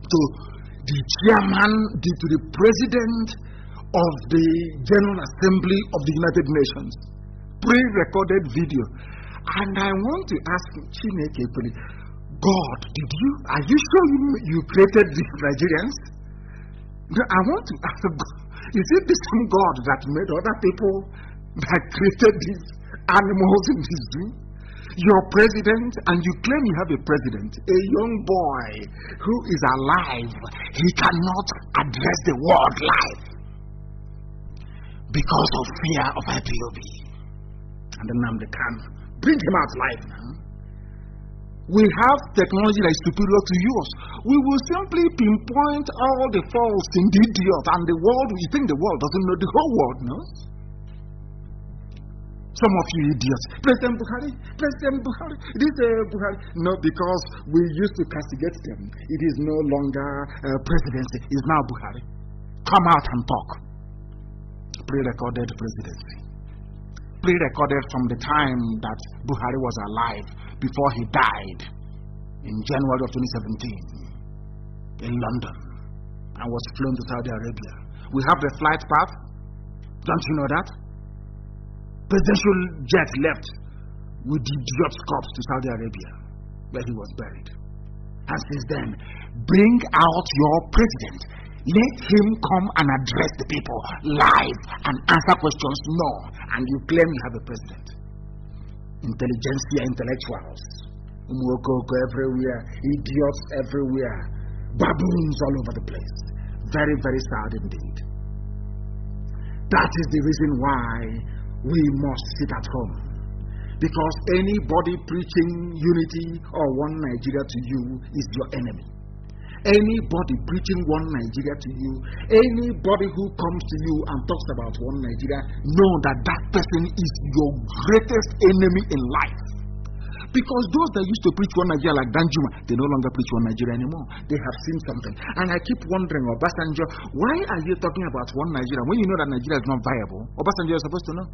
to the chairman, to the president of the General Assembly of the United Nations. Pre-recorded video. And I want to ask Chineke, God, are you sure you created the Nigerians? I want to ask God, is it the same God that made other people that created these animals in this zoo? Your president, and you claim you have a president, a young boy who is alive, he cannot address the world live because of fear of IPOB. And then Nnamdi Kanu, bring him out live now. We have technology that is superior to yours. We will simply pinpoint all the faults in the idiot, and the world, you think the world doesn't know, the whole world knows. Some of you idiots. President Buhari. It is Buhari. No, because we used to castigate them. It is no longer presidency. It's now Buhari. Come out and talk. pre-recorded presidency. Pre-recorded from the time that Buhari was alive before he died in January of 2017 in London and was flown to Saudi Arabia. We have the flight path. Don't you know that? Presidential jet left with the idiot's corpse to Saudi Arabia, where he was buried. And since then, bring out your president. Let him come and address the people live and answer questions. No. And you claim you have a president. Intelligentsia, intellectuals, umwokoko everywhere, idiots everywhere, baboons all over the place. Very, very sad indeed. That is the reason why we must sit at home. Because anybody preaching unity or one Nigeria to you is your enemy. Anybody preaching one Nigeria to you, anybody who comes to you and talks about one Nigeria, know that that person is your greatest enemy in life. Because those that used to preach one Nigeria like Danjuma, they no longer preach one Nigeria anymore. They have seen something. And I keep wondering, Obasanjo, why are you talking about one Nigeria when you know that Nigeria is not viable? Obasanjo is supposed to know.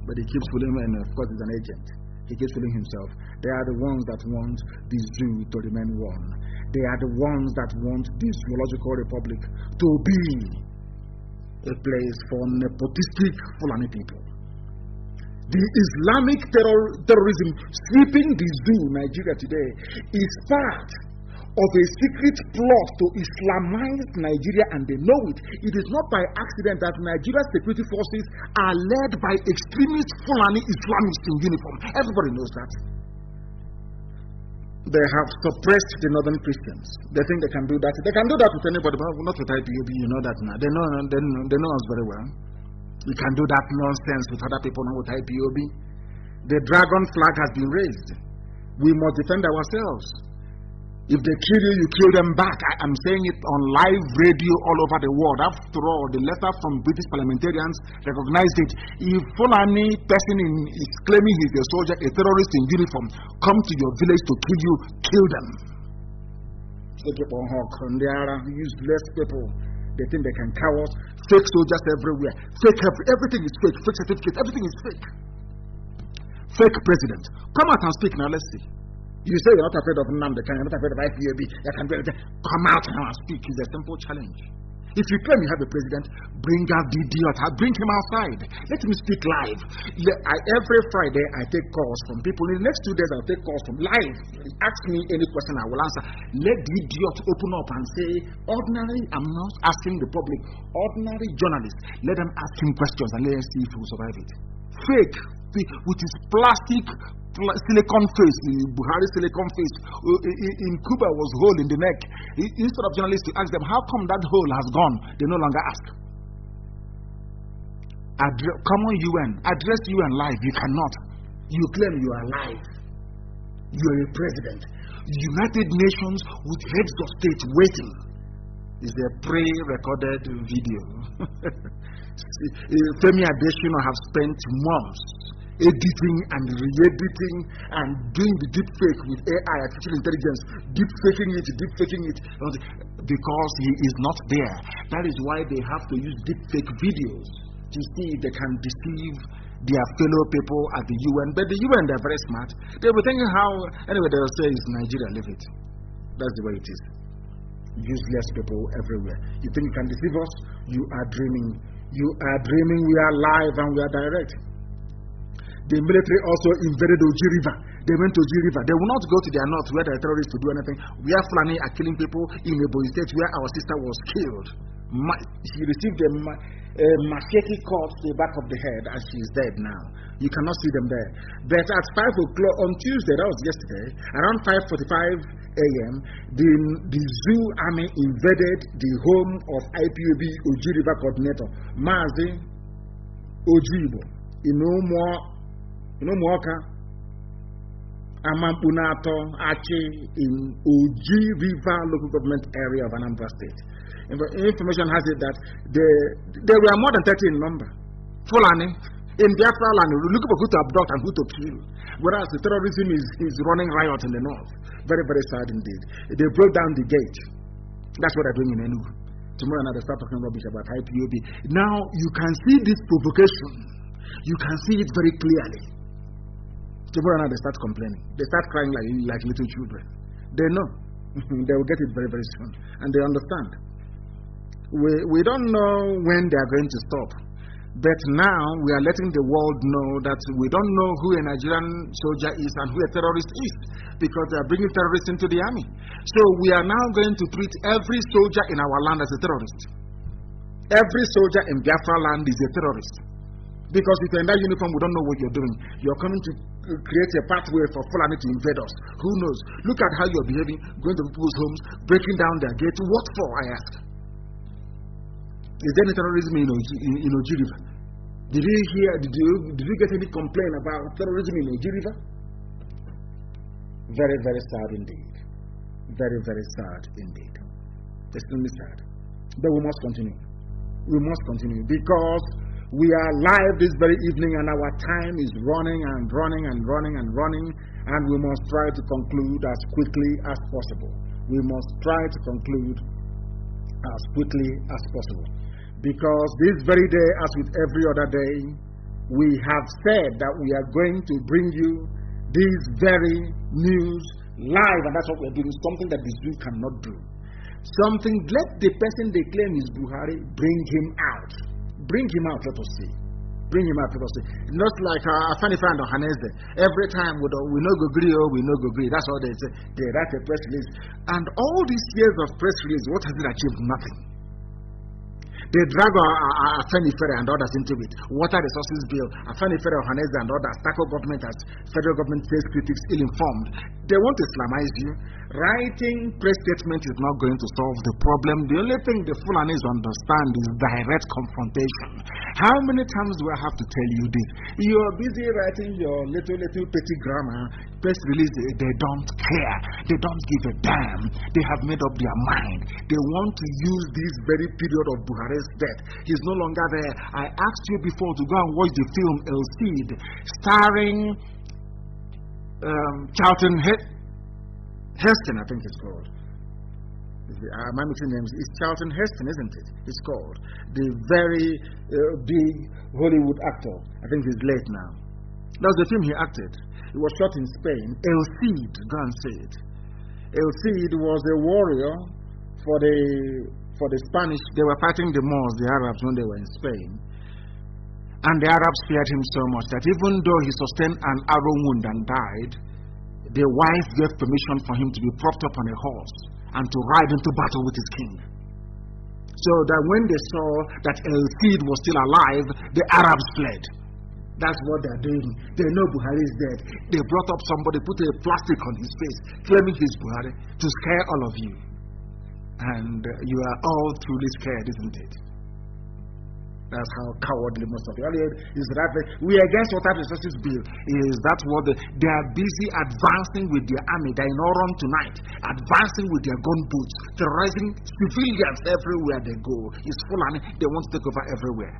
But he keeps fooling, and of course he's an agent. He keeps fooling himself. They are the ones that want the zoo to remain one. They are the ones that want this zoological republic to be a place for nepotistic Fulani people. The Islamic terrorism sweeping the zoo, Nigeria today, is part of a secret plot to Islamize Nigeria, and they know it. It is not by accident that Nigeria's security forces are led by extremist Fulani Islamists in uniform. Everybody knows that. They have suppressed the northern Christians. They think they can do that. They can do that with anybody, but not with IPOB. You know that now. They know us very well. We can do that nonsense with other people, not with IPOB. The dragon flag has been raised. We must defend ourselves. If they kill you, you kill them back. I am saying it on live radio all over the world. After all, the letter from British parliamentarians recognized it. If Fulani person is claiming he's a soldier, a terrorist in uniform, come to your village to kill you, kill them. Useless people. They think they can cow us. Fake soldiers everywhere. Everything is fake. Fake certificates. Everything is fake. Fake president. Come out and speak now. Let's see. You say you're not afraid of Nnamdi Kanu, you're not afraid of IPOB. You can do anything. Come out now and speak. It's a simple challenge. If you claim you have a president, bring out the idiot. Bring him outside. Let him speak live. Every Friday, I take calls from people. In the next 2 days, I'll take calls from live. Ask me any question, I will answer. Let the idiot open up and say, ordinary, I'm not asking the public, ordinary journalists, let them ask him questions and let us see if he will survive it. Fake, with his plastic silicon face, Buhari silicon face. In Cuba was hole in the neck. Instead of journalists to ask them, how come that hole has gone? They no longer ask. Come on, UN. Address UN live. You cannot. You claim you are live. You are a president. United Nations with heads of state waiting. Is a pre-recorded video. Femi Adesina have spent months editing and re-editing and doing the deep fake with AI, artificial intelligence, deep faking it, because he is not there. That is why they have to use deep fake videos to see if they can deceive their fellow people at the UN. But the UN, they're very smart. They'll be thinking how, anyway, they'll say it's Nigeria, leave it. That's the way it is. Useless people everywhere. You think you can deceive us? You are dreaming. You are dreaming. We are live and we are direct. The military also invaded Oji River. They went to Oji River. They will not go to their north where there are terrorists to do anything. We are Fulani are killing people in Ebonyi State where our sister was killed. She received a machete cut to the back of the head and she is dead now. You cannot see them there. But at 5 o'clock on Tuesday, that was yesterday, around 5:45 a.m., the Zoo Army invaded the home of IPOB Oji River coordinator, Mazi Ojibo, Inomuoka, Amampunato, Achi, in Oji River local government area of Anambra State. Information has it that there were more than 30 in number. Fulani, in Biafra land, looking for who to abduct and who to kill. Whereas the terrorism is running riot in the north. Very, very sad indeed. They broke down the gate. That's what they're doing in Enugu. Tomorrow night they start talking rubbish about IPOB. Now you can see this provocation. You can see it very clearly. Tomorrow night they start complaining. They start crying like little children. They know. They will get it very, very soon. And they understand. We don't know when they are going to stop. But now we are letting the world know that we don't know who a Nigerian soldier is and who a terrorist is, because they are bringing terrorists into the army. So we are now going to treat every soldier in our land as a terrorist. Every soldier in Biafra land is a terrorist. Because if you're in that uniform, we don't know what you're doing. You're coming to create a pathway for Fulani to invade us. Who knows? Look at how you're behaving, going to people's homes, breaking down their gates. What for, I ask? Is there any terrorism in Oji River? Did you get any complaint about terrorism in Oji River? Very, very sad indeed. Very, very sad indeed. Extremely sad. But we must continue. We must continue because we are live this very evening and our time is running and running and running and running, and we must try to conclude as quickly as possible. We must try to conclude as quickly as possible. Because this very day, as with every other day, we have said that we are going to bring you this very news live, and that's what we're doing, something that the Zoo cannot do. Something, let the person they claim is Buhari, bring him out. Bring him out, let us see. Bring him out, let us see. Not like a funny friend of Hanese. Every time we no go agree, we no go agree. That's all they say. They write a press release. And all these years of press release, what has it achieved? Nothing. They drag a Fanny Ferry and others into it. Water Resources Bill, a Fanny Ferry of Hanese and others. Tackle government as federal government says critics ill-informed. They want to Islamize you. Writing press statement is not going to solve the problem. The only thing the Fulanis understand is direct confrontation. How many times do I have to tell you this? You are busy writing your little petty grammar, press release, they don't care. They don't give a damn. They have made up their mind. They want to use this very period of Buhari's death. He's no longer there. I asked you before to go and watch the film El Cid, starring Charlton Heston, I think it's called. My mixing names. It's Charlton Heston, isn't it? It's called. The very big Hollywood actor. I think he's late now. That was the film he acted. It was shot in Spain. El Cid, go and say it. El Cid was a warrior for the Spanish. They were fighting the Moors, the Arabs, when they were in Spain. And the Arabs feared him so much that even though he sustained an arrow wound and died, the wife gave permission for him to be propped up on a horse and to ride into battle with his king. So that when they saw that El Cid was still alive, the Arabs fled. That's what they're doing. They know Buhari is dead. They brought up somebody, put a plastic on his face, claiming he's Buhari, to scare all of you. And you are all truly scared, isn't it? That's how cowardly most of you are. We are against Water Resources Bill. Is that what they are busy advancing with their army? They're in Oron tonight, advancing with their gun boots, terrorizing civilians everywhere they go. It's full and they want to take over everywhere.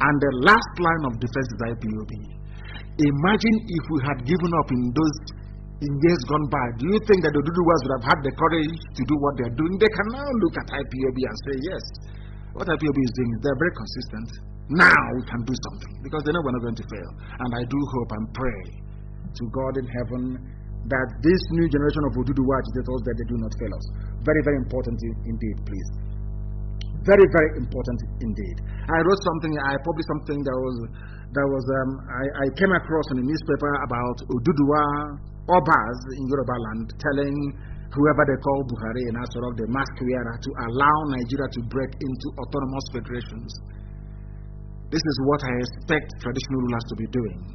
And the last line of defense is IPOB. Imagine if we had given up in years gone by. Do you think that the Duduwas would have had the courage to do what they're doing? They can now look at IPOB and say, yes, what IPOB is doing, they're very consistent. Now we can do something because they know we're not going to fail. And I do hope and pray to God in heaven that this new generation of Oduduwa agitators, that they do not fail us. Very, very important indeed, please. Very, very important indeed. I wrote something, I published something I came across in a newspaper about Oduduwa Obas in Yoruba land telling whoever they call Buhari and Asorok, the mask wearer, to allow Nigeria to break into autonomous federations. This is what I expect traditional rulers to be doing.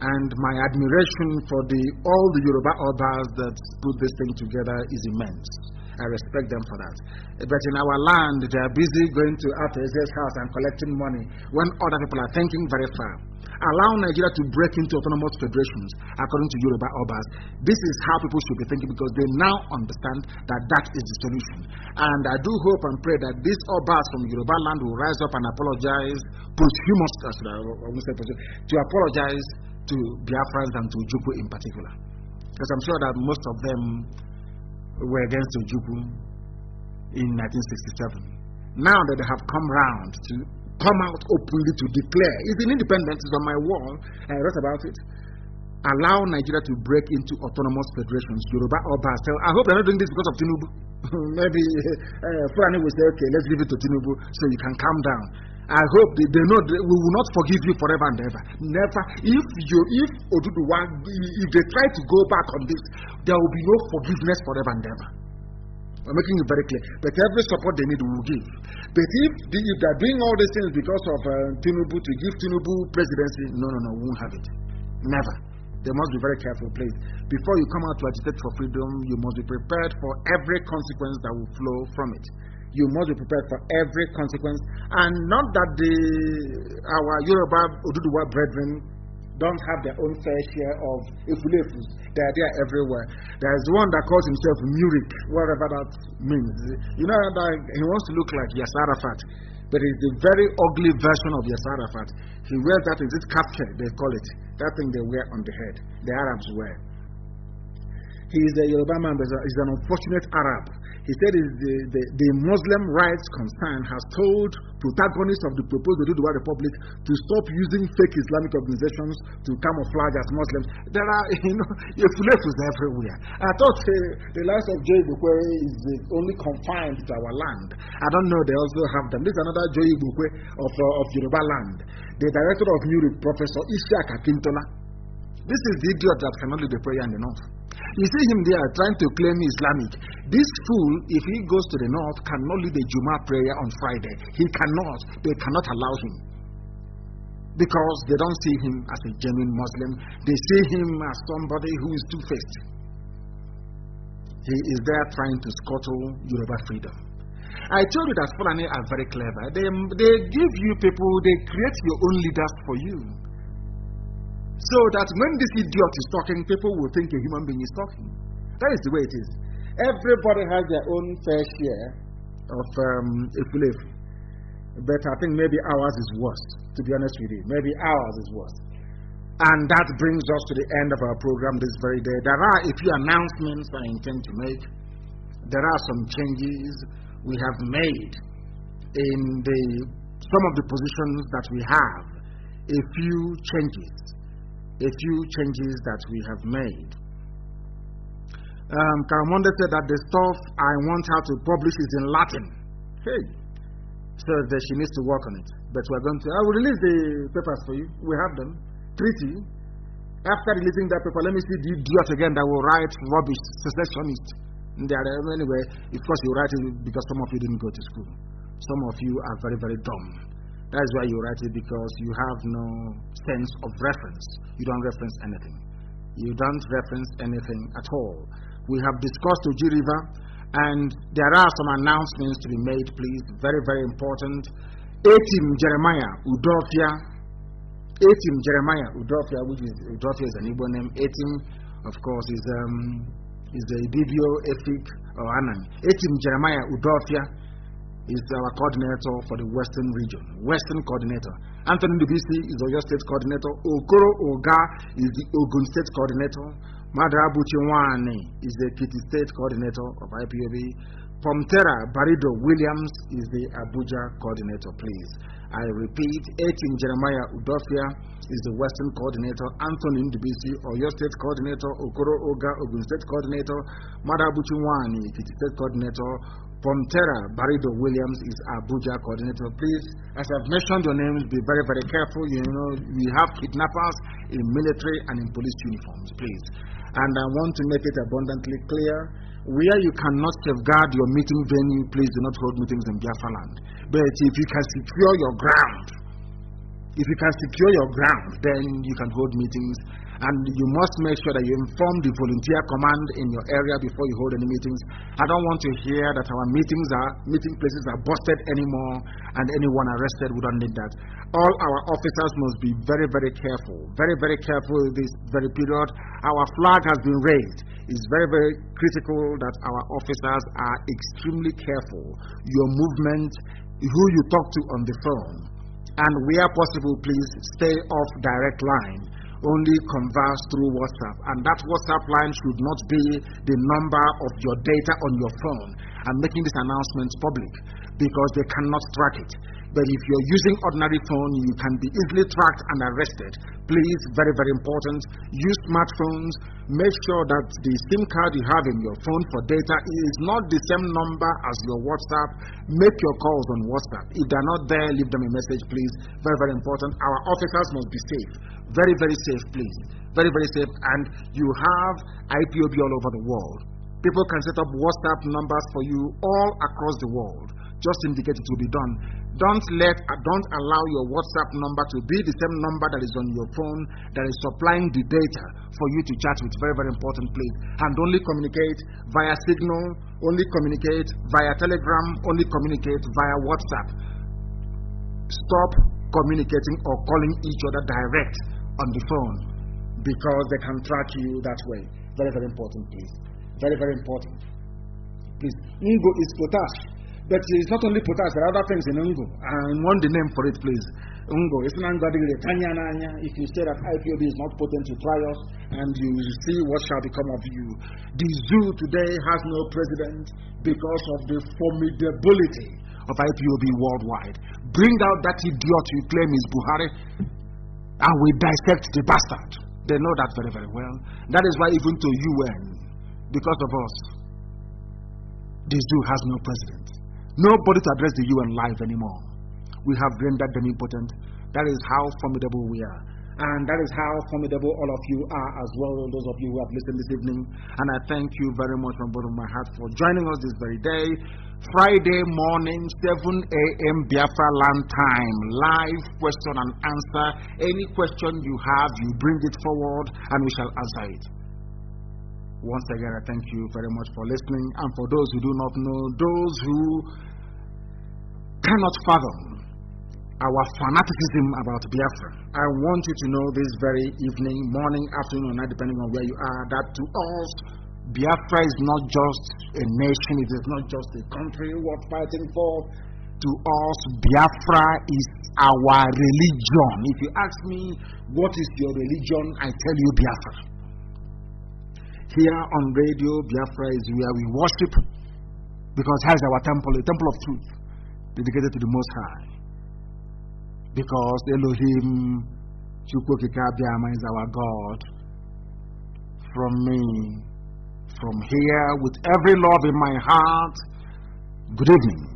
And my admiration for all the Yoruba Obas that put this thing together is immense. I respect them for that. But in our land, they are busy going to Ateze's house and collecting money when other people are thinking very far. Allow Nigeria to break into autonomous federations, according to Yoruba Obas. This is how people should be thinking because they now understand that that is the solution. And I do hope and pray that these Obas from Yoruba land will rise up and apologize to apologize to Biafrans and to Ojukwu in particular. Because I'm sure that most of them were against Ojukwu in 1967. Now that they have come round to come out openly to declare, it's an independence, it's on my wall, I wrote about it. Allow Nigeria to break into autonomous federations, Yoruba or Basel. I hope they're not doing this because of Tinubu. Maybe Fulani will say, okay, let's give it to Tinubu so you can calm down. I hope they know we will not forgive you forever and ever. Never. If Oduduwa, if they try to go back on this, there will be no forgiveness forever and ever. I'm making it very clear. But every support they need, we will give. But if they're doing all these things because of Tinubu, to give Tinubu presidency, no, we won't have it. Never. They must be very careful, please. Before you come out to agitate for freedom, you must be prepared for every consequence that will flow from it. You must be prepared for every consequence. And not that our Yoruba Oduduwa brethren don't have their own fair share of Ifulefus. They are there everywhere. There is one that calls himself Murik, whatever that means. You know that he wants to look like Yasser Arafat, but it's the very ugly version of Yasser Arafat. He wears that, is it kafke, they call it. That thing they wear on the head, the Arabs wear. He is a Yoruba man, but he's an unfortunate Arab. He said the Muslim rights concern has told protagonists of the proposed Oduduwa Republic to stop using fake Islamic organizations to camouflage as Muslims. There are, Ifulefus everywhere. I thought the lives of Joy Ibukwe is only confined to our land. I don't know, they also have them. This is another Joy Ibukwe of Yoruba land. The director of URIP, Professor Ishaq Akintola. This is the idiot that cannot lead the prayer in the north. You see him there trying to claim Islamic. This fool, if he goes to the north, cannot lead the Juma prayer on Friday. He cannot. They cannot allow him. Because they don't see him as a genuine Muslim. They see him as somebody who is two-faced. He is there trying to scuttle Yoruba freedom. I told you that Fulani are very clever. They give you people, they create your own leaders for you. So that when this idiot is talking, people will think a human being is talking. That is the way it is. Everybody has their own fair share of Ifulefu. But I think maybe ours is worse, to be honest with you. Maybe ours is worse. And that brings us to the end of our program this very day. There are a few announcements I intend to make. There are some changes we have made in some of the positions that we have. A few changes that we have made. Karamonde said that the stuff I want her to publish is in Latin. Hey, so that she needs to work on it. But we're going to, I will release the papers for you. We have them. Treaty. After releasing that paper, let me see the idiot again that will write rubbish, secessionist. Anyway, of course you write it because some of you didn't go to school. Some of you are very, very dumb. That is why you write it, because you have no sense of reference. You don't reference anything. You don't reference anything at all. We have discussed Oji River, and there are some announcements to be made, please. Very, very important. Etim Jeremiah Udofia, which is Udofia is an Igbo name. Etim, of course, is the Ibibio Efik or Anan. Etim Jeremiah Udofia is our coordinator for the Western region. Western coordinator. Anthony Dubisi is Oyo State coordinator. Okoro Oga is the Ogun State coordinator. Madara Buchiwane is the Kiti State coordinator of IPOB. Pomtera Barido Williams is the Abuja coordinator, please. I repeat, 18 Jeremiah Udofia is the Western coordinator. Anthony Dubisi, Oyo State coordinator. Okoro Oga, Ogun State coordinator. Madara Buchiwane, Kiti State coordinator. Pomtera Barido Williams is Abuja coordinator. Please, as I've mentioned your names, be very, very careful. You know, we have kidnappers in military and in police uniforms, please. And I want to make it abundantly clear, where you cannot safeguard your meeting venue, please do not hold meetings in Biafra land. But if you can secure your ground, then you can hold meetings. And you must make sure that you inform the volunteer command in your area before you hold any meetings. I don't want to hear that our meeting places are busted anymore and anyone arrested. We don't need that. All our officers must be very, very careful. Very, very careful this very period. Our flag has been raised. It's very, very critical that our officers are extremely careful. Your movement, who you talk to on the phone, and where possible, please stay off direct line. Only converse through WhatsApp, and that WhatsApp line should not be the number of your data on your phone. I'm making this announcement public because they cannot track it. But if you're using ordinary phone, you can be easily tracked and arrested. Please, very, very important, use smartphones. Make sure that the SIM card you have in your phone for data is not the same number as your WhatsApp. Make your calls on WhatsApp. If they're not there, leave them a message, please. Very, very important. Our officers must be safe. Very, very safe, please. Very, very safe. And you have IPOB all over the world. People can set up WhatsApp numbers for you all across the world. Just indicate it will be done. Don't allow your WhatsApp number to be the same number that is on your phone that is supplying the data for you to chat with. Very, very important, please. And only communicate via Signal, only communicate via Telegram, only communicate via WhatsApp. Stop communicating or calling each other direct on the phone because they can track you that way. Very, very important, please. Very, very important. Please. Ngo is potash. But it's not only potash, there are other things in Ungo. I want the name for it, please. Ungo. It's not if you say that IPOB is not potent to try us, and you see what shall become of you. The zoo today has no president because of the formidability of IPOB worldwide. Bring out that idiot you claim is Buhari, and we dissect the bastard. They know that very, very well. That is why even to UN, because of us, the zoo has no president. Nobody to address the UN live anymore. We have rendered them impotent. That is how formidable we are. And that is how formidable all of you are as well, those of you who have listened this evening. And I thank you very much from the bottom of my heart for joining us this very day. Friday morning, 7 a.m. Biafra land time. Live question and answer. Any question you have, you bring it forward and we shall answer it. Once again, I thank you very much for listening. And for those who do not know, those who cannot fathom our fanaticism about Biafra, I want you to know this very evening, morning, afternoon, or night, depending on where you are, that to us, Biafra is not just a nation, it is not just a country worth fighting for. To us, Biafra is our religion. If you ask me, what is your religion? I tell you Biafra. Here on radio, Biafra is where we worship, because here is our temple, a temple of truth, dedicated to the Most High. Because Elohim, Chukwokikabiyama, is our God. From me, from here, with every love in my heart, good evening.